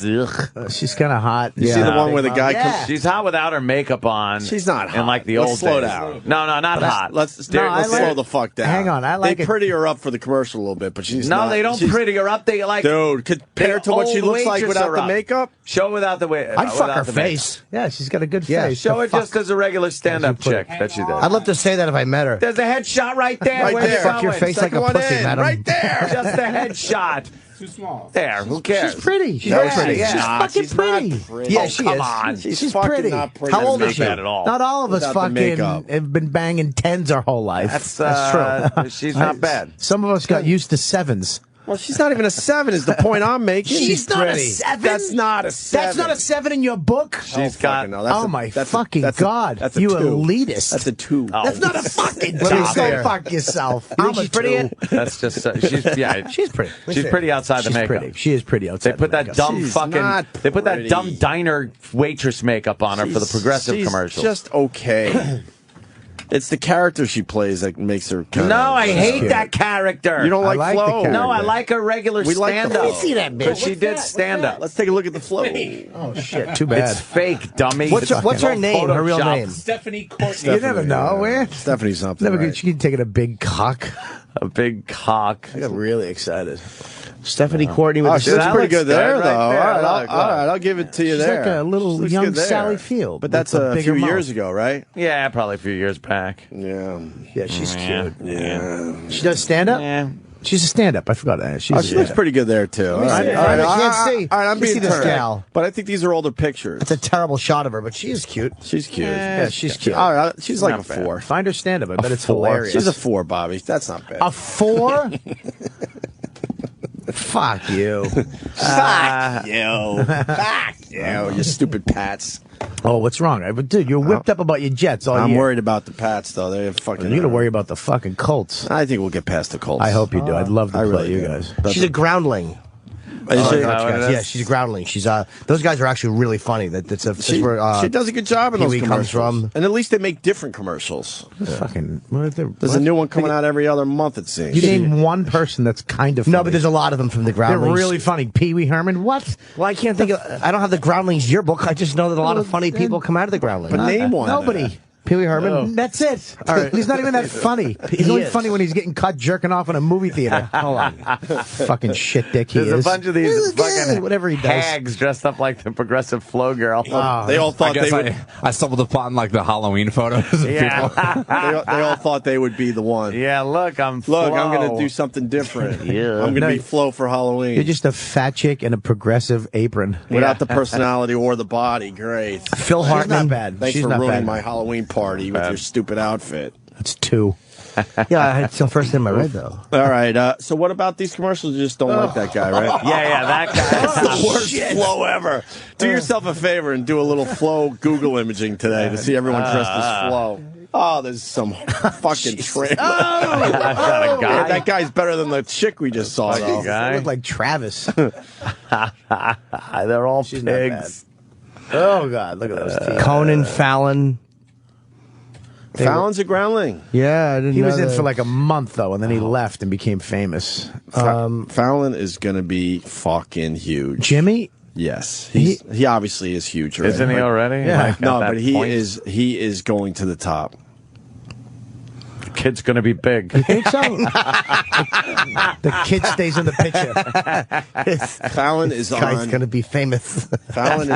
she's kind of hot. You see the one where the guy comes. She's hot without her makeup on. She's not hot. And like the Let's old slow days. down. No, not hot. Let's slow the fuck down. Hang on, I like they it. pretty her up for the commercial a little bit, but she's not. No, they don't pretty her up. They like dude compared to what she looks like without the makeup. Show without the way. I'd fuck her face. Yeah, she's got a good face. Show it just as a regular stand-up chick that she did. I'd love to say that if I met her. There's a headshot right there. Right Where there. you Fuck your going? face like a pussy, madam. Right there. Just a headshot. Too small. There. Who cares? She's pretty. She's pretty. She's fucking pretty. Yeah, she come is. on. She's fucking pretty. not pretty. How old is she? At all. Not all of us Without the fucking makeup. have been banging 10s our whole life. That's true. She's not bad. Some of us got used to 7s. Well, she's not even a 7 is the point I'm making. She's not pretty. a 7? That's not a 7. That's not a 7 in your book? She's got. Oh my fucking God. That's a You 2. elitist. That's a 2. That's not a fucking 2. Stop Go fuck yourself. You think she's pretty? That's just She's pretty. She's pretty outside the makeup. Pretty. She is pretty outside. They put that dumb She's fucking. not They put that pretty. dumb diner waitress makeup on her for the progressive she's commercial. Just okay. It's the character she plays that makes her. No, I hate that character. You don't like I like the Flo? character. No, I like her regular We like the stand-up. Flo. Let me see that bitch. But she did stand-up. Let's take a look at the flow. Oh shit! Too bad. It's fake, dummy. What's her name? Her real Photoshopped. name? Stephanie Courtney. You never know. Where? Stephanie something. Never right? She can take it a big cock. A big cock. I got really excited. Stephanie Courtney with Oh, the she looks that pretty looks good there, good though. right there. All right, Look, all right, I'll give it to you She's there. like a little She looks young good there. Sally Field. But that's with a bigger few mouth. years ago, right? Yeah, probably a few years back. Yeah. Yeah, she's cute. Yeah. She does stand up. Yeah. She's a stand up. I forgot that. Oh, she looks pretty good there too. All right, see. all right, I can't see. All right, I'm You see being this turned. gal. But I think these are older pictures. It's a terrible shot of her, but she is cute. She's cute. Yeah, she's cute. All right, she's like Not a bad. 4. Find her stand up. I bet it's 4. hilarious. She's a 4, Bobby. That's not bad. A 4? Fuck you. Fuck you. Fuck you. You stupid Pats. Oh, what's wrong? But dude, you're whipped up about your Jets all I'm year. worried about the Pats, though. They're fucking. You got to worry about the fucking Colts. I think we'll get past the Colts. I hope you do. I'd love to I play really you do. guys. But She's a groundling. Is she? Yeah, she's a groundling. She's those guys are actually really funny. That's She where she does a good job in those Pee-wee comes commercials. from. And at least they make different commercials. Fucking. There's a new one coming out every other month, it seems. You name one person that's kind of funny. No, but there's a lot of them from the They're groundlings. really funny. Pee Wee Herman. What? Well, I can't think of. I don't have the Groundlings yearbook. I just know that a lot of funny people come out of the Groundlings. But name one. Nobody. Pee Wee Herman. No. That's it. All right. He's not even that funny. He's He only is. funny when he's getting cut jerking off in a movie theater. Hold on. Fucking shit dick he There's is. a bunch of these fucking whatever he does. hags dressed up like the progressive flow girl. They all thought they would. I stumbled upon like the Halloween photos of people. They all thought they would be the one. Yeah, look, I'm Look, I'm Flo. going to do something different. Yeah. I'm going No, to be Flo for Halloween. You're just a fat chick in a progressive apron. Without the personality or the body. Great. Phil She's Hartman. not bad. Thanks She's for not ruining bad. my Halloween party with your stupid outfit. That's 2. Yeah, I had some first in my red though. All right. So what about these commercials? You just don't like that guy, right? Yeah, that guy. That's the worst Flo ever. Do yourself a favor and do a little Flo Google imaging today to see everyone dressed as Flo. Oh, there's some fucking trailer. That guy. That guy's better than the chick we just saw, though. guy. They look like Travis. They're all She's not pigs. Oh God, look at those teeth. Conan, Fallon. Fallon's a groundling. Yeah, I didn't He know was in that. for like a month though, and then he left and became famous. Fallon is going to be fucking huge. Jimmy. Yes, he obviously is huge. Already. Isn't he already? Yeah. Like, No, at that but he point? is going to the top. The kid's going to be big. You think so? The kid stays in the picture. Fallon is This guy's on. going to be famous. Fallon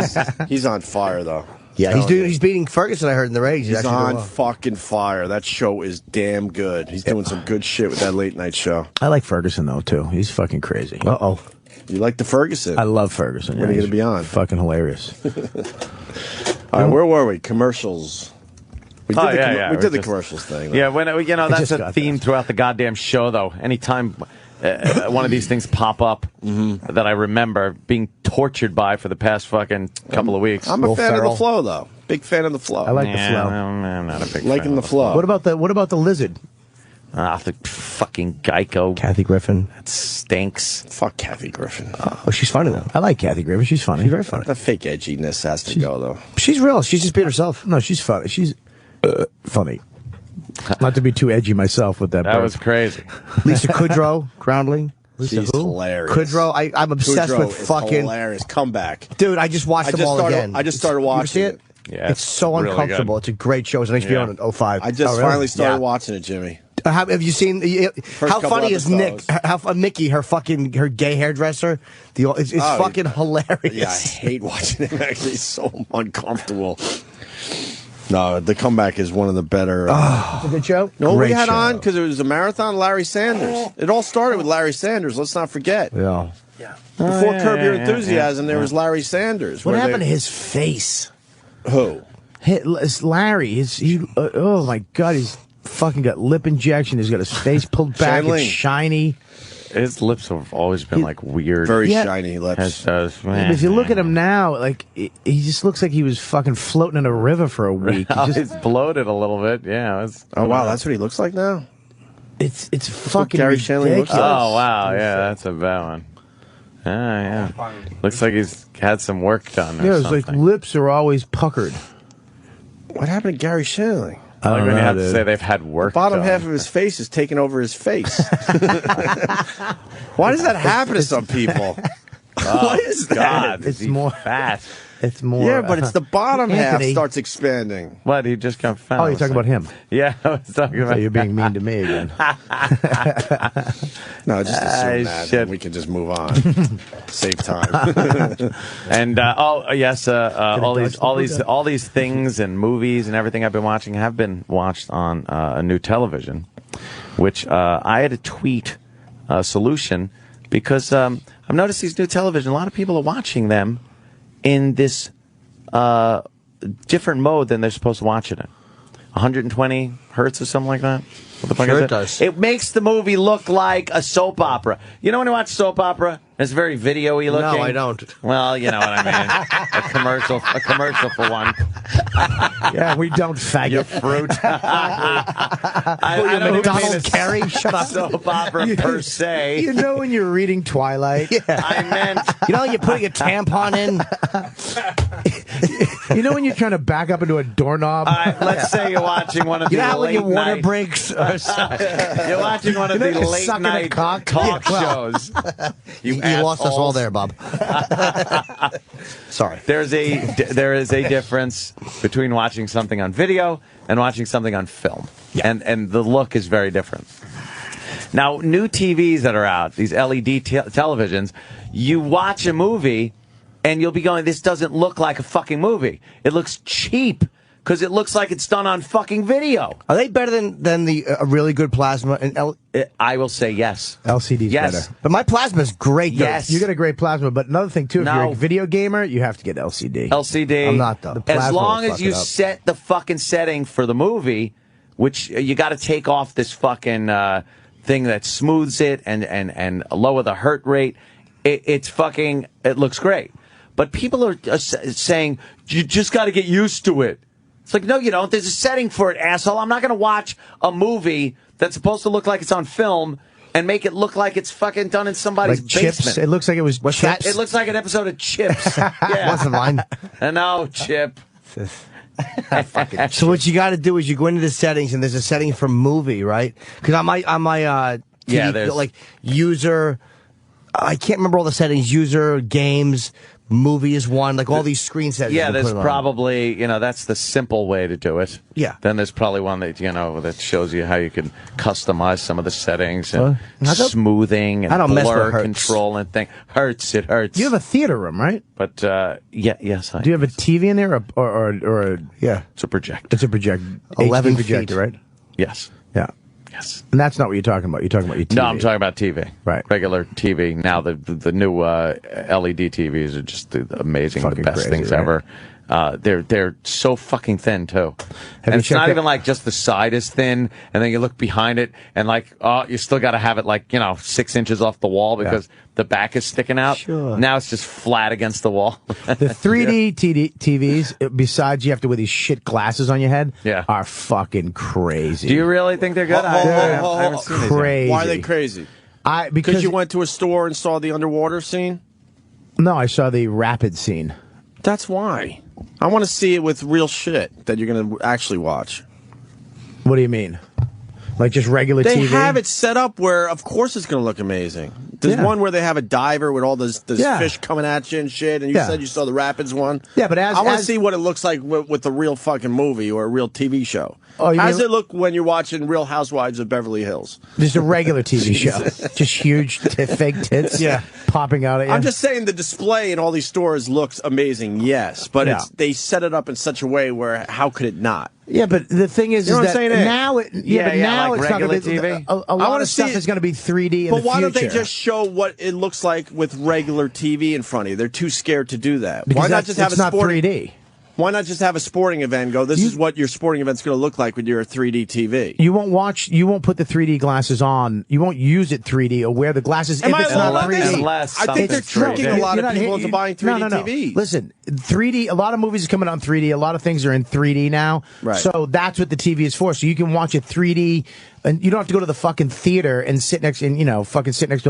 he's on fire though. Yeah, he's beating Ferguson. I heard in the race. He's on fucking fire. That show is damn good. He's doing some good shit with that late night show. I like Ferguson though too. He's fucking crazy. Uh-oh. You like the Ferguson? I love Ferguson. When are you he's gonna be on? Fucking hilarious. All right, where were we? Commercials. We did We did the commercials thing. Yeah, when that's just a got theme throughout the goddamn show, though. Anytime one of these things pop up that I remember being tortured by for the past fucking couple of weeks. I'm a Will fan of Ferrell. the flow though. Big fan of the flow. I like the flow. I'm not a big Liking fan the of flow. What about the lizard? the fucking Geico. Kathy Griffin. That stinks. Fuck Kathy Griffin. Oh, she's funny though. I like Kathy Griffin. She's funny. She's very funny. The fake edginess has to go though. She's real. She's just being herself. No, she's funny. She's funny. Not to be too edgy myself with that. That burp. was crazy. Lisa Kudrow, Groundling. She's hilarious. Kudrow, I'm obsessed Kudrow with is fucking hilarious comeback. Dude, I just watched them all again. I just started watching it. Yeah, it's so really uncomfortable. good. It's a great show. It's on HBO in 05. I just finally started watching it, Jimmy. Have you seen? How funny is Nick? episodes. Nikki, her gay hairdresser. It's fucking hilarious. Yeah, I hate watching it. Actually, it's so uncomfortable. No, the comeback is one of the better. It's a good show. No, Great we had show. on because it was a marathon. Larry Sanders. It all started with Larry Sanders. Let's not forget. Yeah. Before Curb Your Enthusiasm, there was Larry Sanders. What happened to his face? Who? It's Larry. Oh my God, he's fucking got lip injection. He's got his face pulled back. It's shiny. His lips have always been like weird. Very shiny lips. But if you look at him now, like he just looks like he was fucking floating in a river for a week. He's bloated a little bit. Yeah. Oh wow, that's what he looks like now. It's fucking Gary ridiculous. Shandling looks like. Oh wow, yeah, that's a bad one. Yeah. Looks like he's had some work done. Yeah, it's like lips are always puckered. What happened to Gary Shandling? I like when you have to say they've had work. The bottom done. half of his face is taking over his face. Why does that happen to some people? What is that? God, It's more fat. It's more. Yeah, but it's the bottom half Anthony. starts expanding. What? He just got fat. Oh, you're talking about him. Yeah, I was talking So about. you're being mean to me again. No, just assume that, shit. and we can just move on. Save time. And yes, all these things and movies and everything I've been watching have been watched on a new television, which I had to tweet a solution because I've noticed these new television. A lot of people are watching them in this different mode than they're supposed to watch it in. 120 hertz or something like that. What the fuck Sure is it does. It makes the movie look like a soap opera. You know when you watch soap opera? It's very video-y looking. No, I don't. Well, you know what I mean. a commercial for one. Yeah, we don't faggot. Your fruit. I don't even Donald mean a Carey? Shut up. soap opera per se. You know when you're reading Twilight? Yeah. I meant... You know when you put your tampon in? You know when you're trying to back up into a doorknob? Let's say you're watching one of You the know how when your late water night... breaks? You're watching one of You know the you're late sucking a night cock? talk Yeah, well. shows. You lost us all there, Bob. Sorry. There is a difference between watching something on video and watching something on film. Yeah. And the look is very different. Now, new TVs that are out, these LED televisions, you watch a movie and you'll be going, this doesn't look like a fucking movie. It looks cheap because it looks like it's done on fucking video. Are they better than the really good plasma? And I will say yes. LCD's Yes. better. But my plasma's great. Though. Yes. You get a great plasma. But another thing, too, if No. you're a video gamer, you have to get LCD. LCD. I'm not, though. The As plasma long will as fuck you it up. set the fucking setting for the movie, which you got to take off this fucking thing that smooths it and lower the hurt rate, it looks great. But people are saying, you just got to get used to it. It's like, no, you don't. There's a setting for it, asshole. I'm not going to watch a movie that's supposed to look like it's on film and make it look like it's fucking done in somebody's Like basement. Chips. It looks like it was Chips. It looks like an episode of Chips. Yeah. Wasn't mine. No, Chip. So what you got to do is you go into the settings, and there's a setting for movie, right? Because on my TV, Yeah, there's- like user, I can't remember all the settings. User, games, movie is one. Like all these screen settings. Yeah, you there's put it on. probably, that's the simple way to do it. Yeah. Then there's probably one that, that shows you how you can customize some of the settings and smoothing I and don't mess with blur hertz. control and thing. It hurts. You have a theater room, right? But, yes, I Do you have a TV in there, or yeah? It's a projector. It's a projector. 11 HD projector, feet. right? Yes. Yeah. Yes. And that's not what you're talking about. You're talking about your TV. No, I'm talking about TV. Right. Regular TV. Now the new LED TVs are just amazing, Fucking the best crazy, things right? ever. They're so fucking thin too. Have And you it's not checked even out- like just the side is thin, and then you look behind it, and you still got to have it 6 inches off the wall because the back is sticking out. Sure. Now it's just flat against the wall. The 3D TVs, besides you have to wear these shit glasses on your head, Yeah. are fucking crazy. Do you really think they're good? I haven't seen these yet. Crazy. Why are they crazy? Because Because you went to a store and saw the underwater scene? No, I saw the rapid scene. That's why. I want to see it with real shit that you're going to actually watch. What do you mean? Like just regular They TV? have it set up where, of course, it's going to look amazing. There's one where they have a diver with all those fish coming at you and shit, and you Yeah. said you saw the Rapids one. Yeah, but I want to see what it looks like with a real fucking movie or a real TV show. Oh, you How does mean- it look when you're watching Real Housewives of Beverly Hills? Just a regular TV show. Just huge fake tits popping out at you. I'm just saying the display in all these stores looks amazing, yes, but they set it up in such a way where how could it not? Yeah, but the thing is, You know is what I'm that saying, Ed? now, like it's not regular going to be TV? a lot of stuff is going to be 3D in the But why don't they future. just show what it looks like with regular TV in front of you? They're too scared to do that. Because Why not just have it's a not sporting? 3D. Why not just have a sporting event and go, this is what your sporting event's going to look like with your 3D TV? You won't put the 3D glasses on. You won't use it 3D or wear the glasses if it's not 3D. I think they're tricking a lot of people into buying 3D No. TVs. Listen, 3D, a lot of movies are coming on 3D. A lot of things are in 3D now. Right. So that's what the TV is for. So you can watch it 3D. And you don't have to go to the fucking theater and sit next to a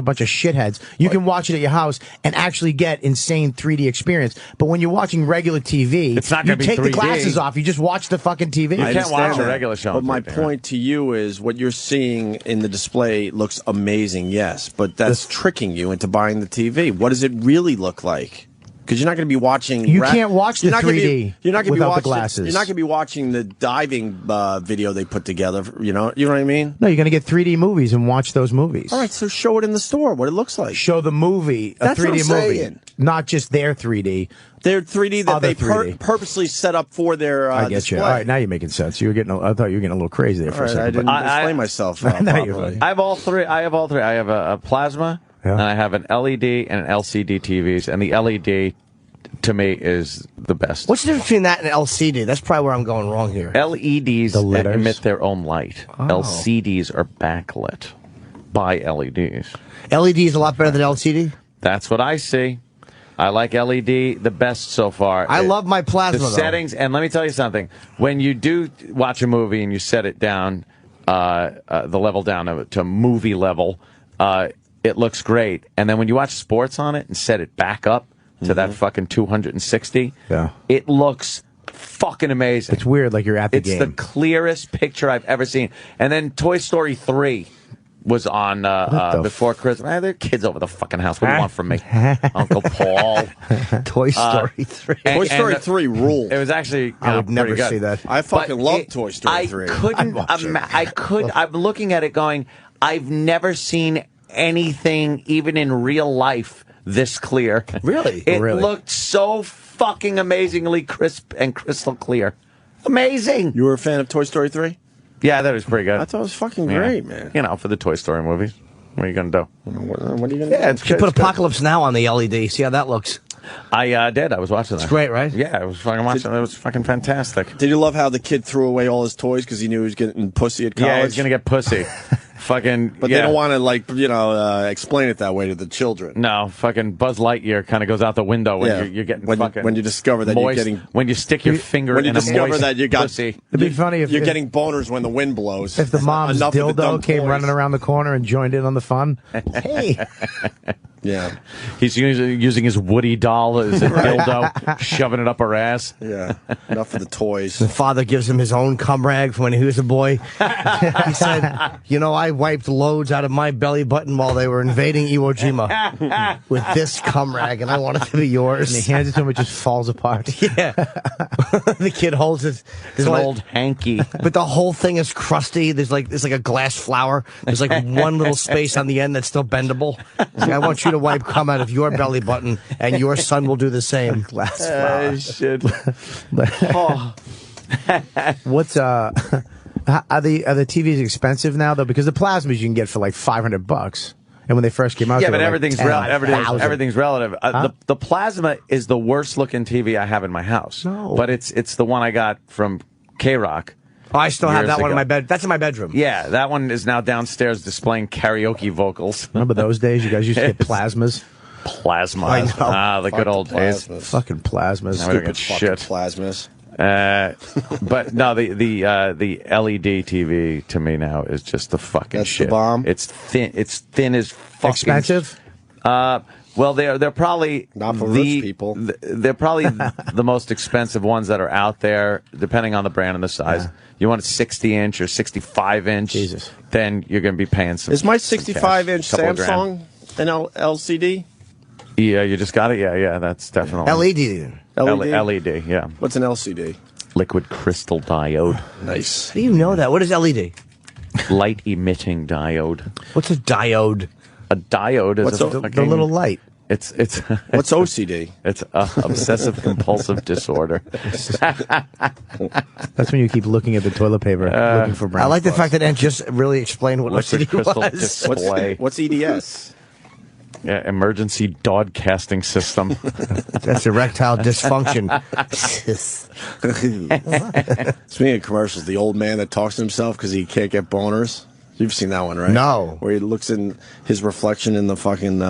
bunch of shitheads. You can watch it at your house and actually get insane 3D experience. But when you're watching regular TV, It's not you gonna be take the 3D. glasses off. You just watch the fucking TV. You I can't watch understand a that. regular show. But my 3D, point to you is what you're seeing in the display looks amazing, yes, but that's tricking you into buying the TV. What does it really look like? Because you're not going to be watching. You can't watch the you're not gonna 3D You're not going to be without the watching. glasses. You're not going to be watching the diving video they put together. You know what I mean? No, you're going to get 3D movies and watch those movies. All right, so show it in the store what it looks like. Show the movie, a That's what 3D I'm movie, saying. not just their 3D. They're 3D that Other they 3D. purposely set up for their I get display. you. All right, now you're making sense. I thought you were getting a little crazy there for All a right, second. I didn't explain myself No, you're properly. fine. I have all three. I have a plasma, and I have an LED and an LCD TVs, and the LED to me is the best. What's the difference between that and LCD? That's probably where I'm going wrong here. LEDs The letters? emit their own light. Oh. LCDs are backlit by LEDs. LED is a lot better than LCD? That's what I see. I like LED the best so far. I love my plasma, The though. settings, and let me tell you something. When you do watch a movie and you set it down, the level down to movie level, it looks great. And then when you watch sports on it and set it back up to that fucking 260, it looks fucking amazing. It's weird, like you're at the It's game. the clearest picture I've ever seen. And then Toy Story 3 was on before Christmas. There are kids over the fucking house. What do you want from me? Uncle Paul. Toy Story 3. Toy Story 3 ruled. It was actually I would never pretty good. see that. I fucking But love Toy Story 3. I'm looking at it going, I've never seen anything, even in real life, this clear. Really? It Really? looked so fucking amazingly crisp and crystal clear. Amazing. You were a fan of Toy Story 3? Yeah, that was pretty good. I thought it was fucking Yeah. great, man. You know, for the Toy Story movies. What are you going to do? What are you going to Yeah, do? it's You good. put It's good. Apocalypse Now on the LED. See how that looks. I did. I was watching that. It's great, right? Yeah, I was fucking watching it. It was fucking fantastic. Did you love how the kid threw away all his toys because he knew he was getting pussy at college? Yeah, he's going to get pussy. Fucking, But yeah. they don't want to, explain it that way to the children. No, fucking Buzz Lightyear kind of goes out the window when Yeah. you're getting When you- fucking when you discover that you're moist, getting- when you stick your finger When you in a discover moist that you got pussy. It'd be funny if you're getting boners when the wind blows. If the mom's Enough of the dumb dildo came toys. running around the corner and joined in on the fun. Hey. Yeah. He's using his Woody doll as a dildo, shoving it up her ass. Yeah. Enough of the toys. The father gives him his own cum rag from when he was a boy. He said, I wiped loads out of my belly button while they were invading Iwo Jima with this cum rag, and I want it to be yours. And he hands it to him, it just falls apart. Yeah. The kid holds it. It's an old hanky. But the whole thing is crusty. There's like a glass flower. There's like one little space on the end that's still bendable. He's like, I want you to wipe cum out of your belly button, and your son will do the same. Glass flower. Shit. What's are the TVs expensive now though? Because the plasmas you can get for like $500, and when they first came out, Yeah, they but were everything's like everything's relative. Huh? The plasma is the worst looking TV I have in my house. No. But it's the one I got from K-Rock. Oh, I still have years that one in ago. my bed. That's in my bedroom. Yeah, that one is now downstairs displaying karaoke vocals. Remember those days? You guys used to get plasmas. Plasma. I know. Ah, the good Fucking old days. plasmas. Fucking plasmas. Now we don't Stupid get fucking shit. plasmas. But no, the LED TV to me now is just the fucking That's shit. the bomb? It's thin. It's thin as fucking. Expensive? Well, they're probably Not for rich people. They're probably the most expensive ones that are out there, depending on the brand and the size. Yeah. You want a 60-inch or 65-inch? Jesus. Then you're going to be paying some. Is my some 65-inch cash, couple of grand. Samsung an LCD? Yeah, you just got it? Yeah, that's definitely. LED, yeah. What's an LCD? Liquid crystal diode. Nice. How do you know that? What is LED? Light emitting diode. What's a diode? A diode is the little light. It's what's OCD? It's obsessive compulsive disorder. That's when you keep looking at the toilet paper, looking for brown. I like the fact that Ant just really explained what OCD was. Display. What's EDS? Yeah, emergency dog casting system. That's erectile dysfunction. Speaking of commercials, the old man that talks to himself because he can't get boners. You've seen that one, right? No. Where he looks in his reflection in the fucking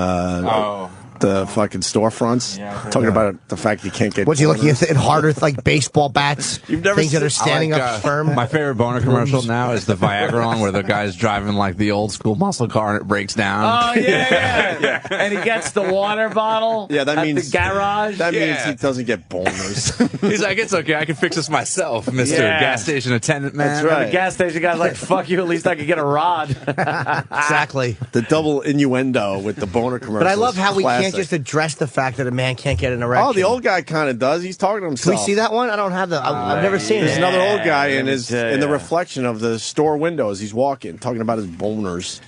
the fucking storefronts, talking about the fact he can't get. What's he looking at? Harder, like baseball bats. You've never things that are standing up firm. My favorite boner commercial now is the Viagra one, where the guy's driving like the old school muscle car and it breaks down. Oh yeah. And he gets the water bottle. Yeah, that means the garage. That means he doesn't get boners. He's like, it's okay, I can fix this myself, Mister Gas Station attendant man. That's right. The gas station guy's like, "Fuck you, at least I could get a rod." Exactly. The double innuendo with the boner commercial. But I love how we classic. can't just address the fact that a man can't get an erection. Oh, the old guy kind of does. He's talking to himself. Can we see that one? I don't have the. I've never seen it. There's another old guy in the reflection of the store window as he's walking, talking about his boners.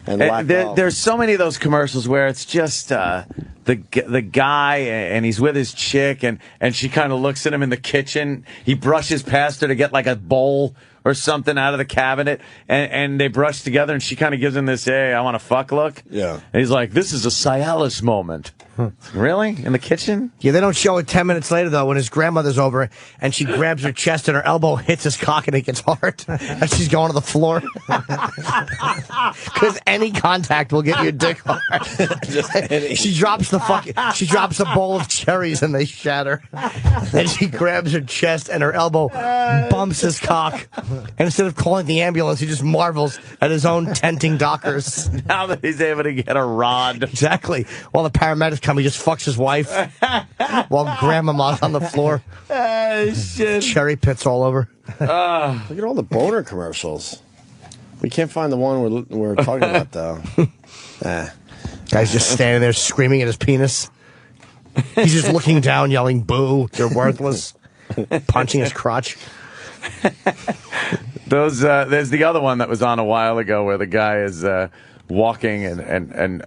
And there's so many of those commercials where it's just the guy and he's with his chick and she kind of looks at him in the kitchen. He brushes past her to get like a bowl or something out of the cabinet, and they brush together, and she kind of gives him this, "Hey, I want to fuck" look. Yeah. And he's like, "This is a Cialis moment." Really? In the kitchen? Yeah, they don't show it 10 minutes later, though, when his grandmother's over, and she grabs her chest and her elbow hits his cock, and it gets hard as she's going to the floor. Because any contact will get your dick hard. She drops she drops a bowl of cherries, and they shatter. And she grabs her chest, and her elbow bumps his cock. And instead of calling the ambulance, he just marvels at his own tenting dockers. Now that he's able to get a rod. Exactly. While the paramedics come, he just fucks his wife while grandmama's on the floor. Shit. Cherry pits all over. Look at all the boner commercials. We can't find the one we're talking about, though. Guy's just standing there screaming at his penis. He's just looking down, yelling, "Boo, you're worthless." Punching his crotch. There's the other one that was on a while ago where the guy is walking and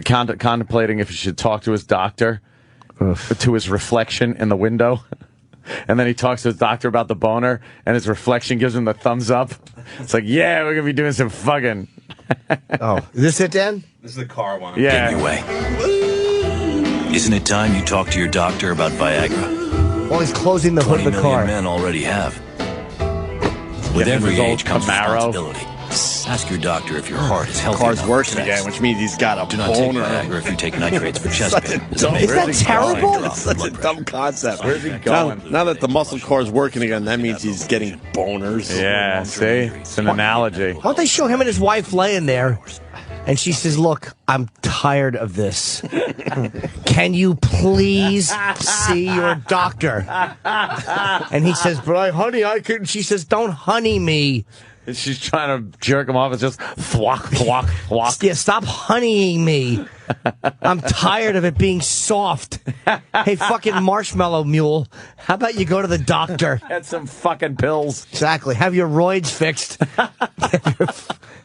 contemplating if he should talk to his doctor, to his reflection in the window. And then he talks to his doctor about the boner, and his reflection gives him the thumbs up. It's like, yeah, we're going to be doing some fucking. Oh, is this it, Dan? This is the car one. Yeah. Get in your way. Isn't it time you talk to your doctor about Viagra? Well, he's closing the hood of the car. 20 million men already have. With every age comes responsibility. Ask your doctor if your heart is healthy. Car's working again, which means he's got a Do not take boner. Viagra if you take nitrates for chest pain. Is that terrible? It's such a dumb concept. Where's he going? Now that the muscle car is working again, that means he's getting boners. Yeah, see? It's an analogy. Why don't they show him and his wife laying there? And she says, "Look, I'm tired of this. Can you please see your doctor?" And he says, "But honey, I can." She says, "Don't honey me." And she's trying to jerk him off. It's just thwack, thwack, thwack. Yeah, stop honeying me. I'm tired of it being soft. Hey, fucking marshmallow mule, how about you go to the doctor? Get some fucking pills. Exactly. Have your roids fixed.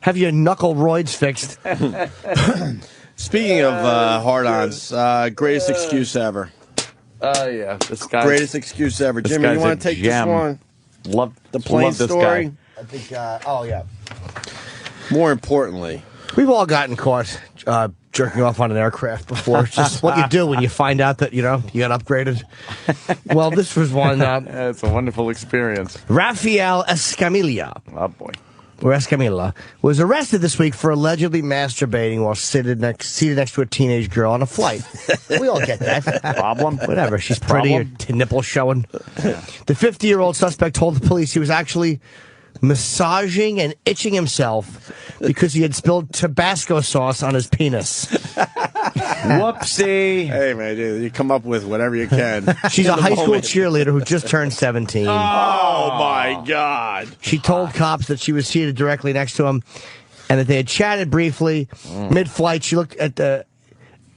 Have your knuckle roids fixed. Speaking of hard-ons, greatest excuse ever. Yeah. This guy. Greatest excuse ever. Jimmy, you want to take this one? Love the plane this story. Guy. I think, oh, yeah. More importantly, we've all gotten caught jerking off on an aircraft before. It's just what you do when you find out that, you got upgraded. Well, this was one. It's a wonderful experience. Rafael Escamilla. Oh, boy. Or Escamilla was arrested this week for allegedly masturbating while seated next to a teenage girl on a flight. We all get that. Problem? Whatever. She's pretty, her nipple showing. The 50-year-old suspect told the police he was actually massaging and itching himself because he had spilled Tabasco sauce on his penis. Whoopsie. Hey, man, dude, you come up with whatever you can. She's a high school cheerleader who just turned 17. Oh, my God. She told cops that she was seated directly next to him. and that they had chatted briefly. Mid-flight, she looked at the...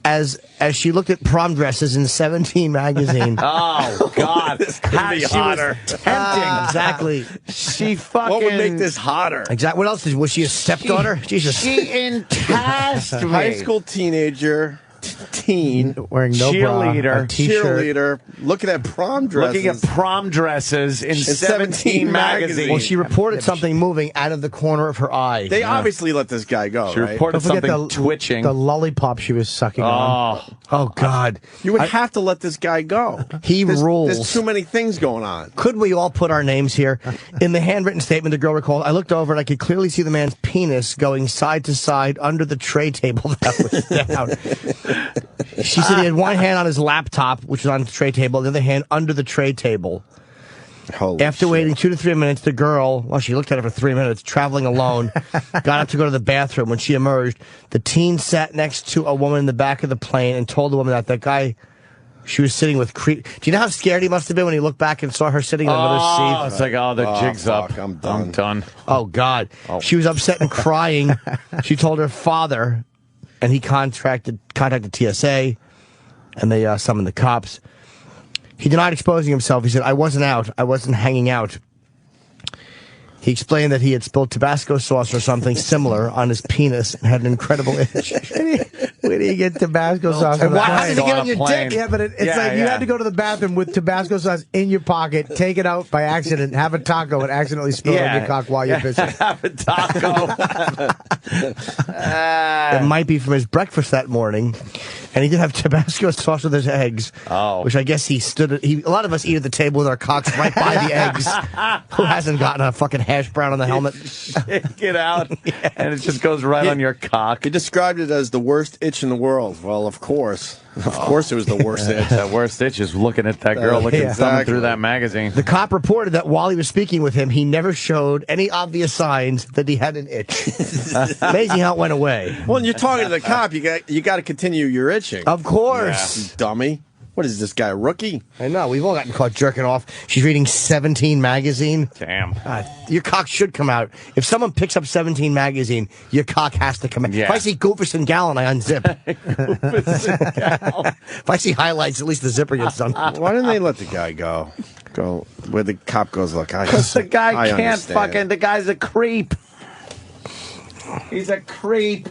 As she looked at prom dresses in 17 magazine. Oh, God. This could be hotter. Tempting. Exactly. She fucking... What would make this hotter? Exactly. What else? Was she a stepdaughter? Jesus. She enticed me. High school teenager, teen, wearing no cheerleader, bra, a t-shirt. cheerleader, looking at prom dresses. Looking at prom dresses in 17 magazines. Well, she reported something moving out of the corner of her eye. They obviously let this guy go, She right? reported something twitching. The lollipop she was sucking on. Oh, God. You would have to let this guy go. Rules. There's too many things going on. Could we all put our names here? In the handwritten statement, the girl recalled, I looked over and I could clearly see the man's penis going side to side under the tray table that was down. She said he had one hand on his laptop, which was on the tray table, the other hand under the tray table. After waiting 2 to 3 minutes, the girl, well, she looked at it for 3 minutes, traveling alone, got up to go to the bathroom. When she emerged, the teen sat next to a woman in the back of the plane and told the woman that guy she was sitting with Do you know how scared he must have been when he looked back and saw her sitting in another seat? It's like, the jig's up. I'm done. Oh, God. She was upset and crying. She told her father, and he contacted TSA, and they summoned the cops. He denied exposing himself. He said, I wasn't out. I wasn't hanging out. He explained that he had spilled Tabasco sauce or something similar on his penis and had an incredible itch. Where do you get Tabasco sauce? And why does it get on your dick? Yeah, but it's like you had to go to the bathroom with Tabasco sauce in your pocket, take it out by accident, have a taco, and accidentally spill it on your cock while you're pissing. Have a taco. It might be from his breakfast that morning. And he did have Tabasco sauce with his eggs. Oh. Which I guess he stood at. A lot of us eat at the table with our cocks right by the eggs. Who hasn't gotten a fucking hash brown on the helmet? Shake it out, and it just goes right on your cock. He described it as the worst itch in the world. Well, of course. Of course it was the worst itch. That worst itch is looking at that girl, thumbing through that magazine. The cop reported that while he was speaking with him, he never showed any obvious signs that he had an itch. Amazing how it went away. Well, when you're talking to the cop, you got to continue your itching. Of course. Yeah, you dummy. What is this guy, a rookie? I know. We've all gotten caught jerking off. She's reading 17 magazine. Damn. Your cock should come out. If someone picks up 17 magazine, your cock has to come out. Yeah. If I see Goofus and Gallon, I unzip. If I see highlights, at least the zipper gets done. Why didn't they let the guy go? Go where the cop goes, look. Because the guy can't understand. the guy's a creep. He's a creep.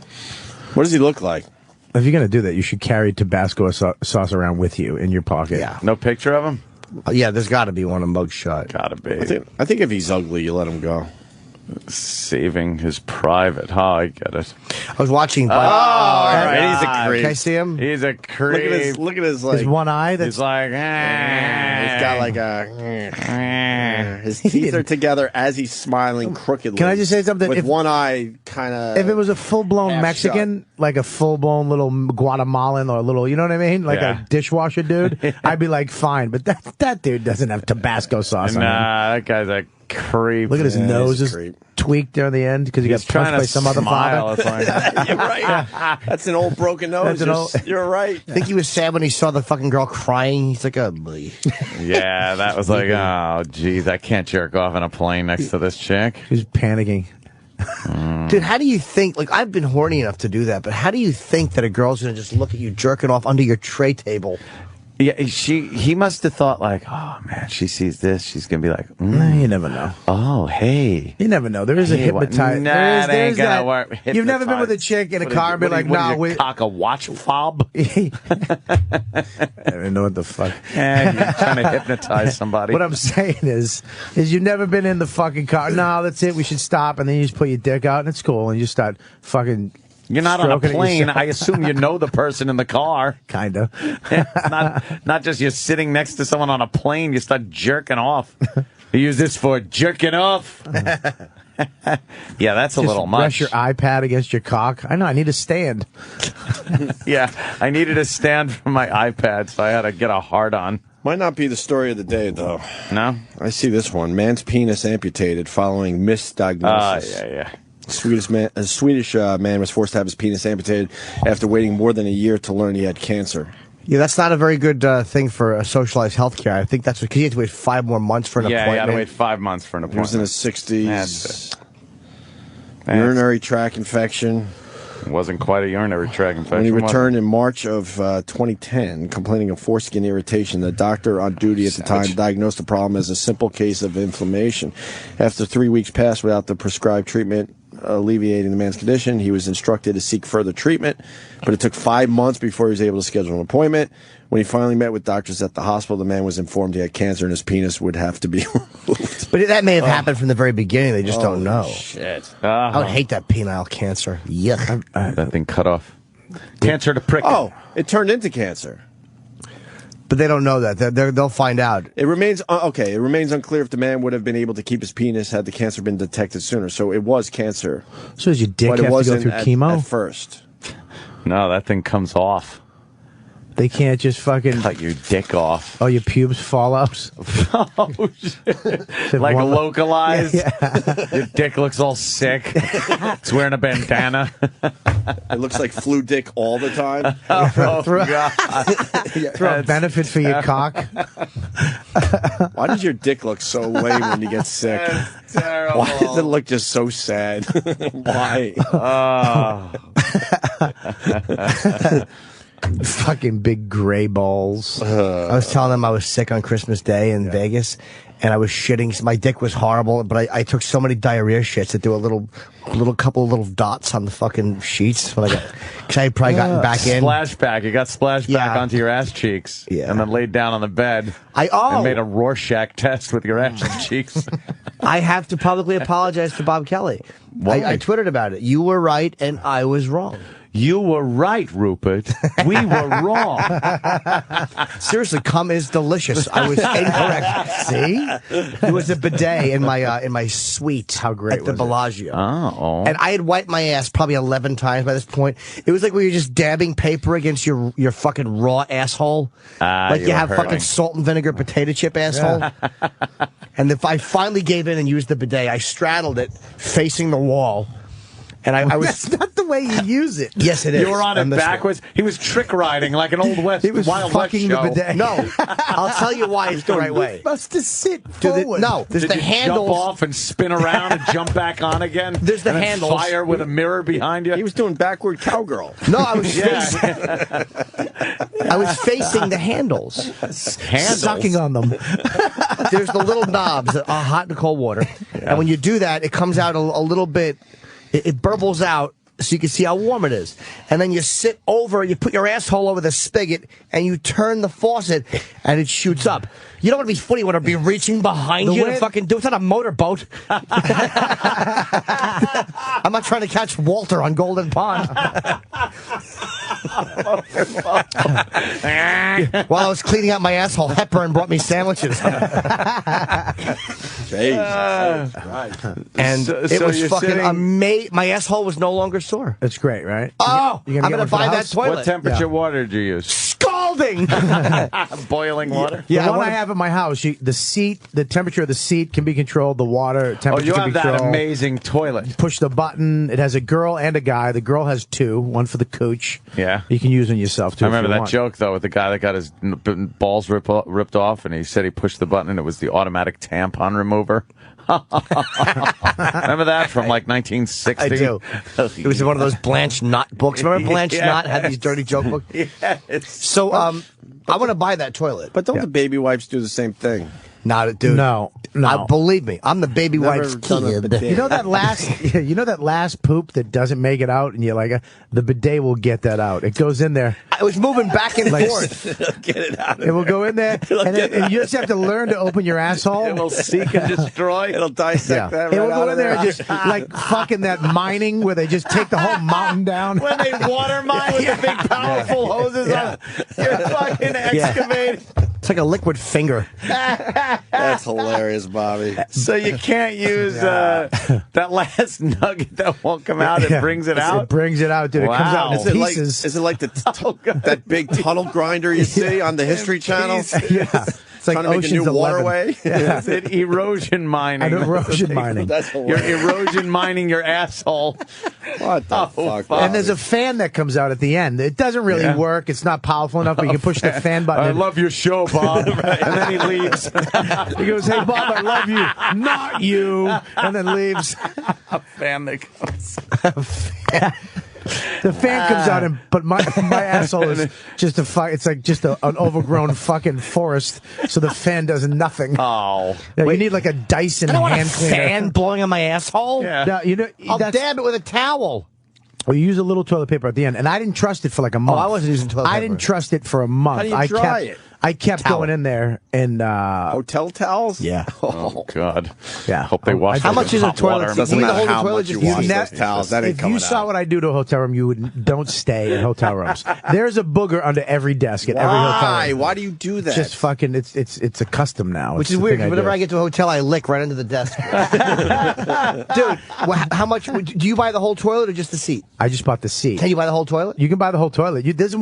What does he look like? If you're going to do that, you should carry Tabasco sauce around with you in your pocket. Yeah. No picture of him? Yeah, there's got to be one, a mugshot. Gotta be. I think if he's ugly, you let him go. Saving his private. Oh, I get it. I was watching. Right. He's a creep. Can I see him? He's a creep. Look at his like. His one eye. He's like, He's got like a. His teeth are together as he's smiling crookedly. Can I just say something? With one eye kind of. If it was a full-blown half Mexican, like a full-blown little Guatemalan or a little, you know what I mean? Like a dishwasher dude, I'd be like, fine. But that dude doesn't have Tabasco sauce on him. nah, that guy's a creep. Look at his nose is tweaked there in the end because he got punched by some other father. You're right. That's an old broken nose. You're right. I think he was sad when he saw the fucking girl crying. He's like, oh, boy. Yeah, that was like, oh, geez, I can't jerk off in a plane next to this chick. He's panicking. Dude, how do you think, like, I've been horny enough to do that, but how do you think that a girl's going to just look at you jerking off under your tray table? Yeah, he must have thought like, oh man, she sees this, she's gonna be like, you never know. Oh, hey, you never know. There is a hypnotize. Nah, that ain't gonna work. You've never been with a chick in a car and been like, nah, we cock a watch fob. I don't know what the fuck. Yeah, you're trying to hypnotize somebody. What I'm saying is you've never been in the fucking car. No, that's it. We should stop, and then you just put your dick out, and it's cool, and you start fucking. You're not on a plane. I assume you know the person in the car. Kinda. Not just you're sitting next to someone on a plane. You start jerking off. You use this for jerking off. Yeah, that's a little much. Press your iPad against your cock. I know. I need a stand. Yeah, I needed a stand for my iPad, so I had to get a hard on. Might not be the story of the day, though. No? I see this one. Man's penis amputated following misdiagnosis. Yeah. A Swedish man was forced to have his penis amputated after waiting more than a year to learn he had cancer. Yeah, that's not a very good thing for socialized health care. I think that's because you have to wait 5 more months for an appointment. Yeah, you had to wait 5 months for an appointment. He was in his 60s. Urinary tract infection. It wasn't quite a urinary tract infection. When he returned in March of 2010, complaining of foreskin irritation, the doctor on duty at the time diagnosed the problem as a simple case of inflammation. After 3 weeks passed without the prescribed treatment alleviating the man's condition, he was instructed to seek further treatment, but it took 5 months before he was able to schedule an appointment. When he finally met with doctors at the hospital, the man was informed he had cancer and his penis would have to be removed. But that may have happened from the very beginning. They just don't know. Shit. I would hate that penile cancer. Yuck. That thing cut off. Cancer to prick. Oh, it turned into cancer. But they don't know that. They'll find out. It remains It remains unclear if the man would have been able to keep his penis had the cancer been detected sooner. So it was cancer. So does your dick but have it to go wasn't through chemo? at first? No, that thing comes off. They can't just fucking cut your dick off. Oh, your pubes fall out. Oh shit! Like localized. Yeah. Your dick looks all sick. It's wearing a bandana. It looks like flu dick all the time. Oh God! Throw a benefit for your cock. Why does your dick look so lame when you get sick? That's terrible. Why does it look just so sad? Why? Fucking big gray balls. I was telling them I was sick on Christmas Day in Vegas, and I was shitting. My dick was horrible, but I took so many diarrhea shits that there were a couple of little dots on the fucking sheets when I got, because I had probably gotten back in. Splashback. You got splashed back onto your ass cheeks. Yeah. And then laid down on the bed. And made a Rorschach test with your ass cheeks. I have to publicly apologize to Bob Kelly. I twittered about it. You were right, and I was wrong. You were right, Rupert. We were wrong. Seriously, cum is delicious. I was incorrect. See? There was a bidet in my suite. How great at the Bellagio. Oh. And I had wiped my ass probably 11 times by this point. It was like when you're just dabbing paper against your fucking raw asshole. Like you have fucking salt and vinegar potato chip asshole. Yeah. And if I finally gave in and used the bidet, I straddled it facing the wall. And I was. That's not the way you use it. Yes, it is. You were on it backwards. He was trick riding like an old West. He was Wild fucking West the show. bidet. No, I'll tell you why it's the right way. Must have sit forward. There's Did the you handles. jump off and spin around and jump back on again? There's the and then handles. Fire with a mirror behind you. He was doing backward cowgirl. No, I was I was facing the handles. Sucking on them. There's the little knobs that are hot and cold water. Yeah. And when you do that, it comes out a little bit, it burbles out so you can see how warm it is. And then you sit over, you put your asshole over the spigot, and you turn the faucet, and it shoots up. You don't want to be funny, you want to be reaching behind you to fucking do it. It's not a motorboat. I'm not trying to catch Walter on Golden Pond. While I was cleaning out my asshole, Hepburn brought me sandwiches. And it was fucking amazing. My asshole was no longer sore. That's great, right? Oh, I'm going to buy that toilet. What temperature water did you use? Scalding! Boiling water? Yeah, the one I have in my house, the temperature of the seat can be controlled, the water temperature you can have be controlled. that amazing toilet. You push the button. It has a girl and a guy. The girl has two, one for the cooch. Yeah. You can use on yourself, too. I remember that joke, though, with the guy that got his balls ripped off, and he said he pushed the button, and it was the automatic tampon remover. Remember that from like 1960? I do. It was one of those Blanche Knott books. Remember Blanche Knott had these dirty joke books? Yes. So, I want to buy that toilet. But don't the baby wipes do the same thing? Not, dude. No. Believe me, I'm the baby wife's kid. You know that last poop that doesn't make it out, and you're like, the bidet will get that out. It goes in there. I was moving back and forth. Get it out. It will go in there, and you just have to learn to open your asshole. It'll seek and destroy. It'll dissect that. It will right go out in of there and just like fucking that mining where they just take the whole mountain down. When they water mine with the big powerful hoses on, you're fucking excavating. It's like a liquid finger. That's hilarious, Bobby. So you can't use that last nugget that won't come out. It brings it out. It brings it out, dude. It comes out in pieces. Is it like that big tunnel grinder you see on the History Channel? Yeah. It's like trying to make a Ocean's new 11. waterway. Yeah. Is it erosion mining? Erosion mining. That's You're erosion mining your asshole. What the fuck? And there's a fan that comes out at the end. It doesn't really work. It's not powerful enough, but you can push the fan button. I love your show, Bob. And then he leaves. He goes, hey, Bob, I love you. Not you. And then leaves. A fan that comes. The fan comes out, but my asshole is just it's like just an overgrown fucking forest, so the fan does nothing. Oh. Yeah, you need like a Dyson hand cleaner. Fan blowing on my asshole? Yeah. No, you know, I'll dab it with a towel. Well, you use a little toilet paper at the end, and I didn't trust it for like a month. I wasn't using toilet paper. I didn't trust it for a month. How do you dry it? I kept going in there and hotel towels. Yeah. Oh God. Yeah. Hope they wash. How much is a toilet? Doesn't matter how much you wash net- those towels. That ain't if coming you saw out. what I do to a hotel room, you don't stay in hotel rooms. There's a booger under every desk at every hotel room. Why do you do that? Just fucking. It's a custom now. Which is weird. Whenever I get to a hotel, I lick right under the desk. Dude, how much? Do you buy the whole toilet or just the seat? I just bought the seat. Can you buy the whole toilet? You can buy the whole toilet. There's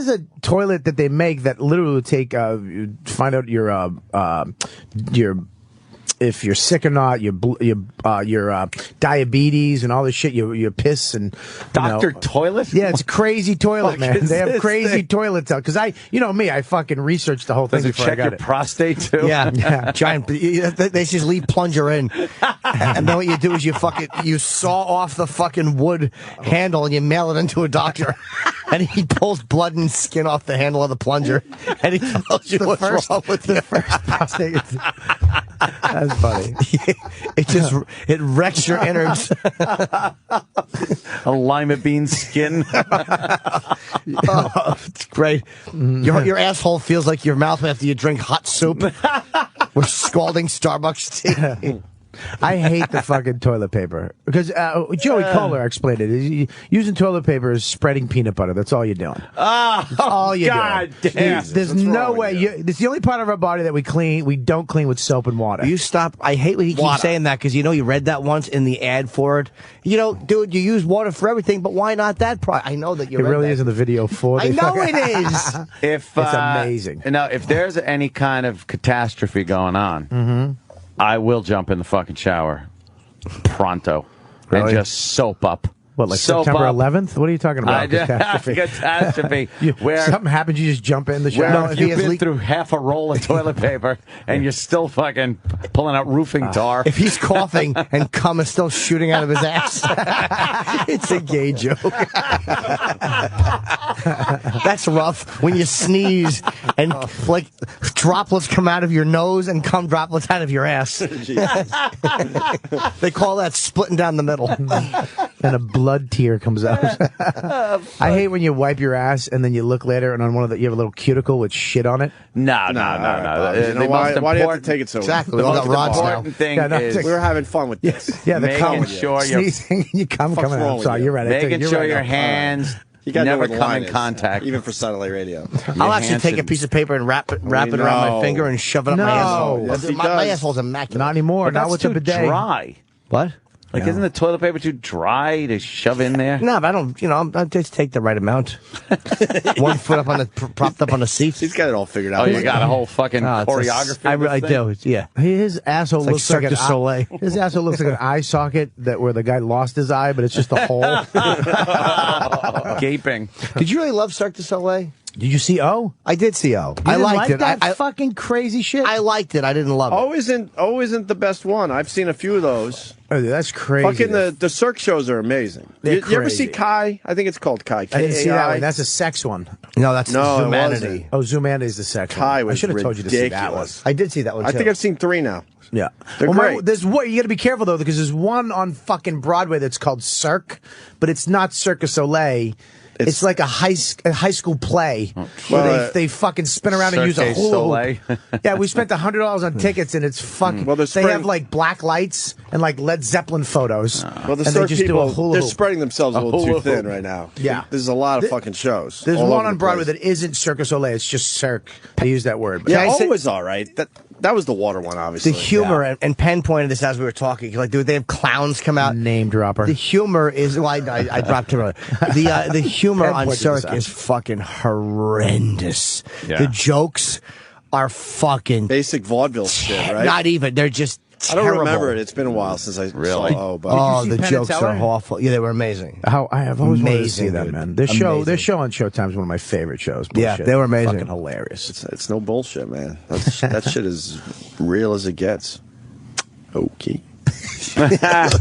a toilet that they make that literally will take find out your if you're sick or not, your diabetes and all this shit, your piss and Doctor Toilet. Yeah, it's a crazy toilet, man. They have crazy thing? toilets out because I fucking researched the whole thing Does it before check I got your it. prostate too? Yeah. Giant. They just leave plunger in, and then what you do is you saw off the fucking wood handle and you mail it into a doctor, and he pulls blood and skin off the handle of the plunger, and he tells you what's wrong with the first prostate. That's funny. It wrecks your innards. A lima bean skin. It's great. Your asshole feels like your mouth after you drink hot soup or scalding Starbucks tea. I hate the fucking toilet paper because Joey Kohler explained it. Using toilet paper is spreading peanut butter. That's all you're doing. That's all you're God doing. damn. There's no way. It's the only part of our body that we clean. We don't clean with soap and water. You stop. I hate when he keeps saying that because you read that once in the ad for it. Dude, you use water for everything, but why not that part? I know that you. It really is in the video for. I know it is. It's amazing. Now, if there's any kind of catastrophe going on. I will jump in the fucking shower pronto and just soap up. What, like soap September up. 11th? What are you talking about? Catastrophe. Where something happens, you just jump in the where shower. you've been through half a roll of toilet paper and you're still fucking pulling out roofing tar. If he's coughing and cum is still shooting out of his ass, it's a gay joke. That's rough when you sneeze and like droplets come out of your nose and cum droplets out of your ass. They call that splitting down the middle. And a blood tear comes out. I hate when you wipe your ass and then you look later and on one of you have a little cuticle with shit on it. No. Why do you have to take it so? Exactly. The We all most got rods now. important thing is We were having fun with this. Yeah, the making sure you're sneezing, you come coming out. I'm sorry, you're right. making sure your hands You gotta know never where the come line in is, contact. even for satellite radio. I'll actually take a piece of paper and wrap it around my finger and shove it up my asshole. Yes, he my does. asshole's immaculate. Not anymore. But Not that's with the too bidet. dry. What? Like, isn't the toilet paper too dry to shove in there? No, but I don't. I just take the right amount. 1 foot up on the propped up on the seat. He's got it all figured out. Oh, you got a whole fucking choreography. I do. Yeah. His asshole It's like looks like Cirque an du Soleil. His asshole looks like an eye socket where the guy lost his eye, but it's just a hole. Gaping. Did you really love Cirque du Soleil? Did you see O? I did see O. You I didn't liked like it. That fucking crazy shit. I liked it. I didn't love it. O isn't the best one. I've seen a few of those. Oh, that's crazy. Fucking the Cirque shows are amazing. You ever see Kai? I think it's called Kai. I didn't see that K-A-I. one. That's a sex one. No, that's No, it Zumanity. wasn't. Oh, Zumanity is the sex Kai one. was I should have told you to see that one. ridiculous. I did see that one, too. I think I've seen 3 now. Yeah. They're great. There's one, you got to be careful though, because there's one on fucking Broadway that's called Cirque, but it's not Cirque du Soleil. It's like a high school play where they fucking spin around and use a hula hoop. Yeah, we spent $100 on tickets and it's fucking. Well, they have like black lights and like Led Zeppelin photos. Well, the and Cirque they just do a people, hula they're hoop. spreading themselves a little too thin right now. Yeah. There's a lot of fucking shows. There's all one over on the Broadway place. that isn't Cirque du Soleil. It's just Cirque. They use that word. But Yeah, O was all right. That was the water one, obviously. The humor, and Penn pointed this as we were talking. Like, dude, they have clowns come out. Name dropper. The humor is. Well, I dropped him. The humor Penn on pointed Cirque this out. is fucking horrendous. Yeah. The jokes are fucking basic vaudeville shit, right? Not even. They're just I don't terrible. remember it. It's been a while since I saw Oh, the jokes are awful. Yeah, they were amazing. I have always wanted to see Amazing, that, dude. man. Their show on Showtime is one of my favorite shows. Yeah, Bullshit. they were amazing. Fucking hilarious. It's no bullshit, man. That shit is real as it gets. Okay. We have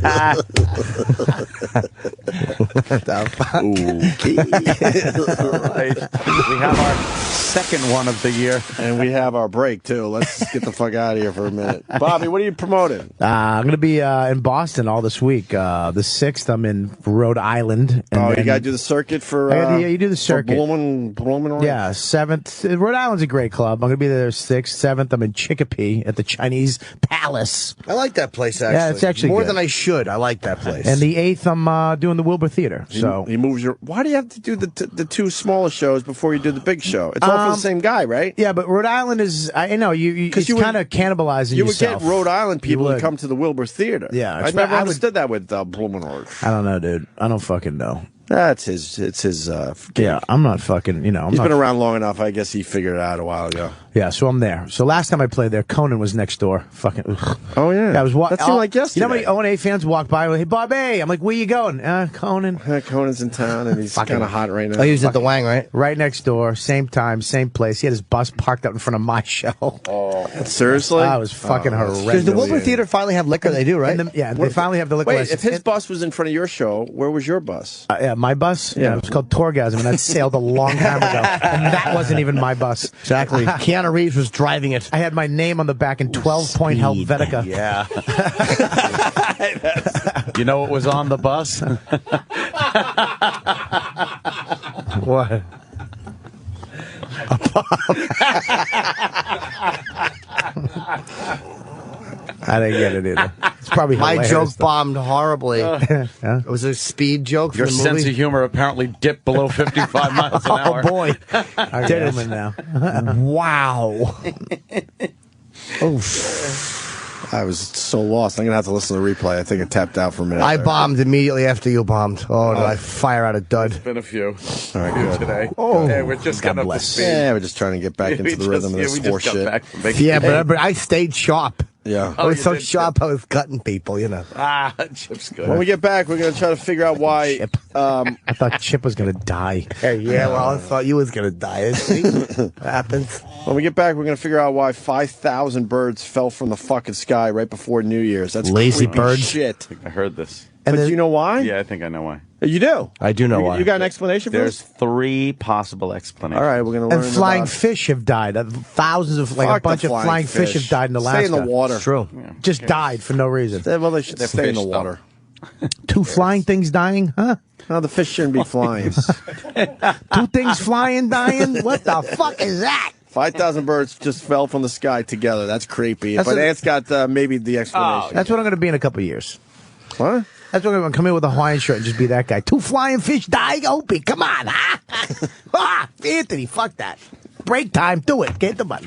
our second one of the year. And we have our break, too. Let's get the fuck out of here for a minute. Bobby, what are you promoting? I'm going to be in Boston all this week. The 6th, I'm in Rhode Island. And you got to do the circuit for... yeah, you do the circuit. Blooming Yeah, 7th. Rhode Island's a great club. I'm going to be there 6th. 7th, I'm in Chicopee at the Chinese Palace. I like that place, actually. Yeah, it's actually more good. than I should. I like that place. And the 8th, I'm doing the Wilbur Theater. So he moves your... Why do you have to do the two smaller shows before you do the big show? It's all for the same guy, right? Yeah, but Rhode Island is... I know, it's kind of cannibalizing you yourself. would get Rhode Island people to come to the Wilbur Theater. Yeah. I never understood that with Blumenau. I don't know, dude. I don't fucking know. That's his. It's his. Yeah, I'm not fucking. He's been around long enough. I guess he figured it out a while ago. Yeah, so I'm there. So last time I played there, Conan was next door. Fucking. Ugh. Oh yeah, that was that seemed like yesterday. You know how many O&A fans walk by? Hey, Bobby. I'm like, where you going? Conan. Conan's in town and he's kind of hot right now. Oh, he was at the Wang, right? Right next door, same time, same place. He had his bus parked out in front of my show. Oh, seriously? That was fucking horrendous. Does the Wilbur Theater finally have liquor? They do, right? They finally have the liquor. Wait, if his bus was in front of your show, where was your bus? Yeah, my bus. Yeah, it was called Torgasm, and that sailed a long time ago. And that wasn't even my bus. Exactly. Keanu Reeves was driving it. I had my name on the back in 12-point Helvetica. Yeah. You know what was on the bus? What? I didn't get it either. It's probably my hilarious, joke though. bombed horribly. Yeah. It was a speed joke. Your from the sense movie. of humor apparently dipped below 55 miles an hour. Oh boy, Gentlemen now. Wow. I was so lost. I'm gonna have to listen to the replay. I think it tapped out for a minute. I bombed immediately after you bombed. Oh, did I fire out a dud? It's been a few. All right, good. Today. Oh, yeah, we're just getting up to speed. Yeah, we're just trying to get back into the rhythm of this horse shit. Yeah, but I stayed sharp. Yeah. I was so sharp I was cutting people, you know. Ah, Chip's good. When we get back, we're going to try to figure out why. Chip. I thought Chip was going to die. Yeah, well, I thought you was going to die. It happens. When we get back, we're going to figure out why 5,000 birds fell from the fucking sky right before New Year's. That's lazy creepy birds. shit. I heard this. But do you know why? Yeah, I think I know why. You do? I do know why. You got an explanation for There's this? 3 possible explanations. All right, we're going to learn And flying about fish have died. Thousands of, like Fuck a bunch the of flying fish have died in Alaska. Stay in the water. It's true. Yeah. Just died for no reason. Well, they should stay in the fish, water. 2 flying things dying? Huh? No, the fish shouldn't be flying. 2 things flying dying? What the fuck is that? 5,000 birds just fell from the sky together. That's creepy. That's but a- Ant's got maybe the explanation. That's what I'm going to be in a couple of years. What? That's what I'm going to come in with a Hawaiian shirt and just be that guy. 2 flying fish dying? Opie, come on, huh? Anthony, fuck that. Break time, do it. Get the money.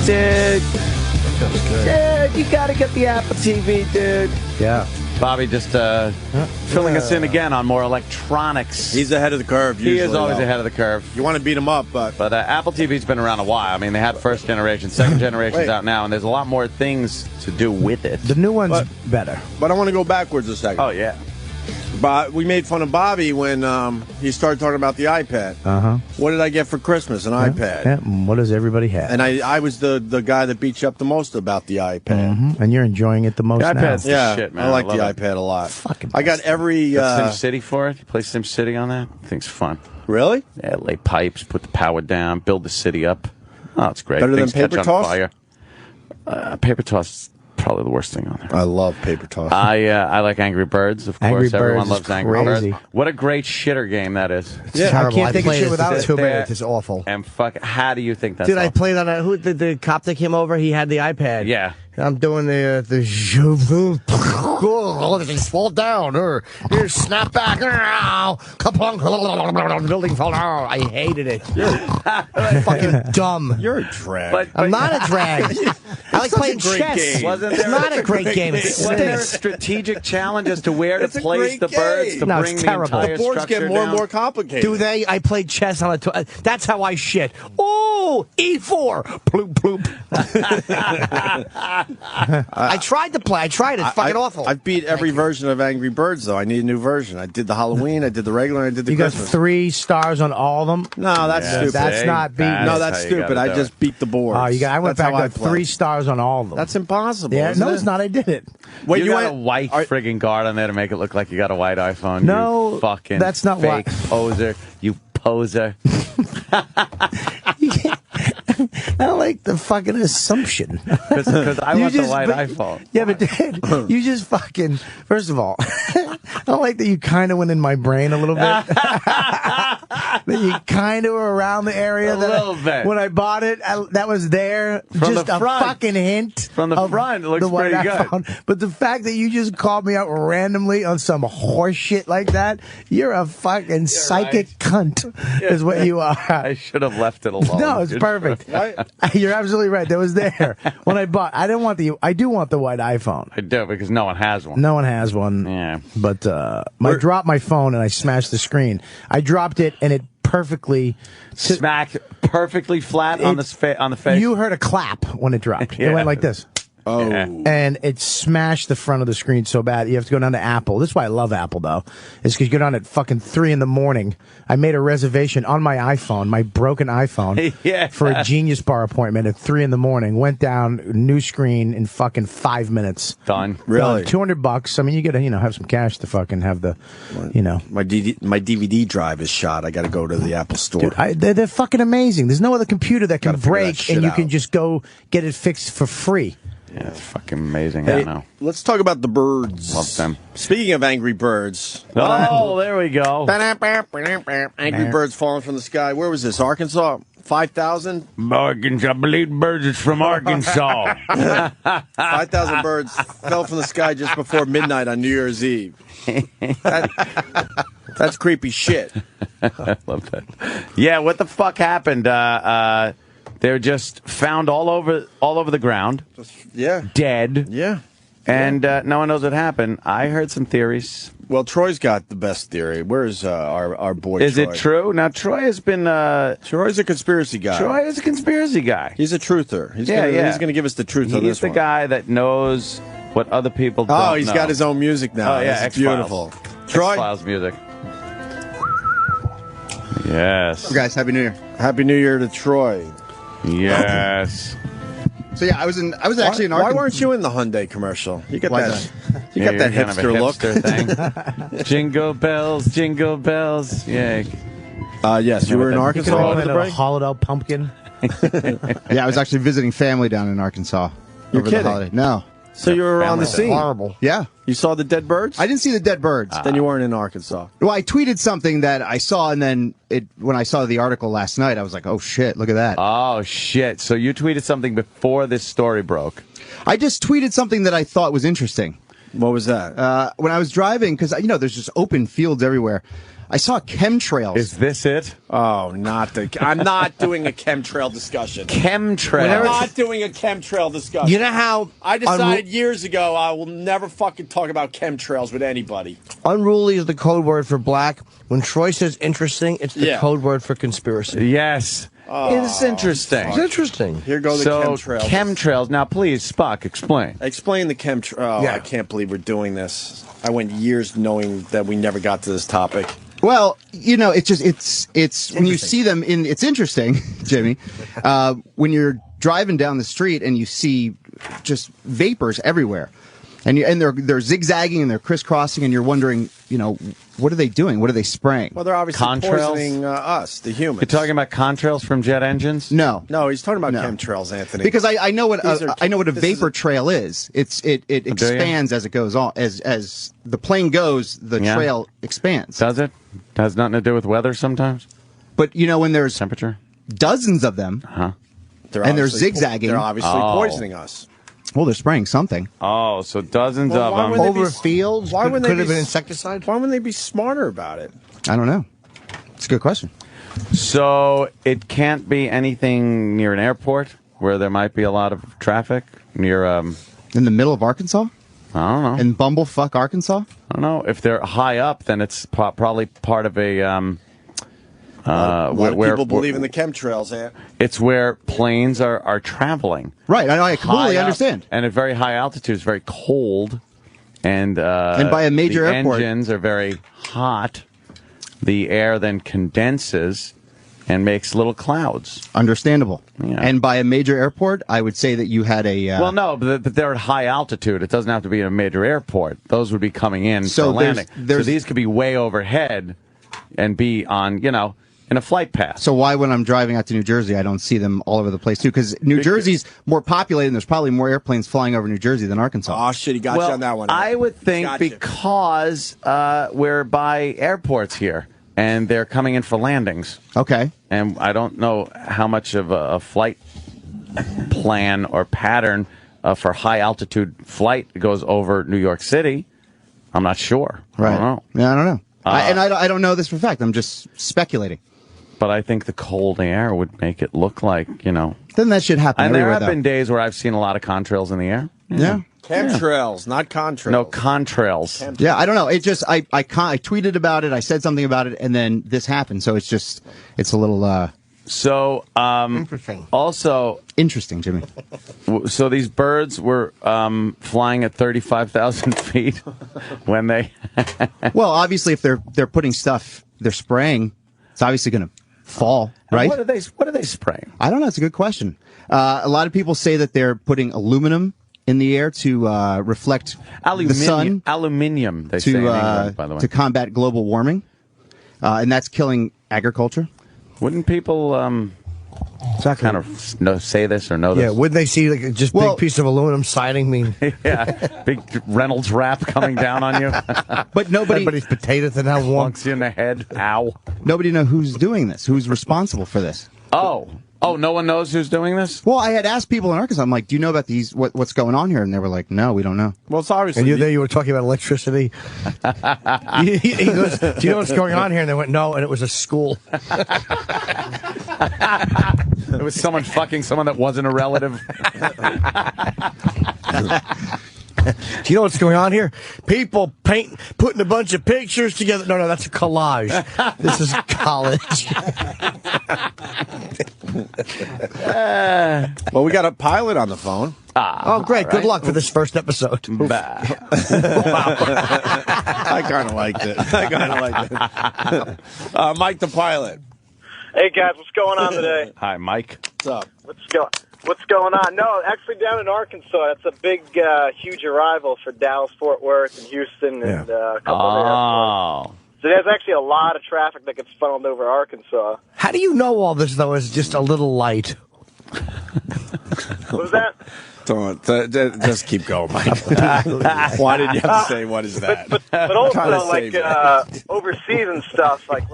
Dude, you gotta get the Apple TV, dude. Yeah. Bobby just filling us in again on more electronics. He's ahead of the curve. He is usually, always though. ahead of the curve. You want to beat him up, but Apple TV's been around a while. I mean, they had first generation, second generation's Wait. out now, and there's a lot more things to do with it. The new one's better. But I want to go backwards a second. Oh, yeah. We made fun of Bobby when he started talking about the iPad. Uh-huh. What did I get for Christmas? An iPad. Yeah, what does everybody have? And I was the guy that beat you up the most about the iPad. Mhm. And you're enjoying it the most The now. iPad's the Yeah, shit, man. I like I the love it. iPad a lot. Fucking I got every... Got SimCity for it. You play SimCity on that? I think it's fun. Really? Yeah, lay pipes, put the power down, build the city up. Oh, it's great. Better than Things catch Paper on Toss? fire. Paper Toss is probably the worst thing on there. I love Paper Toss. I like Angry Birds, of Angry course. Everyone Birds loves is Angry crazy. Birds. What a great shitter game that is. Yeah, I can't take a played shit it without for it. 2 Sit there. minutes. It's awful. And fuck, how do you think that's Dude, I awful? played on who the cop that came over. He had the iPad. Yeah. I'm doing the things fall down or here snap back. Building fall down. I hated it. Fucking dumb. You're a drag. I'm not a drag. I like playing chess. It's not a great game. Wasn't there a strategic challenge as to where to place the birds to No, bring it's the terrible. entire The boards structure get more down? and more complicated. Do they? I played chess on a. That's how I shit. Oh, E4. Ploop, ploop. I tried to play. I tried. It's fucking awful. I've beat every version of Angry Birds, though. I need a new version. I did the Halloween, I did the regular, and I did the You got Christmas. 3 stars on all of them? No, that's stupid. That's not beating. No, that's stupid. I just beat the boards. Oh, I went That's back how to 3 stars on all of them. That's impossible. Yeah, isn't no, it? it's not. I did it. Wait, you got a white friggin' guard on there to make it look like you got a white iPhone. No, you fucking that's not fake why- poser. You poser. I don't like the fucking assumption. Because I You want the just- white but- iPhone. Yeah, but Dad, you just fucking. First of all, I don't like that you kind of went in my brain a little bit. That you kind of were around the area. A little bit. When I bought it, that was there. From just the a front. fucking hint. From the of front, it looks the white pretty good. iPhone. But the fact that you just called me out randomly on some horse shit like that, you're a fucking psychic cunt, is what you are. I should have left it alone. No, it's perfect. You're absolutely right. That was there when I bought. I do want the white iPhone. I do, because no one has one. No one has one. Yeah. But I dropped my phone and I smashed the screen. I dropped it and it perfectly smacked perfectly flat on the face. You heard a clap when it dropped. Yeah. It went like this. Oh. And it smashed the front of the screen so bad. You have to go down to Apple. This is why I love Apple, though. Is because you go down at fucking 3 in the morning. I made a reservation on my iPhone, my broken iPhone, Yeah. for a Genius Bar appointment at 3 in the morning. Went down, new screen in fucking 5 minutes. Done. Really? $200. I mean, you got to, have some cash to fucking have the, My DVD drive is shot. I got to go to the Apple store. Dude, they're fucking amazing. There's no other computer that can Gotta figure that break shit and you out. can just go get it fixed for free. Yeah, it's fucking amazing. Hey, I know. let's talk about the birds. Love them. Speaking of Angry Birds. Oh, there we go. Angry Birds falling from the sky. Where was this? Arkansas? 5,000? Arkansas. I believe birds is from Arkansas. 5,000 birds fell from the sky just before midnight on New Year's Eve. That's creepy shit. I love that. Yeah, what the fuck happened? They're just found all over the ground. Yeah. Dead. Yeah. And no one knows what happened. I heard some theories. Well, Troy's got the best theory. Where's our boy Is Troy? it true? Now, Troy has been... Troy's a conspiracy guy. Troy is a conspiracy guy. He's a truther. He's Yeah, gonna, yeah. He's going to give us the truth on He's this the one. guy that knows what other people don't Oh, he's know. got his own music now. Oh, yeah, This is beautiful. Troy? X-Files music. Yes. Guys, Happy New Year. Happy New Year to Troy. Yes. So yeah, I was actually in Why Arkansas. weren't you in the Hyundai commercial? You got Why that. You got that you're kind of a hipster look. hipster thing. Jingle bells, jingle bells. Yeah. Yes, you were in Arkansas over the break. Hollowed out pumpkin. Yeah, I was actually visiting family down in Arkansas You're over kidding. the holiday. No. So you were on the Family scene. horrible. Yeah. You saw the dead birds? I didn't see the dead birds. Then you weren't in Arkansas. Well, I tweeted something that I saw, and then when I saw the article last night, I was like, "Oh shit, look at that!" Oh shit! So you tweeted something before this story broke. I just tweeted something that I thought was interesting. What was that? When I was driving, because there's just open fields everywhere. I saw chemtrails. Is this it? Oh, I'm not doing a chemtrail discussion. Chemtrails. I'm not doing a chemtrail discussion. You know how I decided years ago I will never fucking talk about chemtrails with anybody. unruly is the code word for black. When Troy says interesting, it's the Yeah. code word for conspiracy. Yes. It's interesting. It's interesting. Here go the So chemtrails. chemtrails. Now, please, Spock, explain. Explain the chemtrail. Oh, Yeah. I can't believe we're doing this. I went years knowing that we never got to this topic. Well, it's when you see them it's interesting, Jimmy, when you're driving down the street and you see just vapors everywhere. And they're zigzagging and they're crisscrossing and you're wondering, what are they doing? What are they spraying? Well, they're obviously Contrails? poisoning us, the humans. You're talking about contrails from jet engines? No. No, he's talking about chemtrails, Anthony. Because I know what These are- I know what a this is vapor trail is. It expands as it goes on. As the plane goes, the Yeah. trail expands. Does it? Has nothing to do with weather sometimes? But when there's Temperature? dozens of them, Huh? and they're obviously zigzagging. They're obviously Oh. poisoning us. Well, they're spraying something. Oh, so dozens Well, of why them. wouldn't they Over be- fields? Why wouldn't they Could have be been s- insecticide? Why wouldn't they be smarter about it? I don't know. It's a good question. So it can't be anything near an airport where there might be a lot of traffic near. In the middle of Arkansas? I don't know. In Bumblefuck, Arkansas? I don't know. If they're high up, then it's probably part of a. A lot of where people believe in the chemtrails, Ant. It's where planes are traveling. Right, I completely High up, understand. And at very high altitudes, very cold, and by a major the airport. engines are very hot. The air then condenses and makes little clouds. Understandable. Yeah. And by a major airport, I would say that you had a... Well, no, but they're at high altitude. It doesn't have to be a major airport. Those would be coming in So for there's- landing. there's- So these could be way overhead and be on, in a flight path. So why, when I'm driving out to New Jersey, I don't see them all over the place, too? Because New Jersey's more populated, and there's probably more airplanes flying over New Jersey than Arkansas. Oh, shit, he got you on that one. I would think Gotcha. because we're by airports here, and they're coming in for landings. Okay. And I don't know how much of a flight plan or pattern for high-altitude flight goes over New York City. I'm not sure. Right. I don't know. Yeah, I don't know. I don't know this for a fact. I'm just speculating. But I think the cold air would make it look like, Then that should happen And there everywhere, have been days where I've seen a lot of contrails in the air. Yeah. Chemtrails, not contrails. No, contrails. Yeah, I don't know. It just I tweeted about it. I said something about it, and then this happened. So it's a little So interesting. Also interesting, Jimmy. So these birds were flying at 35,000 feet when they. Well, obviously, if they're putting stuff, they're spraying. It's obviously going to fall, right? What are they spraying? I don't know. It's a good question. A lot of people say that they're putting aluminum in the air to reflect the sun. Aluminium, they say in England, by the way. To combat global warming, and that's killing agriculture. Wouldn't people kind of say this or know this? Yeah, wouldn't they see like just big piece of aluminum siding? Yeah, big Reynolds wrap coming down on you. But everybody's potatoes and how warm. Plunks you in the head. Ow. Nobody knows who's doing this. Who's responsible for this? Oh, no one knows who's doing this? Well, I had asked people in Arkansas. I'm like, "Do you know about these? What's going on here?" And they were like, "No, we don't know." Well, it's obviously. And you were talking about electricity. He goes, "Do you know what's going on here?" And they went, "No," and it was a school. It was someone fucking someone that wasn't a relative. Do you know what's going on here? People putting a bunch of pictures together. No, that's a collage. This is college. Well, we got a pilot on the phone. Oh, great. Good luck for this first episode. I kind of liked it. Mike the pilot. Hey guys, what's going on today? Hi, Mike. What's up? What's going on? No, actually down in Arkansas, it's a big, huge arrival for Dallas, Fort Worth, and Houston, and a couple of airports. So there's actually a lot of traffic that gets funneled over Arkansas. How do you know all this, though, is just a little light? What was that? Don't just keep going, Mike. Why did you have to say what is that? But also, Trying to like, save overseas and stuff, like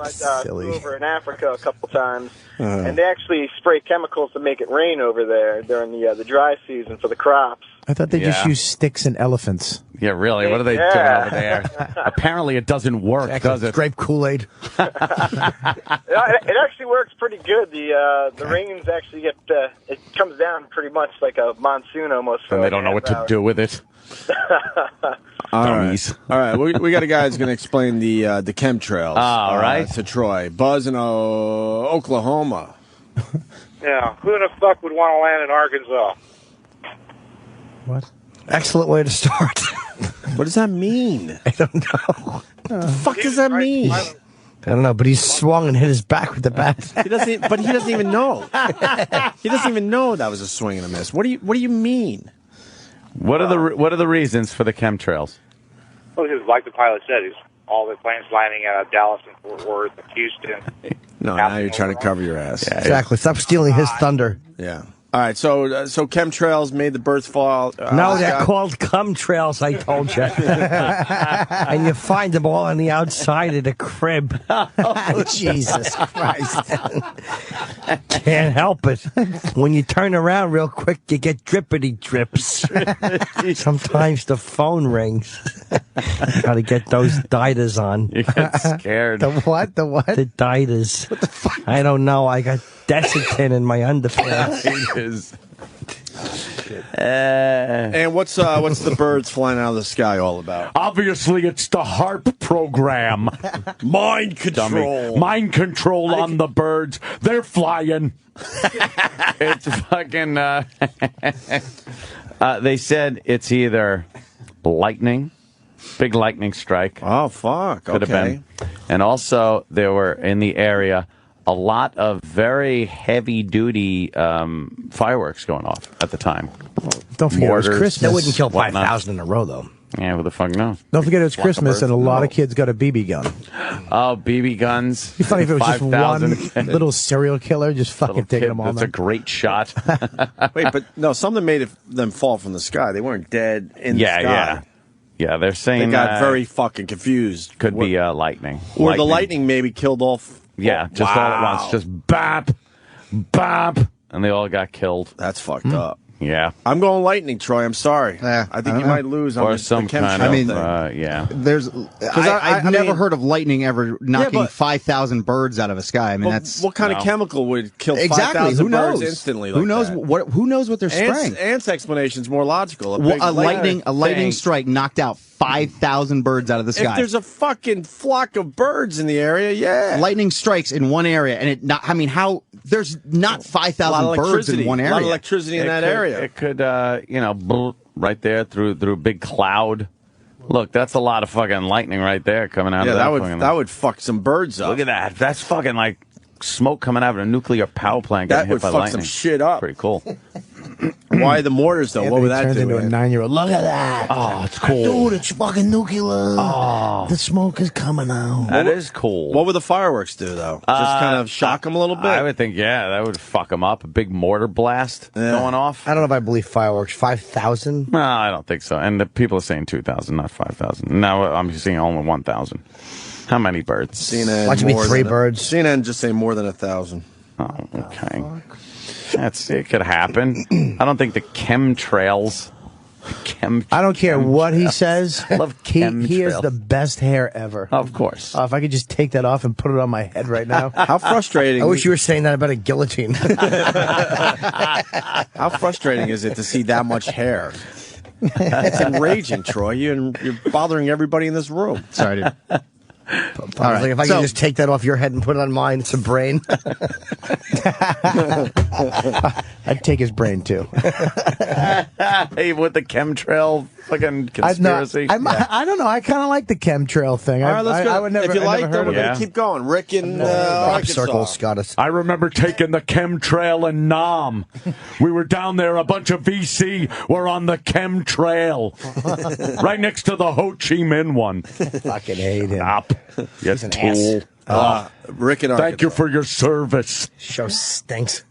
over in Africa a couple times, and they actually spray chemicals to make it rain over there during the dry season for the crops. I thought they just used sticks and elephants. Yeah, really? What are they doing over there? Apparently it doesn't work, does it? Grape Kool-Aid. It actually works pretty good. The rains actually it comes down pretty much like a monsoon almost. And they don't know what to do with it. All right. We got a guy who's going to explain the chemtrails. All right. To Troy. Buzz in Oklahoma. Yeah, who the fuck would want to land in Arkansas? What? Excellent way to start. What does that mean? I don't know. The fuck does that mean? I don't know, but he swung and hit his back with the bat. He doesn't even know. He doesn't even know that was a swing and a miss. What do you mean? What are the reasons for the chemtrails? Well, because like the pilot said, is all the planes landing out of Dallas and Fort Worth and Houston. No, now you're trying to cover your ass. Exactly. Stop stealing his thunder. Yeah. All right, so chemtrails made the birds fall. No, they're called chemtrails, I told you. And you find them all on the outside of the crib. Oh, Jesus Christ. Can't help it. When you turn around real quick, you get drippity drips. Sometimes the phone rings. Got to get those diters on. You get scared. The what? The what? The diters. What the fuck? I don't know. I got Desitin in my underpants. And what's the birds flying out of the sky all about? Obviously, it's the HARP program. Mind control. Dummy. Mind control on the birds. They're flying. It's fucking... they said it's either lightning, big lightning strike. Oh, fuck. Could have been. And also, there were in the area a lot of very heavy-duty fireworks going off at the time. Don't forget, Mortars, it was Christmas. They wouldn't kill whatnot. 5,000 in a row, though. Yeah, who the fuck knows? Don't forget it's Christmas, and a lot of kids got a BB gun. Oh, BB guns. It'd be funny if it was just 5,000. one little serial killer just fucking taking them all That's down. a great shot. Wait, but no, something made them fall from the sky. They weren't dead in the sky. Yeah, they're saying... They got very fucking confused. Could be lightning. Or the lightning maybe killed off... Yeah, just all at once. Just bap, bap, and they all got killed. That's fucked up. Yeah. I'm going lightning, Troy. I'm sorry. I think you might lose on Or the some chemtrail kind thing. of, yeah. There's, I've never heard of lightning ever knocking 5,000 birds out of a sky. I mean, that's what kind of chemical would kill 5,000 Who knows? birds instantly? Who like knows that? Who knows what they're spraying? Ants' explanation is more logical. A lightning strike knocked out 5,000 birds out of the sky. If there's a fucking flock of birds in the area, yeah. Lightning strikes in one area, and there's not 5,000 birds in one area. A lot of electricity in that area. It could, right there through a big cloud. Look, that's a lot of fucking lightning right there coming out of that. That would fuck some birds up. Look at that. That's fucking like smoke coming out of a nuclear power plant getting hit by lightning. That would fuck some shit up. Pretty cool. Why the mortars, though? What would that turns do? into a 9-year-old. Look at that. Oh, it's cool. Dude, it's fucking nuclear. Oh. The smoke is coming out. That is cool. What would the fireworks do, though? Just kind of shock them a little bit? I would think, that would fuck them up. A big mortar blast going off. I don't know if I believe fireworks. 5,000? No, I don't think so. And the people are saying 2,000, not 5,000. Now I'm seeing only 1,000. How many birds? CNN. Why don't you be 3 birds? CNN just say more than 1,000. Oh, okay. It could happen. I don't think the chemtrails. I don't care what he says. I love he chemtrails. has the best hair ever. Of course. If I could just take that off and put it on my head right now. How frustrating. I wish you were saying that about a guillotine. How frustrating is it to see that much hair? It's enraging, Troy. You're bothering everybody in this room. Sorry, dude. All right. Like if I could just take that off your head and put it on mine, it's a brain. I'd take his brain too. Hey, with the chemtrail fucking conspiracy. I don't know. I kind of like the chemtrail thing. All right, let's go. I would never. If you like, then we're Yeah. going to keep going. Rick in Crop Arkansas. circles got us. I remember taking the chemtrail in Nam. We were down there, a bunch of VC were on the chemtrail. Right next to the Ho Chi Minh one. Fucking hate him. Stop. You an tool. Rick in Arkansas. Thank you for your service. Show stinks.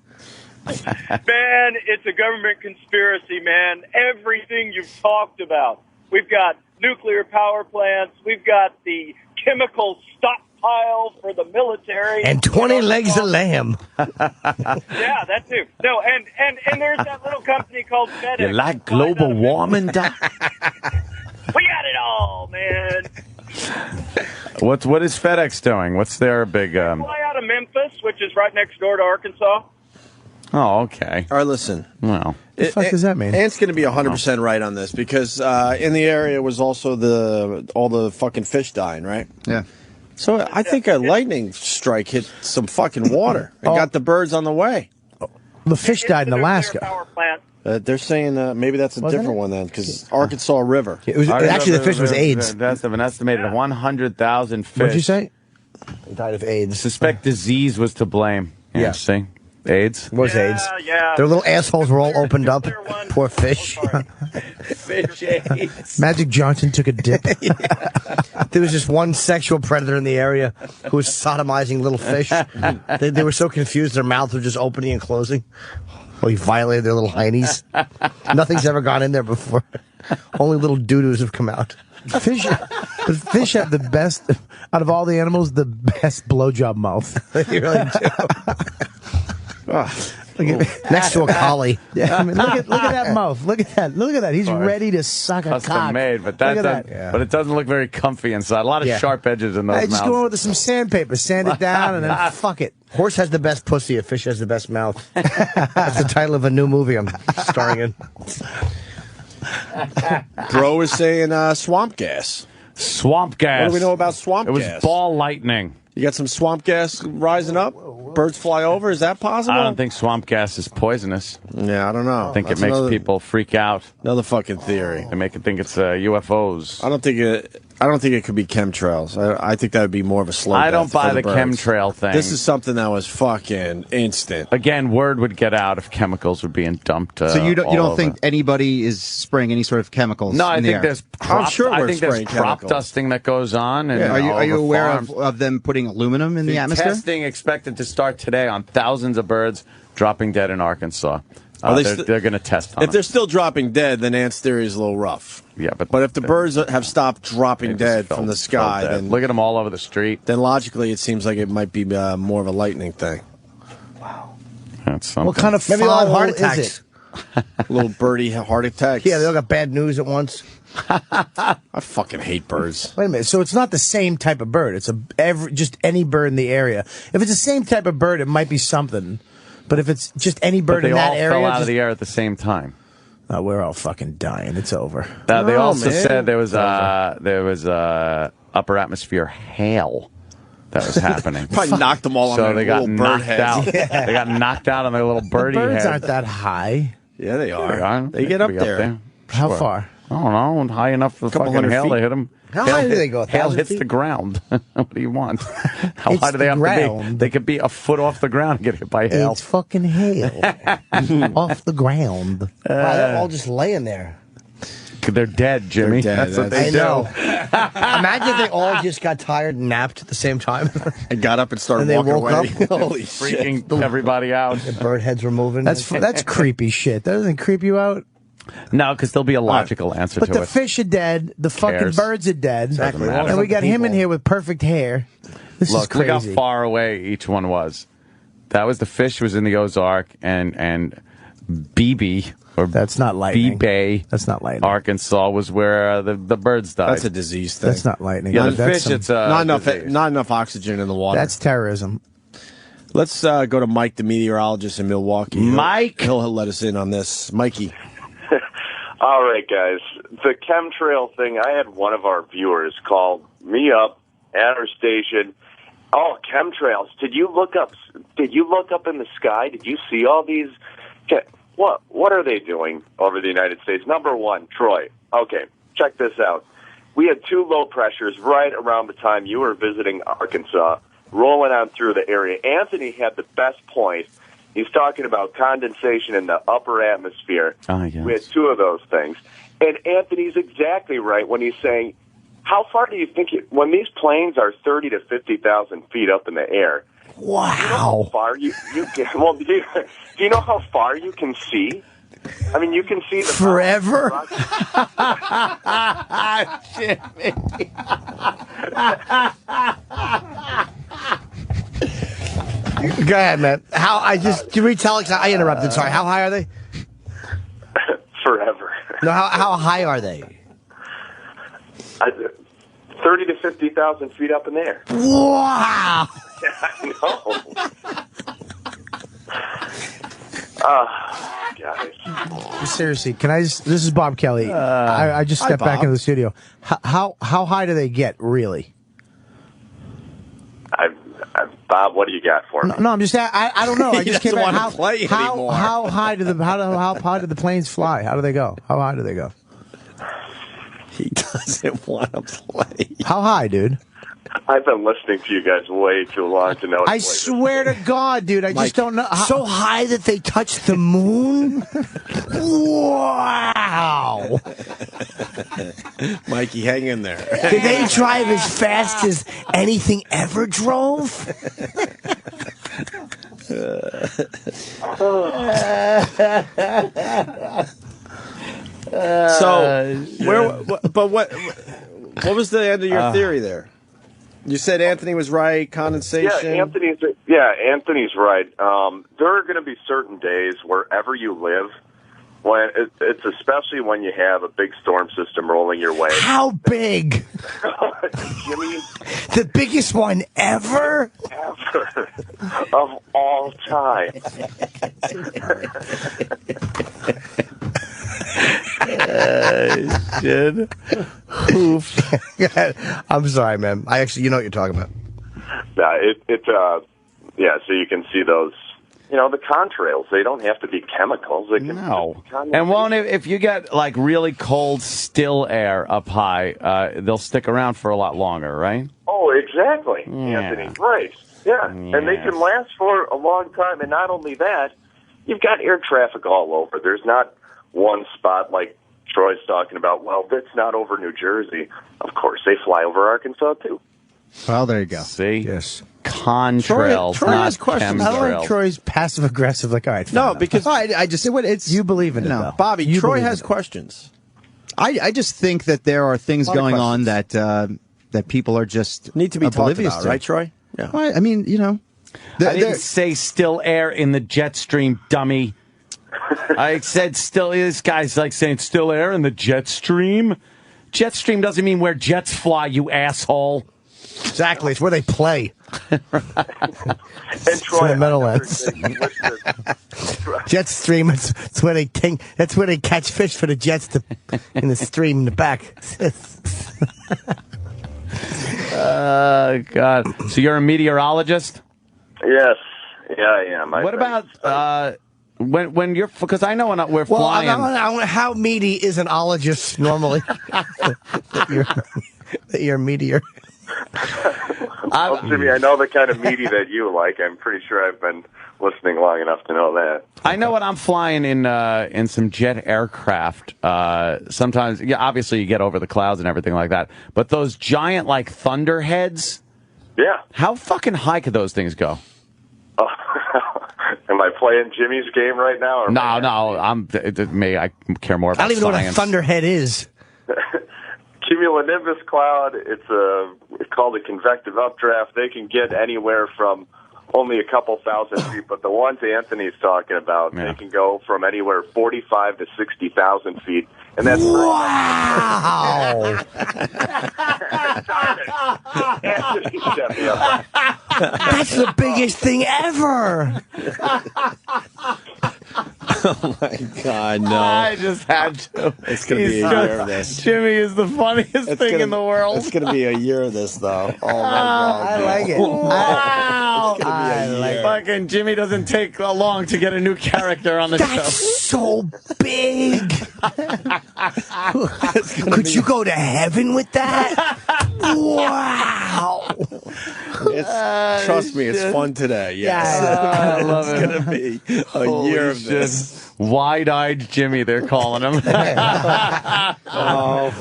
Man, it's a government conspiracy, man. Everything you've talked about. We've got nuclear power plants. We've got the chemical stockpile for the military. And 20 legs of lamb. Yeah, that too. No, and there's that little company called FedEx. You like global warming, Doc? We got it all, man. What is FedEx doing? What's their big... Fly out of Memphis, which is right next door to Arkansas. Oh, okay. All right, listen. Well, What the fuck does that mean? Ant's going to be 100% right on this because in the area was also all the fucking fish dying, right? Yeah. So I think a lightning strike hit some fucking water and got the birds on the way. The fish died in Alaska. Power plant. They're saying maybe that's a Wasn't different it? one then because Arkansas River. It was, actually, the fish was AIDS. That's an estimated 100,000 fish. What'd you say? He died of AIDS. Suspect disease was to blame. Yeah. See? AIDS? Was AIDS. Yeah. Their little assholes were all opened up. Poor fish. Fish AIDS. Magic Johnson took a dip. There was just one sexual predator in the area who was sodomizing little fish. They were so confused, their mouths were just opening and closing. Well, he violated their little heinies. Nothing's ever gone in there before. Only little doo-doos have come out. Fish have the best, out of all the animals, the best blowjob mouth. They really do. Next to a collie. Yeah, I mean, look at that mouth. Look at that. He's ready to suck a Custom cock. made, but Look at that. But it doesn't look very comfy inside. A lot of sharp edges in those Hey, just mouths. go over with some sandpaper, sand it down, and then fuck it. Horse has the best pussy. A fish has the best mouth. That's the title of a new movie I'm starring in. Bro is saying swamp gas. Swamp gas. What do we know about swamp gas? It was ball lightning. You got some swamp gas rising up? Birds fly over? Is that possible? I don't think swamp gas is poisonous. Yeah, I don't know. I think it makes people freak out. Another fucking theory. They make it think it's UFOs. I don't think it could be chemtrails. I think that would be more of a slow I death don't buy for the birds. chemtrail thing. This is something that was fucking instant. Again, word would get out if chemicals were being dumped. So you don't all think over. anybody is spraying any sort of chemicals? No, I in the think air? there's crop, I'm sure I we're think there's spraying crop chemicals. dusting that goes on. And Are you aware farms. of them putting aluminum in the atmosphere? Testing expected to start today on thousands of birds dropping dead in Arkansas. They're going to test on If they're still dropping dead, then Ant's theory is a little rough. Yeah, but if the birds have stopped dropping dead from the sky, then look at them all over the street. Then logically, it seems like it might be more of a lightning thing. That's something. What kind of Maybe they'll have fowl heart is attacks. it? Little birdie heart attacks. Yeah, they all got bad news at once. I fucking hate birds. Wait a minute. So it's not the same type of bird. It's just any bird in the area. If it's the same type of bird, it might be something. But if it's just any bird in that they area, all fell out of the air at the same time. we're all fucking dying. It's over. They also said there was upper atmosphere hail that was happening. Probably knocked them all on so their they got little bird knocked heads. out. Yeah. They got knocked out on their little birdie The birds heads. aren't that high. Yeah, they are. They are. They get up Be there. How Sure. far? I don't know. High enough for Couple fucking hundred hail feet. to hit them. How high do they go? Hail 1,000 hits feet? the ground. What do you want? How It's high do they the have to ground. be? They could be a foot off the ground and get hit by hail. It's fucking hail off the ground. Wow, they're all just laying there. They're dead, Jimmy. They're dead. That's what they I do. know. Imagine if they all just got tired and napped at the same time. And got up and started And they walking woke away. up. Holy shit. Freaking everybody out. The bird heads were moving. That's creepy shit. That doesn't creep you out. No, because there'll be a logical answer But to the it. fish are dead. The fucking Cares. birds are dead. Exactly. Doesn't matter. And we got him in People. here with perfect hair. This is Look how crazy. far away each one was. That was the fish was in the Ozark, and BB or That's not lightning. B-Bay, That's not lightning. Arkansas was where the birds died. That's a disease thing. That's not lightning. Yeah, the That's fish. some- It's not enough. disease. Not enough oxygen in the water. That's terrorism. Let's go to Mike, the meteorologist in Milwaukee. Mike? He'll let us in on this. Mikey. All right, guys. The chemtrail thing, I had one of our viewers call me up at our station. Oh, chemtrails. Did you look up in the sky? Did you see all these? What are they doing over the United States? Number one, Troy. Okay, check this out. We had two low pressures right around the time you were visiting Arkansas, rolling on through the area. Anthony had the best point. He's talking about condensation in the upper atmosphere. Yes. We had two of those things. And Anthony's exactly right when he's saying, how far do you think when these planes are 30 to 50,000 feet up in the air? Wow. Do you know how far you can, well, do you know how far you can see? I mean, you can see the Forever? Jimmy. Go ahead, man. Can we tell? I interrupted. Sorry. How high are they? forever. No, how high are they? 30 to 50,000 feet up in the air. Wow. I know. Guys. Seriously, can I just? This is Bob Kelly. I just hi, stepped back Bob. into the studio. How high do they get really? Bob, what do you got for me? No, I'm just. I don't know. I He just came doesn't back. wanna play anymore. How high do how high do the planes fly? How do they go? How high do they go? He doesn't want to play. How high, dude? I've been listening to you guys way too long to know. I swear to God, dude, I just don't know. So high that they touch the moon? Wow. Mikey, hang in there. Did they drive as fast as anything ever drove? What was the end of your theory there? You said Anthony was right, condensation. Yeah, Anthony's right. There are going to be certain days wherever you live, when it's especially when you have a big storm system rolling your way. How big? Jimmy, the biggest one ever? Ever of all time. Shit. Oof. I'm sorry, man. I actually, you know what you're talking about. So you can see those, the contrails. They don't have to be chemicals. They can And won't if you get like really cold, still air up high, they'll stick around for a lot longer, right? Oh, exactly, Anthony. Right. Yeah. And they can last for a long time. And not only that, you've got air traffic all over. There's not one spot like Troy's talking about. Well, that's not over New Jersey. Of course, they fly over Arkansas, too. Well, there you go. See? Yes. Contrails, Troy has questions. I don't like Troy's passive aggressive. Like, all right, no, because I just it's you believe in it, no, though. Bobby. Troy has questions. I just think that there are things going on that that people are just need to be talked oblivious about, to. right, Troy? Yeah. I mean, I didn't say still air in the jet stream, dummy. I said still. This guy's like saying still air in the jet stream. Jet stream doesn't mean where jets fly, you asshole. Exactly, it's where they play. And Troy, the Meadowlands. Jet stream. It's where they that's where they catch fish for the jets in the stream in the back. God. So you're a meteorologist? Yes. Yeah, I am. What about when you're, because I know when we're flying. How meaty is an ologist normally? that you're a meteor. Well, Jimmy, I know the kind of meaty that you like. I'm pretty sure I've been listening long enough to know that. I know when I'm flying in some jet aircraft. Sometimes, obviously you get over the clouds and everything like that. But those giant like thunderheads. Yeah. How fucking high could those things go? Am I playing Jimmy's game right now? Or No. I care more about I don't even know what a thunderhead is. Cumulonimbus cloud, it's called a convective updraft. They can get anywhere from only a couple thousand feet, but the ones Anthony's talking about, they can go from anywhere 45 to 60,000 feet. And that's wow! That's the biggest thing ever. Oh my God, no! I just had to. It's gonna be a year of this. Jimmy is the funniest thing in the world. It's gonna be a year of this, though. Oh my God! I like it. Wow! It's gonna be a year. Fucking Jimmy doesn't take long to get a new character on the show. That's so big. Could you go to heaven with that? Wow! Trust me, it's fun today. Yes, I love it. It's gonna be a year of this. Wide-eyed Jimmy, they're calling him. All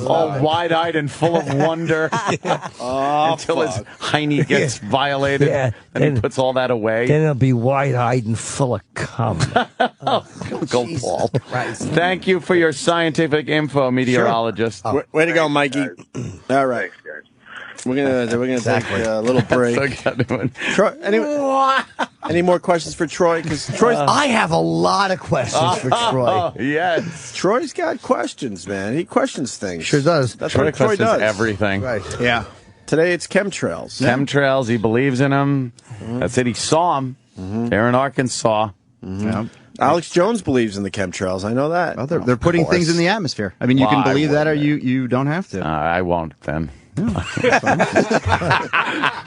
wide-eyed and full of wonder until his hiney gets violated, and he puts all that away. Then it'll be wide-eyed and full of cum. Go, Paul. Thank you for your scientific info, meteorologist. Sure. Way to go, Mikey. All right. Thanks, guys. We're gonna take a little break. Troy, any more questions for Troy? Because Troy's. I have a lot of questions for Troy. Yes, Troy's got questions, man. He questions things. Sure does. That's Troy what Troy questions does. everything. Right. Yeah. Today it's chemtrails. Chemtrails. He believes in them. That's it. He saw them. They're in Arkansas. Yeah. Alex Jones believes in the chemtrails. I know that. Well, they're putting things in the atmomosphere. I mean, you can believe that, or you don't have to. I won't then. Do they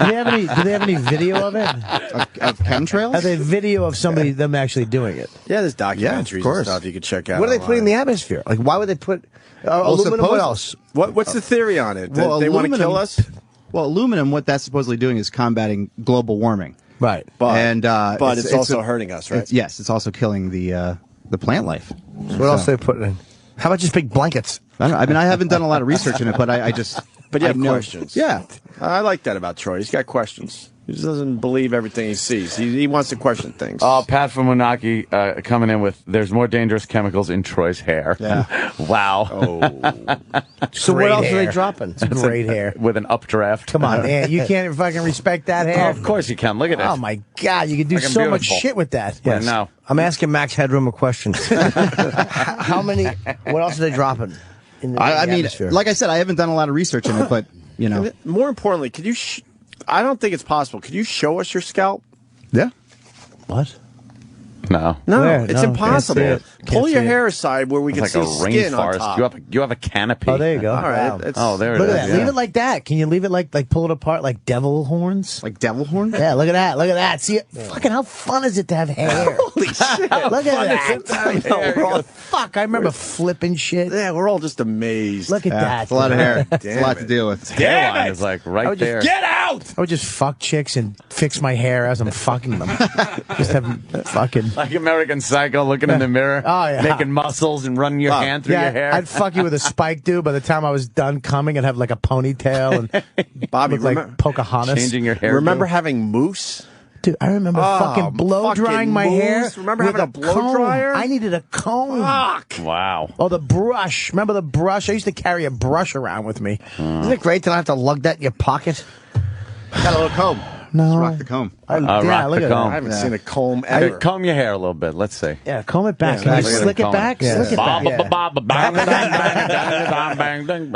have any video of it? Of chemtrails? Have they video of them actually doing it? Yeah, there's documentaries of course. and stuff you could check out. What are they putting in the atmosphere? Like, why would they put aluminum? What else? What's the theory on it? That they want to kill us? Well, aluminum, what that's supposedly doing is combating global warming. Right. But it's also hurting us, right? Yes, it's also killing the plant life. So what else are they putting in? How about just big blankets? I mean, I haven't done a lot of research in it, but I just... But you have questions. Yeah. I like that about Troy. He's got questions. He just doesn't believe everything he sees. He wants to question things. Oh, Pat from Moonachie coming in with, there's more dangerous chemicals in Troy's hair. Yeah. Wow. So what else are they dropping? It's great hair. With an updraft. Come on, man. You can't fucking respect that hair. Oh, of course you can. Look at it. Oh, my God. You can do Fucking so much beautiful. shit with that. Yes. No. I'm asking Max Headroom a question. How many? What else are they dropping? In the I mean, atmosphere? like I said, I haven't done a lot of research in it, but you know, More importantly, could you? I don't think it's possible. Could you show us your scalp? yeah. What? No. No, Where? it's No, impossible. can't see it. Pull Can't your see it. hair aside where we It's can like see a skin on rainforest. top. You have a canopy. Oh, there you go. All right. Wow. It's- There Look it at is. that. Leave it like that. Can you leave it like pull it apart like devil horns? Like devil horn? Yeah, look at that. Look at that. See, fucking how fun is it to have hair? Holy shit! Look at that. I know, we're all, Fuck, I remember flipping shit. yeah, we're all just amazed. Look at that. It's a lot of hair. It's a Damn lot it. to deal with. Hairline is like right there. Get out! I would just fuck chicks and fix my hair as I'm fucking them. Just have them fucking. Like American Psycho, looking in the mirror, Oh, yeah. making muscles and running your hand through Yeah, your hair. I'd fuck you with a spike, dude. By the time I was done coming, I'd have like a ponytail and Bobby, look like Pocahontas. Changing your hair. remember having mousse? Dude, I remember fucking blow fucking drying my hair. mousse. Remember with having a blow comb. dryer? I needed a comb. Fuck! Wow. Oh, the brush. Remember the brush? I used to carry a brush around with me. Isn't it great to not have to lug that in your pocket? Got a little comb. No. Just rock the comb. Rock look the at comb. I haven't seen a comb ever. Comb your hair a little bit. Let's see. Yeah, comb it back. Yeah, Can you look at slick it, it comb back? it. Slick it back. Yeah.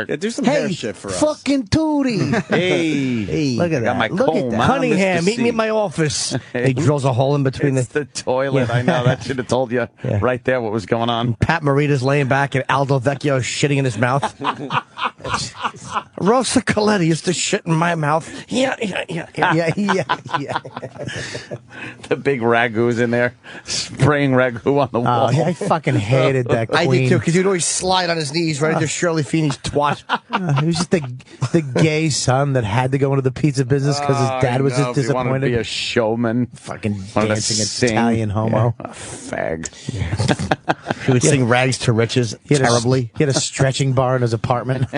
Yeah, do some hair Hey, shit for us. fucking Tootie. Hey, Look at got that. my Look comb, at that. huh, Cunningham, Mr. meet me C? in my office. He drills a hole in between It's the toilet. Yeah. I know. That should have told you Yeah. right there what was going on. Pat Morita's laying back and Aldo Vecchio shitting in his mouth. Rosa Coletti used to shit in my mouth. Yeah. yeah. The big ragu's in there, spraying ragu on the wall. Oh, yeah, I fucking hated that queen. I did too, because he'd always slide on his knees right into Shirley Feeney's twat. He was just the gay son that had to go into the pizza business because his dad was just If you wanted to disappointed. be a showman, Fucking wanted to dancing sing. Italian homo. Yeah, a fag. He would sing rags to riches He had terribly. He had a stretching bar in his apartment.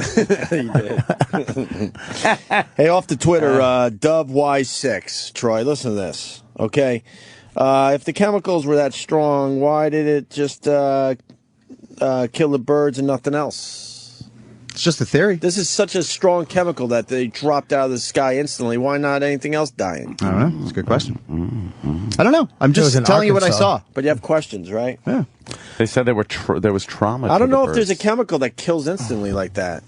Hey, off the Twitter, Dub Y6. Troy, listen to this, okay? If the chemicals were that strong, why did it just kill the birds and nothing else? It's just a theory. This is such a strong chemical that they dropped out of the sky instantly. Why not anything else dying? I don't know. It's a good question. I don't know. I'm It was just in telling you what I Arkansas. saw. But you have questions, right? Yeah. They said there was trauma. I don't to the know if there's a birds. chemical that kills instantly like that.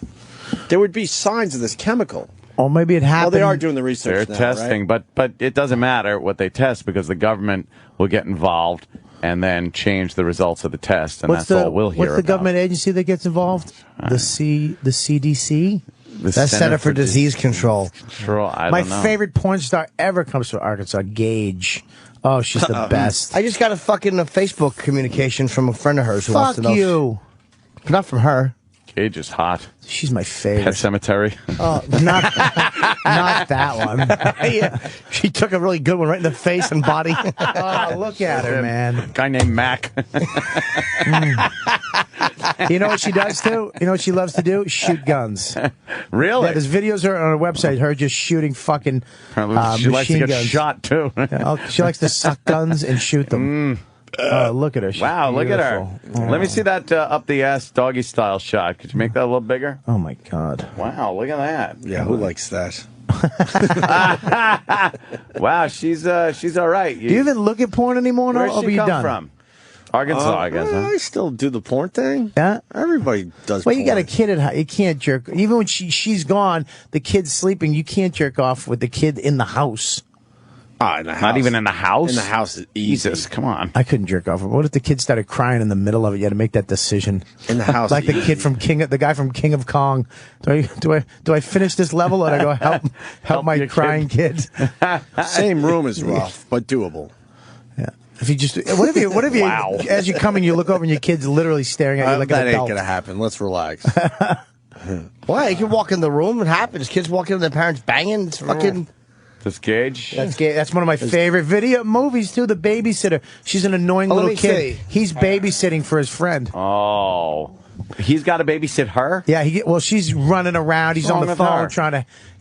There would be signs of this chemical. Or maybe it Well, happened. they are doing the research They're now, testing, right? but it doesn't matter what they test because the government will get involved and then change the results of the test, and What's that's all we'll hear What's the about. government agency that gets involved? The CDC? The That's Center for Disease Control. I My don't know. favorite porn star ever comes from Arkansas, Gage. Oh, she's the best. I just got a fucking Facebook communication from a friend of hers who wants Fuck to know. you. Not from her. Cage is hot. She's my favorite. Pet Cemetery. Oh, not that one. Yeah. She took a really good one right in the face and body. Oh, look at her, man. Guy named Mac. You know what she does too? You know what she loves to do? Shoot guns. Really? Yeah, there's videos on her website. Her just shooting fucking she likes to machine get guns. shot too. She likes to suck guns and shoot them. Oh, look at her. She's Wow, look at her. beautiful. Let me see that up the ass doggy style shot. Could you make that a little bigger? Oh my God. Wow, look at that. Yeah, who likes that? Wow, she's all right. Do you even look at porn anymore? Where's Or have she you come done? from? Arkansas, I guess. Huh? I still do the porn thing. Yeah. Everybody does Well, porn. you got a kid at home. You can't jerk. Even when she's gone, the kid's sleeping. You can't jerk off with the kid in the house. In the house. Not even in the house. In the house is easy. Jesus, come on. I couldn't jerk off. What if the kid started crying in the middle of it? You had to make that decision. In the house, like the kid from the guy from King of Kong. Do I finish this level, or do I go help my your crying kid? Same room is rough, but doable. Yeah. If you just what if you Wow. as you come in, you look over and your kid's literally staring at you like that an ain't adult. gonna happen. Let's relax. Why? You can walk in the room. It happens. Kids walk in, their parents banging. It's fucking. This Gage. That's one of my favorite video movies too. The babysitter. She's an annoying Oh, let little me kid. see. He's babysitting for his friend. Oh. He's got to babysit her? Yeah, well, she's running around. He's What's on wrong the with phone her? trying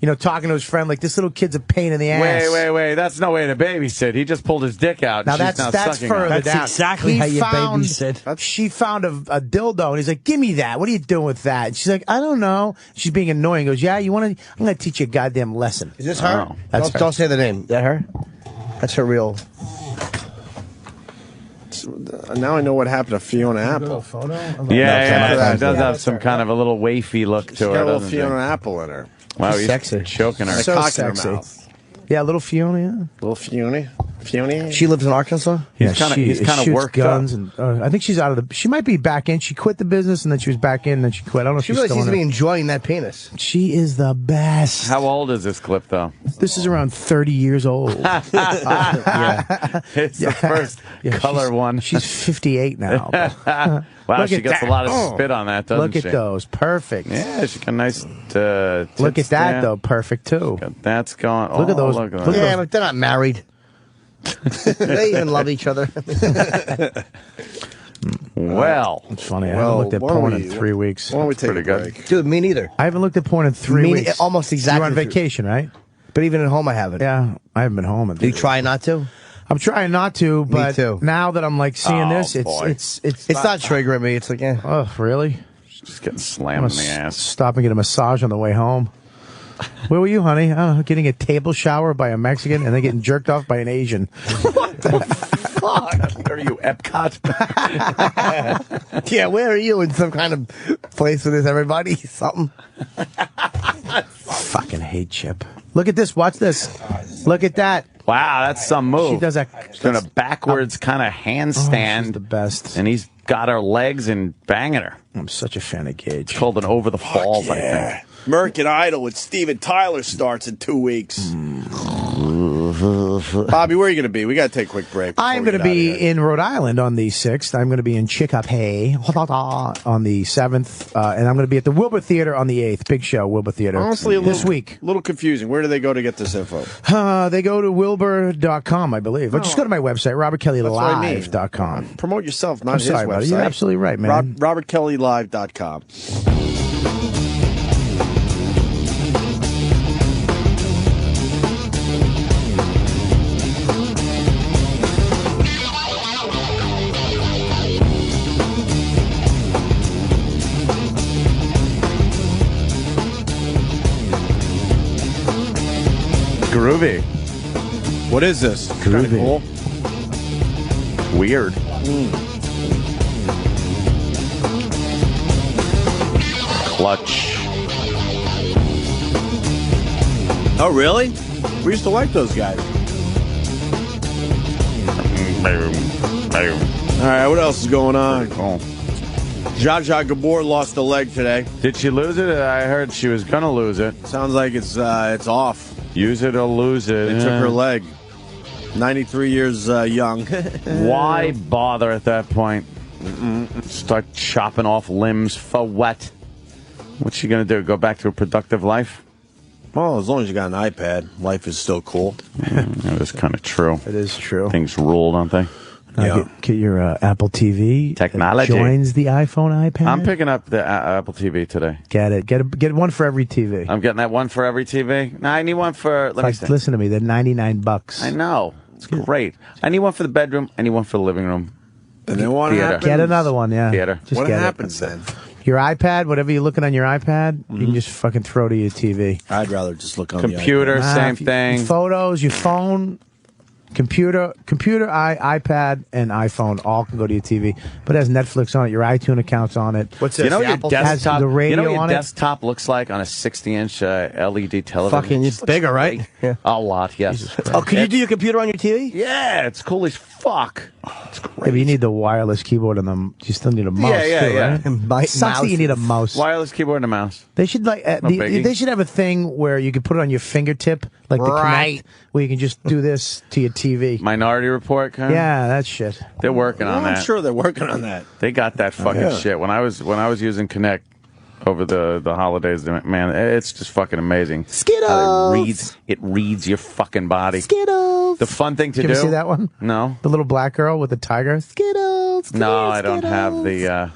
to, talking to his friend like, this little kid's a pain in the ass. Wait. That's no way to babysit. He just pulled his dick out. Now and she's that's now sucking further on it. down. exactly He how you found- babysit. She found a dildo, and he's like, "Give me that. What are you doing with that?" And she's like, "I don't know." She's being annoying. He goes, "Yeah, you want to? I'm going to teach you a goddamn lesson." Is this her? Oh. That's Don't say the name. Is that her? That's her real. Now I know what happened to Fiona Apple. Photo? Yeah, it does have some kind of a little wafy look to She's her. got a little doesn't Fiona it? Apple in her. Wow, She's he's sexy. choking her. So cock in her sexy. mouth. Yeah, little Fiona. Yeah. Little Fiona. She lives in Arkansas? Yeah, he's kinda shoots worked guns, up. and I think she's out of the. She might be back in. She quit the business, and then she was back in, and then she quit. I don't know if She she's really still seems in to be it. enjoying that penis. She is the best. How old is this clip, though? This is around 30 years old. Yeah. It's the first color she's, one. She's 58 now. Wow, Look she at gets that. a lot of spit on that, doesn't Look she? at those. Perfect. Yeah, she got nice. Look at tits that, there. though. Perfect, too. That's going. Look at those. Look at Look that. at Yeah, but they're not married. They even love each other. Well, it's funny. I Well, haven't looked at why don't porn we- in 3 weeks. Why don't we take Pretty a good. break? Dude, me neither. I haven't looked at porn in 3 Me- weeks. almost exactly You're on three- vacation, right? But even at home, I haven't. Yeah, I haven't been home. Do you try not to? I'm trying not to, but too. now that I'm like seeing this, boy. it's It's not triggering me. It's like, yeah. Oh, really? just getting slammed in the ass. Stop and get a massage on the way home. Where were you, honey? Oh, getting a table shower by a Mexican and then getting jerked off by an Asian. Fuck. Where are you, Epcot? Yeah, where are you? In some kind of place where there's everybody? Something. Fucking hate Chip. Look at this. Watch this. Look at that. Wow, that's some move. She does that. She's doing a backwards kind of handstand. She's the best. And he's got her legs and banging her. I'm such a fan of Gage. It's called an over the falls, I think. American Idol with Steven Tyler starts in 2 weeks. Bobby, where are you going to be? We got to take a quick break. I'm going to be in Rhode Island on the 6th. I'm going to be in Chicopee on the 7th. And I'm going to be at the Wilbur Theater on the 8th. Big show, Wilbur Theater. Honestly, this week. A little confusing. Where do they go to get this info? They go to wilbur.com, I believe. Or just go to my website, robertkellylive.com. Promote yourself, not I'm his sorry, buddy. website. You're absolutely right, man. robertkellylive.com. Groovy. What is this? Groovy. Kinda cool. Weird. Clutch. Oh, really? We used to like those guys. All right, what else is going on? Cool. Zsa Zsa Gabor lost a leg today. Did she lose it? I heard she was going to lose it. Sounds like it's off. Use it or lose it. They took her leg. 93 years young. Why bother at that point? Start chopping off limbs for what? What's she going to do? Go back to a productive life? Well, as long as you got an iPad, life is still cool. That is kind of true. It is true. Things rule, don't they? Get your Apple TV. Technology. It joins the iPhone, iPad. I'm picking up the Apple TV today. Get it. Get one for every TV. I'm getting that one for every TV. No, I need one for. Let me see. Listen to me. They're $99. I know. It's great. I need one for the bedroom. I need one for the living room. And then what Theater. happens? Get another one, yeah. Theater. Just What get happens then? Your iPad, whatever you're looking on your iPad, you can just fucking throw to your TV. I'd rather just look on Computer, the iPad. same If you- thing. Photos, your phone, computer, iPad, and iPhone all can go to your TV. But it has Netflix on it. Your iTunes account's on it. What's You this? know the what your Apple desktop, has the radio you know what your on it? desktop looks like on a 60-inch LED television? Fucking, it's bigger, right? Yeah. A lot, yes. Oh, can you do your computer on your TV? Yeah, it's cool as fuck. It's Yeah, great. but you need the wireless keyboard and you still need a mouse too, right? Sucks that you need a mouse. Wireless keyboard and a mouse. They should biggie. they should have a thing where you can put it on your fingertip, like the Right. Kinect, where you can just do this to your TV. Minority Report, kind of? Yeah, that shit. They're working on Well, that. I'm sure they're working on that. They got that fucking Yeah. shit. When I was using Kinect over the holidays, man, it's just fucking amazing. Skittles. How it reads your fucking body. Skittles. The fun thing to Did do. you ever see that one? No. The little black girl with the tiger. Skittles. No, I don't have the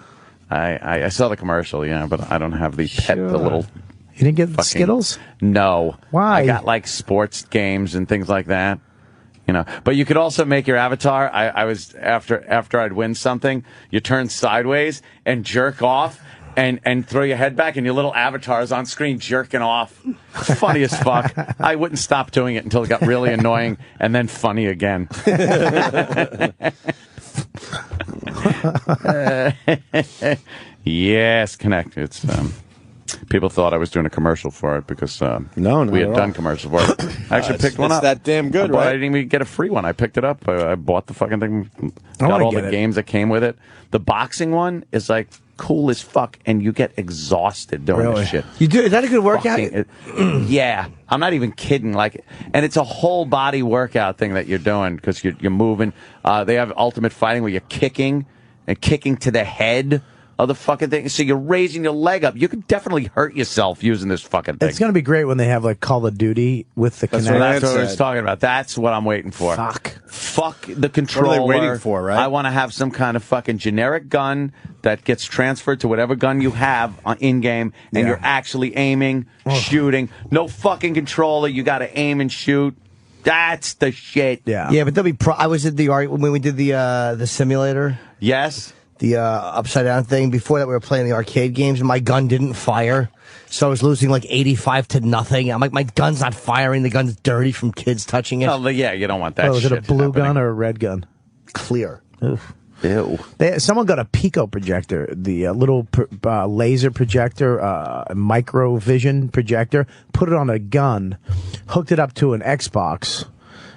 I saw the commercial, yeah, but I don't have the pet, the little. You didn't get Skittles? No. Why? I got like sports games and things like that. But you could also make your avatar. I was after I'd win something, you turn sideways and jerk off and throw your head back, and your little avatar is on screen jerking off. Funny as fuck. I wouldn't stop doing it until it got really annoying, and then funny again. Yes, Connect. It's people thought I was doing a commercial for it because we had done commercial for it. I actually picked one up. It's that damn good, right? right? I didn't even get a free one. I picked it up. I bought the fucking thing. Got all the games that came with it. The boxing one is like cool as fuck, and you get exhausted doing this shit. You do? Is that a good workout? Yeah, I'm not even kidding. And it's a whole body workout thing that you're doing because you're moving. They have Ultimate Fighting where you're kicking to the head of the fucking thing. So you're raising your leg up. You could definitely hurt yourself using this fucking thing. It's going to be great when they have like Call of Duty with the Kinect. That's what I was talking about. That's what I'm waiting for. Fuck the controller. What are they waiting for, right? I want to have some kind of fucking generic gun that gets transferred to whatever gun you have in-game, and you're actually aiming, shooting. No fucking controller. You got to aim and shoot. That's the shit. Yeah, but there'll be. I was at when we did the simulator. Yes. The upside down thing. Before that, we were playing the arcade games, and my gun didn't fire, so I was losing like 85-0. I'm like, my gun's not firing. The gun's dirty from kids touching it. Oh, yeah, you don't want that. Was it a blue gun or a red gun? Clear. Ew. Someone got a Pico projector, the little laser projector, micro vision projector, put it on a gun, hooked it up to an Xbox,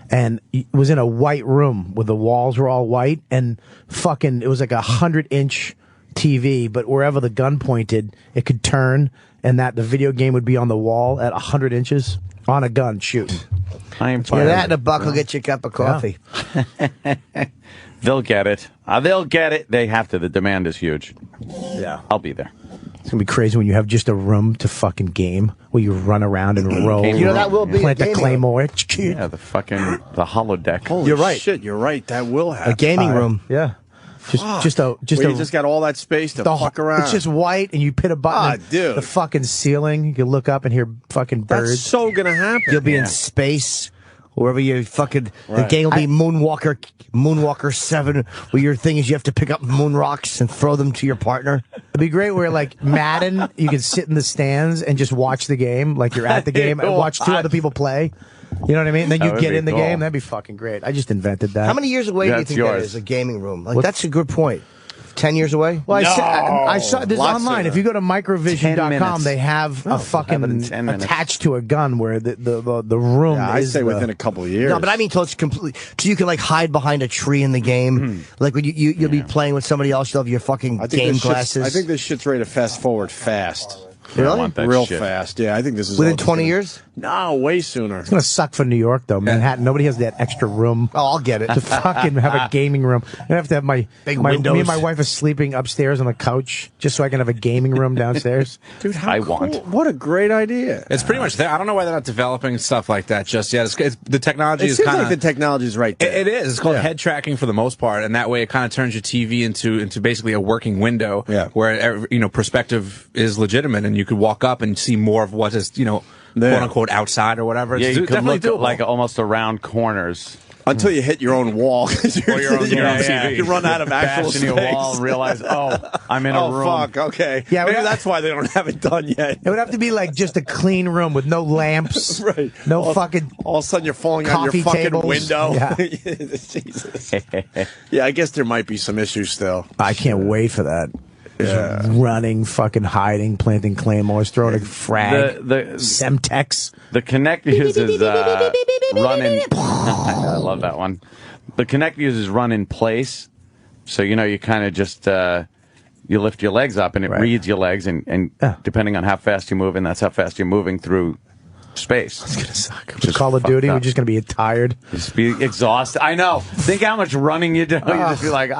and it was in a white room where the walls were all white, and fucking, it was like 100-inch TV, but wherever the gun pointed, it could turn, and that the video game would be on the wall at 100 inches on a gun shooting. I am fine. That and a buck will get you a cup of coffee. They'll get it. They'll get it. They have to. The demand is huge. Yeah. I'll be there. It's going to be crazy when you have just a room to fucking game where you run around and roll. That will be plant a the claymore. Yeah, the holodeck. Holy shit, you're right. That will happen. A gaming room. Yeah. Just you just got all that space to fuck around. It's just white, and you hit a button. Dude. The fucking ceiling. You can look up and hear fucking birds. That's so gonna happen. You'll be in space. Wherever you fucking, the game will be Moonwalker 7, where your thing is you have to pick up moon rocks and throw them to your partner. It'd be great where, like, Madden, you can sit in the stands and just watch the game, like you're at the game, and watch two other people play. You know what I mean? And then you get in the game. That'd be fucking great. I just invented that. How many years away do you think that is, a gaming room? Like, that's a good point. 10 years away? Well, I saw this online. If you go to microvision.com, they have a fucking attached to a gun where the room I'd is say within a couple of years. No, but I mean, till it's completely. So you can like hide behind a tree in the game. Like when you'll be playing with somebody else, you'll have your fucking game glasses. I think this shit's ready to fast forward fast. Really? Real fast. Yeah, I think this is within 20 years. No, way sooner. It's gonna suck for New York though. Manhattan, nobody has that extra room. Oh, I'll get it. To fucking have a gaming room. I have to have my windows. Me and my wife are sleeping upstairs on the couch just so I can have a gaming room downstairs. Dude, how cool. What a great idea. It's pretty much there. I don't know why they're not developing stuff like that just yet. The technology is kind of like the technology is right there. It is. It's called head tracking for the most part, and that way it kind of turns your TV into basically a working window where perspective is legitimate, and you could walk up and see more of what is quote unquote outside or whatever. Yeah, it's you could look doable. like almost around corners. Until you hit your own wall. Or your own TV. You run out of actual Bashing space. your wall and realize, I'm in a room. Oh, fuck, okay. Yeah, maybe that's why they don't have it done yet. It would have to be like just a clean room with no lamps. Right. No fucking. All of a sudden you're falling out your fucking tables. window. Yeah. Jesus. Yeah, I guess there might be some issues still. I can't wait for that. Just running, fucking hiding, planting claymores, throwing a frag, Semtex. The Kinect uses run in. I love that one. The Kinect uses run in place, so you kind of just you lift your legs up and it reads your legs, and depending on how fast you move, and that's how fast you're moving through space. It's gonna suck. With Call of Duty, we're just gonna be tired. Just be exhausted. I know. Think how much running you do. You just be like,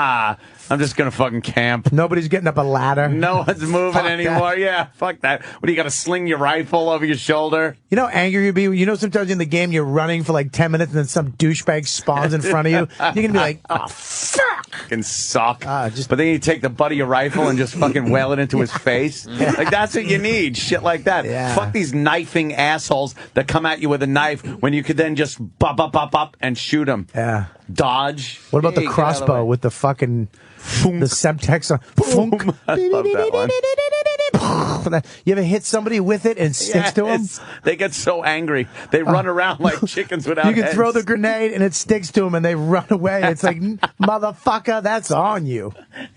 I'm just gonna fucking camp. Nobody's getting up a ladder. No one's moving anymore. That. Yeah, fuck that. What do you got to sling your rifle over your shoulder? You know how angry you'd be? Sometimes in the game you're running for like 10 minutes and then some douchebag spawns in front of you. You're gonna be like, oh fuck. fucking suck. But then you take the butt of your rifle and just fucking whale it into his face. Like, that's what you need. Shit like that. Yeah. Fuck these knifing assholes that come at you with a knife when you could then just bop and shoot them. Yeah. Dodge. What about Hey, the get out of crossbow way. with the fucking the Semtex on? Funk. I love that one. You ever hit somebody with it and it sticks to them? Yes. They get so angry. They run around like chickens without You can heads. throw the grenade and it sticks to them and they run away. It's like, motherfucker, that's on you.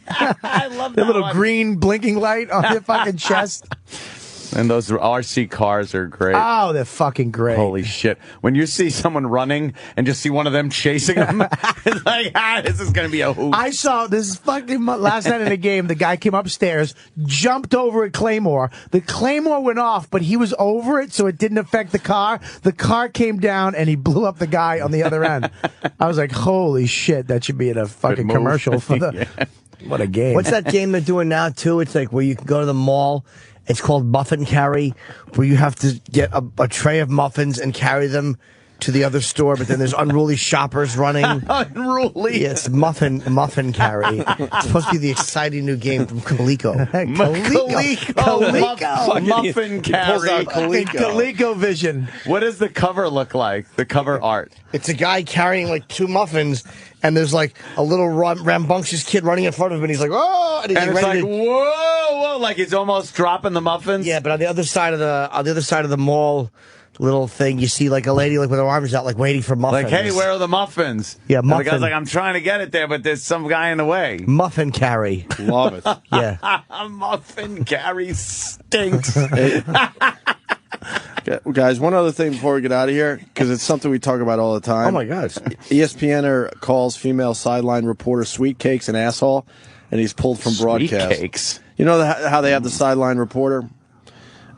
I love The that little one. green blinking light on your fucking chest. And those RC cars are great. Oh, they're fucking great. Holy shit. When you see someone running and just see one of them chasing them, it's like, this is going to be a hoot. I saw this fucking last night in a game. The guy came upstairs, jumped over a Claymore. The Claymore went off, but he was over it, so it didn't affect the car. The car came down, and he blew up the guy on the other end. I was like, holy shit, that should be in a fucking move. commercial for the. Yeah. What a game. What's that game they're doing now, too? It's like where you can go to the mall. It's called Muffin Carry, where you have to get a tray of muffins and carry them to the other store, but then there's unruly shoppers running. Unruly? Yeah, it's Muffin Carry. It's supposed to be the exciting new game from Coleco. Coleco. Muffin Carry. Coleco Vision. What does the cover look like? The cover art. It's a guy carrying like 2 muffins, and there's like a little rambunctious kid running in front of him, and he's like, oh! And, he's And it's ready like, whoa, like he's almost dropping the muffins. Yeah, but on the other side of the mall, little thing, you see like a lady like with her arms out, like waiting for muffins. Like, hey, where are the muffins? Yeah, And the muffin. guy's like, I'm trying to get it there, but there's some guy in the way. Muffin Carry. Love it. Yeah. Muffin Carry stinks. Guys, one other thing before we get out of here, because it's something we talk about all the time. Oh, my gosh. ESPNer calls female sideline reporter Sweet Cakes an asshole, and he's pulled from broadcast. Cakes. You know how they have the sideline reporter?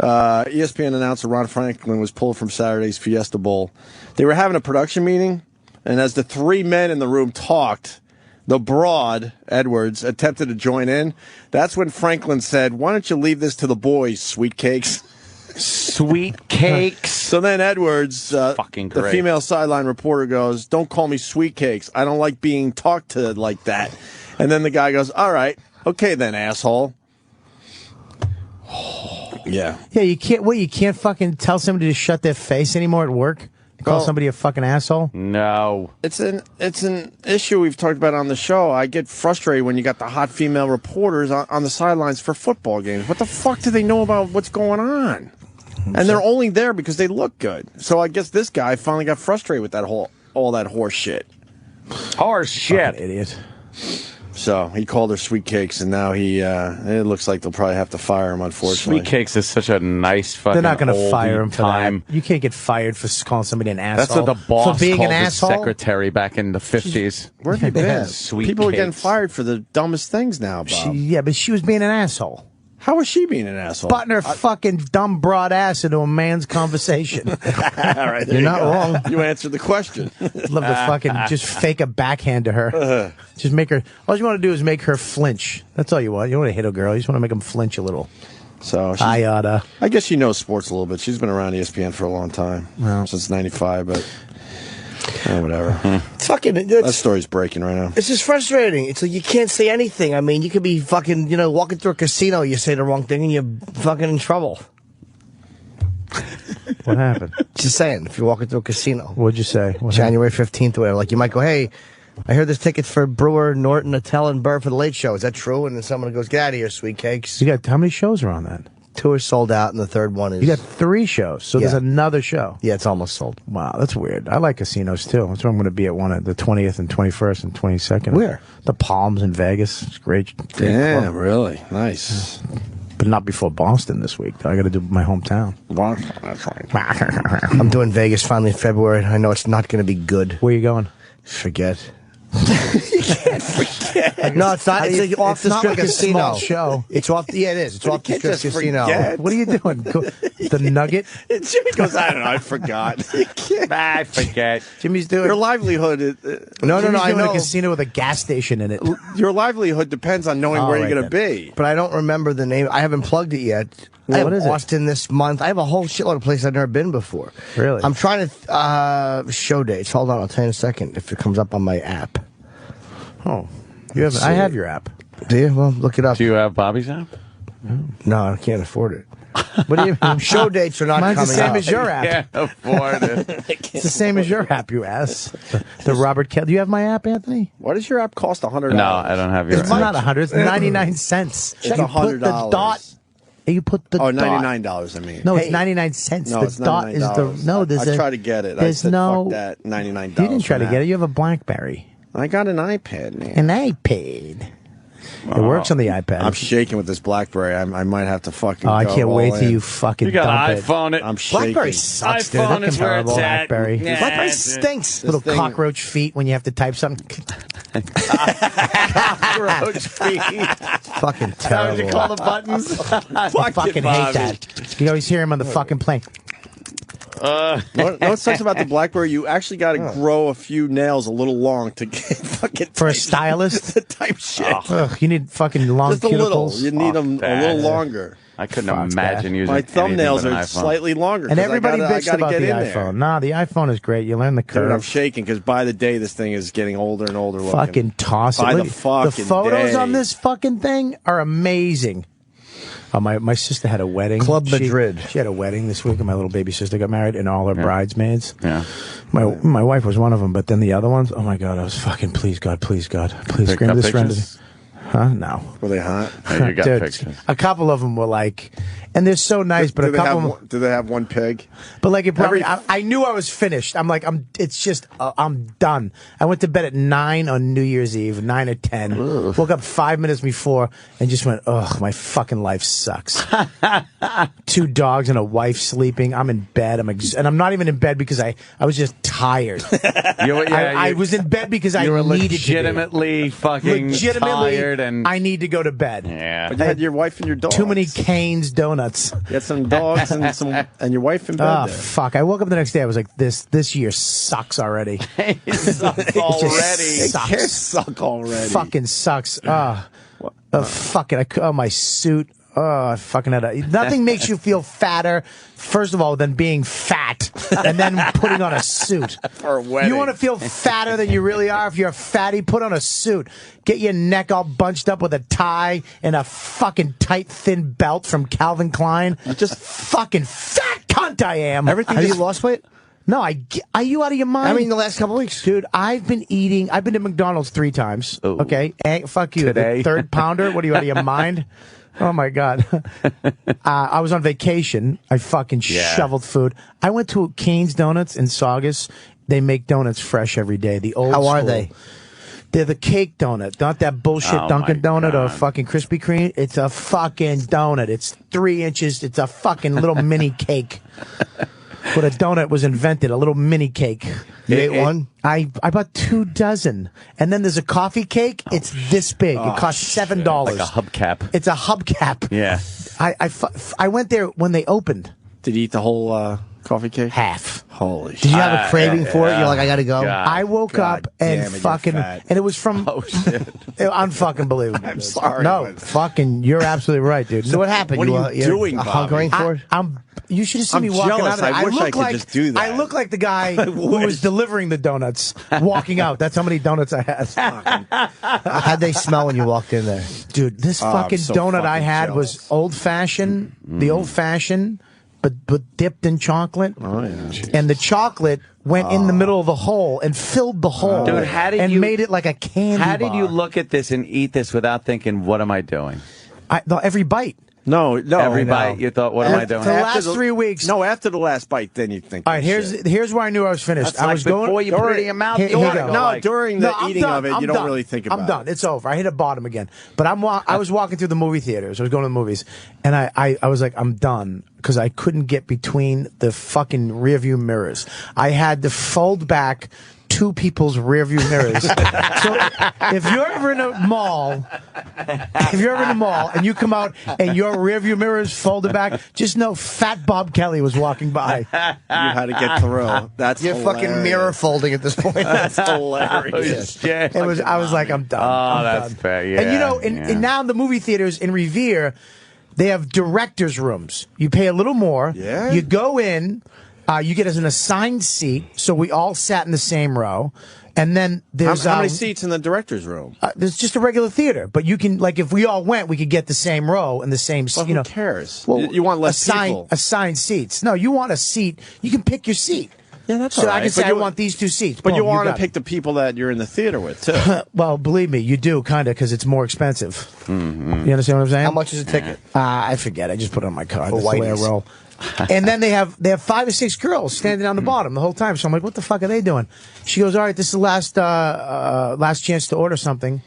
ESPN announcer Ron Franklin was pulled from Saturday's Fiesta Bowl. They were having a production meeting, and as the 3 men in the room talked, the broad, Edwards, attempted to join in. That's when Franklin said, why don't you leave this to the boys, Sweet Cakes? Sweet Cakes. So then Edwards, Fucking the great. female sideline reporter, goes, don't call me Sweet Cakes. I don't like being talked to like that. And then the guy goes, all right, okay then, asshole. Yeah. Yeah, you can't. What? You can't fucking tell somebody to shut their face anymore at work. Call Well- somebody a fucking asshole. No. It's an issue we've talked about on the show. I get frustrated when you got the hot female reporters on the sidelines for football games. What the fuck do they know about what's going on? And they're only there because they look good. So I guess this guy finally got frustrated with all that horse shit. Horse shit. Fucking idiot. So he called her Sweet Cakes, and now it looks like they'll probably have to fire him, unfortunately. Sweet Cakes is such a nice fucking They're not going to fire oldie him for time. that. You can't get fired for calling somebody an That's asshole. what the boss for being called an his asshole. secretary back in the 50s. Where have you been? Sweet People are getting Cakes. fired for the dumbest things now, Bob. Yeah, but she was being an asshole. How was she being an asshole? Butting her fucking dumb broad ass into a man's conversation. All right, there You're you not go. wrong. You answered the question. Love to fucking just fake a backhand to her. Just make her. All you want to do is make her flinch. That's all you want. You don't want to hit a girl. You just want to make them flinch a little. So I guess she knows sports a little bit. She's been around ESPN for a long time, since '95. But whatever. It's fucking. That story's breaking right now. It's just frustrating. It's like you can't say anything. I mean, you could be fucking, walking through a casino, you say the wrong thing, and you're fucking in trouble. What happened? Just saying, if you're walking through a casino. What'd you say? What January 15th or whatever. Like, you might go, hey, I heard there's tickets for Brewer, Norton, Attell, and Burr for the Late Show. Is that true? And then someone goes, get out of here, Sweet Cakes. You got how many shows are on that? 2 are sold out, and the third one is... You got 3 shows, so there's Yeah. another show. Yeah, it's almost sold. Wow, that's weird. I like casinos too. That's where I'm going to be at one at the 20th and 21st and 22nd. Where? The Palms in Vegas. It's great. Yeah, club. really nice. But not before Boston this week. Though. I got to do my hometown. That's right. I'm doing Vegas finally in February. I know it's not going to be good. Where you going? Forget. You can't forget. No, it's not. It's like off it's the not strip like a casino. small show. It's off. Yeah, it is. It's off the strip casino. What are you doing? The Nugget? Jimmy goes, I don't know, I forgot. I forget. Jimmy's doing Your livelihood. No, Jimmy's I doing know. a casino with a gas station in it. Your livelihood depends on knowing Oh, where you're right going to be. But I don't remember the name. I haven't plugged it yet. I have what is it? Austin this month. I have a whole shitload of places I've never been before. Really? I'm trying to show dates. Hold on, I'll tell you in a second if it comes up on my app. Oh. I have your app. Do you? Well, look it up. Do you have Bobby's app? No, I can't afford it. What do you mean? Show dates are not Mine's coming the same up. as your app. Can't afford it. It's the same as your app, you ass. The Robert Kelly. Do you have my app, Anthony? What does your app cost? $100? No, I don't have your It's app. not 100. It's 99 cents. It's You put the $100. dot. You put the Oh, dot. $99, I mean. No, it's 99 cents. No, the it's dot is the $99. no. There's I a, tried to get it. I There's said, no. fuck that, $99. You didn't try to get it. You have a BlackBerry. I got an iPad, man. An iPad. It works on the iPad. I'm shaking with this BlackBerry. I might have to fucking. Oh, I go can't all wait till in. you fucking You got dump an iPhone it. I'm shaking. BlackBerry sucks, dude. iPhone That is where comparable it's at. BlackBerry. Nah, BlackBerry it's- stinks. this Little thing- cockroach feet when you have to type something. Cockroach feet. Fucking Is that what you terrible. call the buttons? I fucking hate that. You always hear him on the fucking plane. What sucks about the BlackBerry? You actually got to grow a few nails a little long to get fucking For a stylist? to type shit. Ugh, you need fucking long Just a little. cuticles. You need them a little longer. I couldn't Fuck's imagine bad. using My anything thumbnails but an are iPhone. slightly longer. And 'cause everybody I bitched gotta about get the in there. iPhone. Nah, the iPhone is great. You learn the Dude, I'm curve. shaking because by the day this thing is getting older and older looking. Fucking toss it. By the Look, fucking photos day. on this fucking thing are amazing. My sister had a wedding. Club Madrid. She had a wedding this week, and my little baby sister got married, and all her bridesmaids. Yeah. My wife was one of them, but then the other ones, oh my God, I was fucking, please God, please Picked grant up this surrender. pictures? Huh? No. Were they hot? Oh, you got Dude, pictures. a couple of them were like, and they're so nice, but a couple of them, Do they have one pig? but like it probably, I knew I was finished. I'm like, it's just, I'm done. I went to bed at 9 on New Year's Eve, 9 or 10. Woke up 5 minutes before and just went, ugh, my fucking life sucks. 2 dogs and a wife sleeping. I'm in bed. And I'm not even in bed because I was just tired. I was in bed because I You were needed legitimately fucking tired and I need to go to bed. yeah. But you had your wife and your dogs. Too many Cane's donuts. You had some dogs and your wife in bed Oh, there. fuck. I woke up the next day. I was like, this year sucks already. It sucks already. It can't suck already. Fucking sucks. Fucking, my suit. Oh, I fucking had nothing makes you feel fatter, first of all, than being fat and then putting on a suit. For a wedding. You want to feel fatter than you really are? If you're a fatty, put on a suit. Get your neck all bunched up with a tie and a fucking tight, thin belt from Calvin Klein. Just fucking fat cunt I am. Have you lost weight? No, are you out of your mind? I mean, the last couple of weeks. Dude, I've been to McDonald's 3 times. Ooh. Okay? Fuck you. Today. The 3rd pounder? What are you, out of your mind? Oh, my God. I was on vacation. I fucking shoveled food. I went to Cane's Donuts in Saugus. They make donuts fresh every day. The old How are school. they? They're the cake donut, not that bullshit Oh, Dunkin' my donut or God. fucking Krispy Kreme. It's a fucking donut. It's 3 inches. It's a fucking little mini cake. What a donut was invented, a little mini cake. You ate one? I bought 2 dozen. And then there's a coffee cake. It's this big. It costs $7. Like a hubcap. It's a hubcap. Yeah. I went there when they opened. Did you eat the whole coffee cake? Half. Holy shit. Did you have a craving for it? You're like, I gotta go. God. I woke up and damn it, you're fucking, fat. and it was from, Oh shit. unfucking believable. I'm sorry. No, but- fucking, you're absolutely right, dude. So what happened? What are you you're doing, Bobby? hunkering for it? You should have seen I'm me walking jealous. out of there. I wish I look could like, just do that. I look like the guy who was delivering the donuts, walking out. That's how many donuts I had. How'd they smell when you walked in there? Dude, this I'm fucking so donut I fucking had jealous. was old-fashioned, the old-fashioned, but dipped in chocolate. Oh, yeah. And the chocolate went in the middle of the hole and filled the hole. Dude, how did and you- made it like a candy How did bar. you look at this and eat this without thinking, what am I doing? Every bite. No. Every bite, you thought, what am I doing? For the last 3 weeks. No, after the last bite, then you think. All right, here's where I knew I was finished. That's I like was going before you put it in your mouth. Here you you wanna go. go No, like- during the I'm eating done. of it, I'm you don't done. really think about it. I'm done. It's over. I hit a bottom again. But I was walking through the movie theaters. I was going to the movies, and I was like, I'm done because I couldn't get between the fucking rearview mirrors. I had to fold back 2 people's rearview mirrors. So if you're ever in a mall, and you come out and your rearview mirror is folded back, just know Fat Bob Kelly was walking by. You had to get through. That's You're hilarious. fucking mirror folding at this point. That's hilarious. Shit. It was. I was like, I'm done. Oh, I'm that's done. fair. Yeah, And you know, yeah. and now in the movie theaters in Revere, they have directors' rooms. You pay a little more. Yeah. You go in. You get as an assigned seat, so we all sat in the same row. And then there's how many seats in the director's room? There's just a regular theater, but you can, like, if we all went, we could get the same row and the same. Well, you know, who cares? Well, You want less people. Assigned seats. No, you want a seat. You can pick your seat. Yeah, that's so all right. I can say But I want these 2 seats. But Boom, you want to got pick the people that you're in the theater with, too. Well, believe me, you do, kind of, because it's more expensive. Mm-hmm. You understand what I'm saying? How much is a ticket? I forget. I just put it on my card. For That's the way I whiteys. roll. And then they have 5 or 6 girls standing down the bottom the whole time. So I'm like, what the fuck are they doing? She goes, all right, this is the last chance to order something.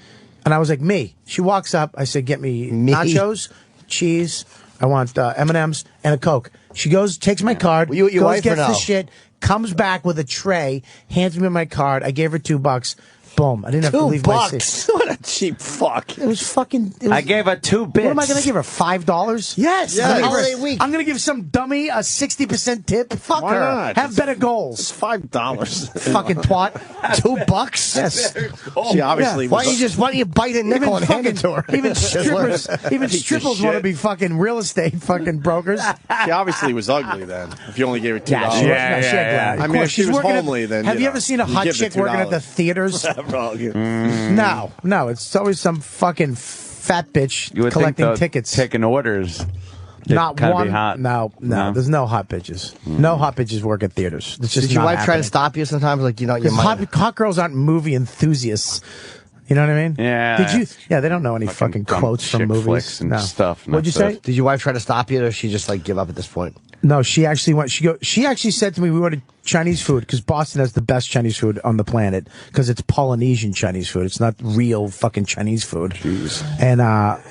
And I was like, me. She walks up. I said, get me nachos, cheese. I want M&Ms and a Coke. She goes, takes my card, Your goes, wife or gets no? the shit, comes back with a tray, hands me my card. I gave her $2. Boom. I didn't have to leave my seat. What a cheap fuck. It was fucking. It was, I gave her 2 bits. What am I going to give her? $5? Yes. I'm gonna give her- Holiday week. I'm going to give some dummy a 60% tip. Fuck Why her. not? Have better goals. It's $5. Fucking twat. $2? Yes. She obviously Why was. don't you bite a nickel and hand it to her? Even strippers, even Piece of strippers want to shit. be fucking real estate fucking brokers. She obviously was ugly then. If you only gave her $2. Yeah, she was glad. I Of mean, course, if she she's was working homely, at, then have you know, ever seen a you hot give her chick working at the $2. theaters? Well, No, it's always some fucking fat bitch You would collecting think tickets. taking orders. Not kinda one. Be hot. No, there's no hot bitches. No hot bitches work at theaters. It's just Did your not wife try to happening. stop you sometimes? Like, you know, your Because hot girls aren't movie enthusiasts. You know what I mean? Yeah. Did you? Yeah, they don't know any fucking dumb quotes from chick movies flicks and stuff. What'd you say? Did your wife try to stop you, or she just like give up at this point? No, she actually went. She actually said to me, "We ordered Chinese food because Boston has the best Chinese food on the planet because it's Polynesian Chinese food. It's not real fucking Chinese food." Jeez. And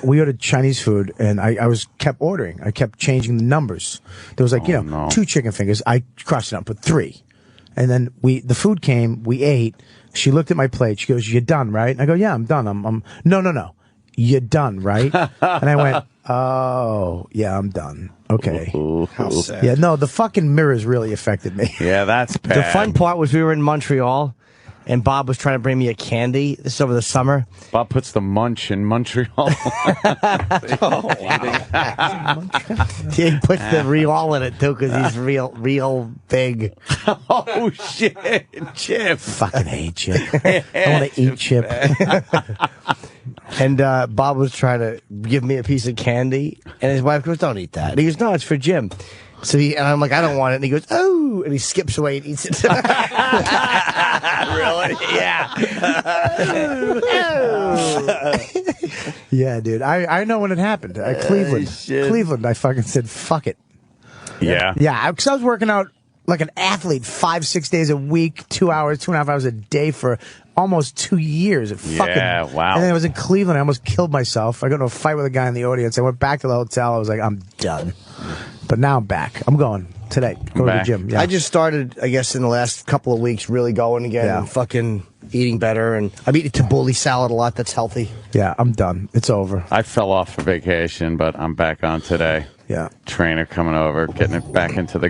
we ordered Chinese food, and I kept ordering. I kept changing the numbers. There was like 2 chicken fingers. I crossed it up with 3, and then the food came. We ate. She looked at my plate. She goes, "You're done, right?" And I go, "Yeah, I'm done. I'm no. You're done, right?" And I went, "Oh, yeah, I'm done. Okay." How sad. Yeah, no, the fucking mirrors really affected me. Yeah, that's bad. The fun part was we were in Montreal, and Bob was trying to bring me a candy. This is over the summer. Bob puts the munch in Montreal. He puts the real all in it too because he's real big. Oh shit, Chip! Fucking hate Chip. I want to eat Chip. And Bob was trying to give me a piece of candy, and his wife goes, "Don't eat that." And he goes, "No, it's for Jim." So and I'm like, "I don't want it." And he goes, "Oh," and he skips away and eats it. Really? Yeah. Yeah, dude. I know when it happened. Cleveland. I fucking said, "Fuck it." Yeah. Yeah, because I was working out like an athlete 5-6 days a week, 2 hours, 2.5 hours a day for almost 2 years. Yeah, wow. And then I was in Cleveland. I almost killed myself. I got into a fight with a guy in the audience. I went back to the hotel. I was like, I'm done. But now I'm back. I'm going today. Go to the gym. Yeah. I just started, I guess, in the last couple of weeks, really going again and fucking eating better. And I'm eating tabbouleh salad a lot. That's healthy. Yeah, I'm done. It's over. I fell off for vacation, but I'm back on today. Yeah. Trainer coming over, getting it back into the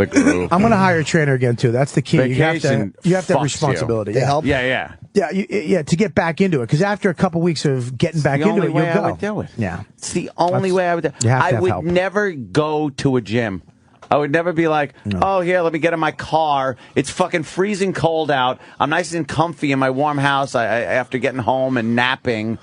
groove. I'm going to hire a trainer again, too. That's the key. Vacation You have to have fucks responsibility. you. Yeah. help? Yeah. Yeah, to get back into it. Because after a couple weeks of getting back the into only it, way you'll go. I would do it. Yeah. It's the only way I would do it. You have to I have would help. never go to a gym. I would never be like, oh, here, let me get in my car. It's fucking freezing cold out. I'm nice and comfy in my warm house after getting home and napping.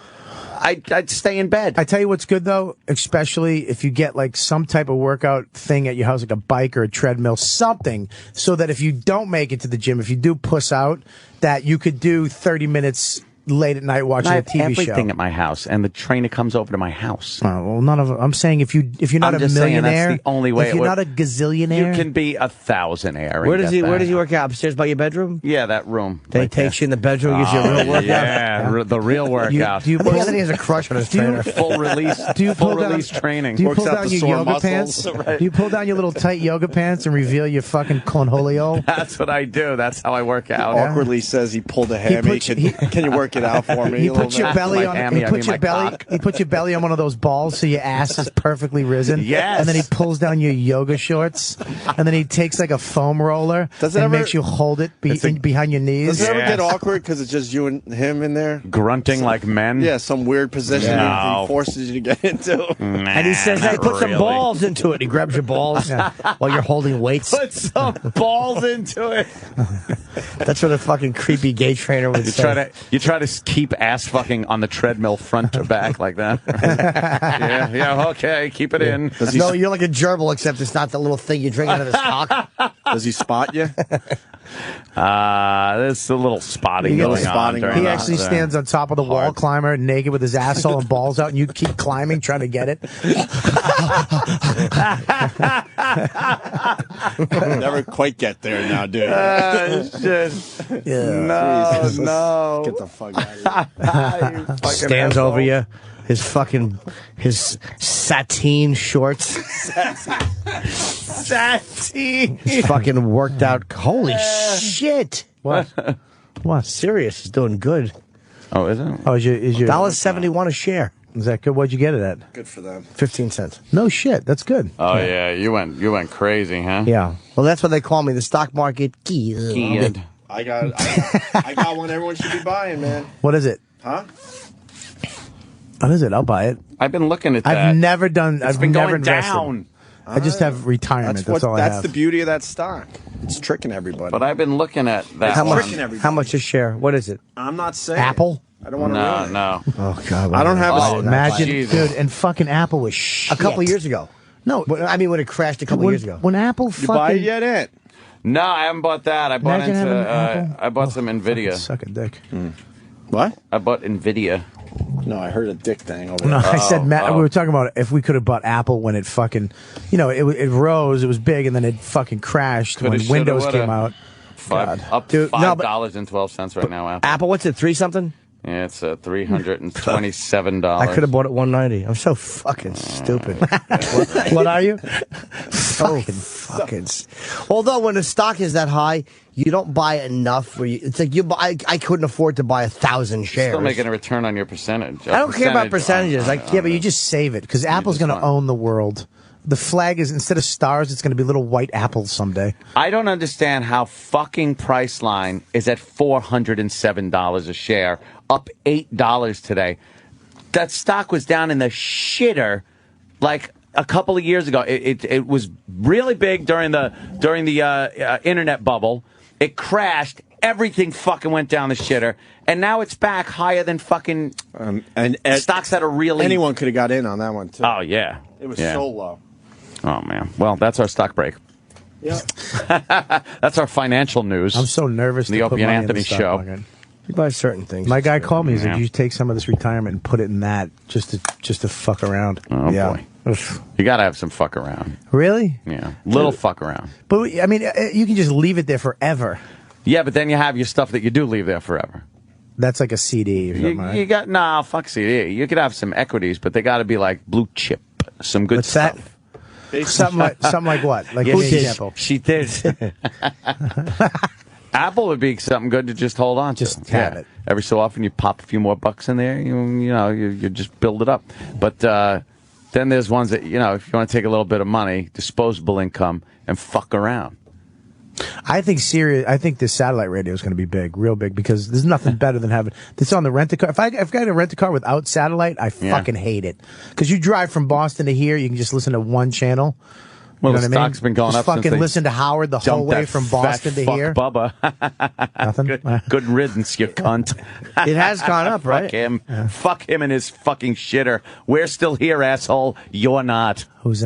I'd stay in bed. I tell you what's good, though, especially if you get like some type of workout thing at your house, like a bike or a treadmill, something, so that if you don't make it to the gym, if you do puss out, that you could do 30 minutes late at night watching I a have TV show. everything at my house, and the trainer comes over to my house. Oh, well, none of them. I'm saying if you're not I'm a just saying millionaire, that's the only way if it you're would- not a gazillionaire, You can be 1,000-aire. Where does he work out? Upstairs by your bedroom? Yeah, that room. They right takes there. you in the bedroom, gives you a real workout. Yeah, the real workout. Do you I think he has a crush on his trainer. Full release. Do you full pull down- release training. Do you Works pull out down the your sore yoga muscles. pants? Right. Do you pull down your little tight yoga pants and reveal your fucking conholio? That's what I do. That's how I work out. Awkwardly says he pulled a hammy. puts- Can you work work it out for me. He a little puts your bit. belly on. hammy, He I puts mean your my belly. cock. He puts your belly on one of those balls so your ass is perfectly risen. Yes. And then he pulls down your yoga shorts, and then he takes like a foam roller Does it and ever- makes you hold it behind your knees. Does it ever Yes. get awkward because it's just you and him in there? Grunting like men. Yeah, some weird position No. he forces you to get into. And he says, "Hey, put some balls into it." He grabs your balls while you're holding weights. Put some balls into it. That's what a fucking creepy gay trainer would say. You try to keep ass fucking on the treadmill front to back like that. yeah, okay, keep it in. No, you're like a gerbil, except it's not the little thing you drink out of his cock. Does he spot you? There's a little spotting going on. He actually stands on top of the wall climber, naked with his asshole and balls out, and you keep climbing, trying to get it. Never quite get there now, dude. No, Jesus. no. Get the fuck out of here. Stands over you. His sateen shorts. Sateen. His fucking worked out. Holy shit! What? What? Sirius is doing good. Oh, is it? Oh, is your $1.71 a share. Is that good? What'd you get it at? Good for them. 15 cents. No shit. That's good. Oh yeah, you went crazy, huh? Yeah. Well, that's what they call me, the stock market kid. I got one everyone should be buying, man. What is it? Huh? What is it? I'll buy it. I've been looking at that. I've never done. It's I've been never going invested. down. I just have retirement. That's all I have. That's the beauty of that stock. It's tricking everybody. But I've been looking at that. How much a share? What is it? I'm not saying Apple? I don't want to ruin it. No. Oh God! I don't have a Imagine, Jesus. dude, and fucking Apple was shit. A couple years ago. No, I mean when it crashed a couple years ago. When Apple You fucking buy it yet, Ant? No, I haven't bought that. I bought Imagine having an into. Apple. I bought some Nvidia. Suck a dick. What? I bought Nvidia. No, I heard a dick thing over No, there. I said Matt. We were talking about if we could have bought Apple when it fucking, it rose, it was big, and then it fucking crashed Coulda, when shoulda, Windows woulda. came out. Up to $5.12 right now. Apple, what's it? 3 something? Yeah, it's $327. I could have bought it 190. I'm so fucking stupid. What are you? fucking. Although when the stock is that high, you don't buy enough. It's like you buy. I couldn't afford to buy 1,000 shares. Still making a return on your percentage. I don't care about percentages. Yeah, but you just save it because Apple's going to own the world. The flag is, instead of stars, it's going to be little white apples someday. I don't understand how fucking Priceline is at $407 a share, up $8 today. That stock was down in the shitter like a couple of years ago. It was really big during the internet bubble. It crashed. Everything fucking went down the shitter. And now it's back higher than fucking and stocks that are really... Anyone could have got in on that one, too. Oh, yeah. It was Yeah. so low. Oh, man. Well, that's our stock break. Yeah. That's our financial news. I'm so nervous. The to put Opie and money in Anthony the stock show. market. You buy certain things. My guy called me. He's Yeah. like, "You take some of this retirement and put it in that just to fuck around." Oh, yeah. boy. You got to have some fuck around. Really? Yeah. Little fuck around. But I mean, you can just leave it there forever. Yeah, but then you have your stuff that you do leave there forever. That's like a CD or something. right? You got, nah, fuck CD. You could have some equities, but they got to be like blue chip. Some good What's stuff. that? Something like what? Like Yeah, give me an she- example. She did. Apple would be something good to just hold on to. Just have it. Every so often you pop a few more bucks in there, you just build it up. But then there's ones that, if you want to take a little bit of money, disposable income, and fuck around. I think the satellite radio is going to be big, real big, because there's nothing better than having this on the rent-a-car. If I had a rent-a-car without satellite, I fucking hate it. Because you drive from Boston to here, you can just listen to one channel. Well, You know the what I mean? stock's been going Just up since fucking they listen to Howard the whole dumped way that from fat Boston to fuck here. Bubba. Nothing. Good riddance, you cunt. It has gone up, right? Fuck him. Fuck him and his fucking shitter. We're still here, asshole. You're not. Who's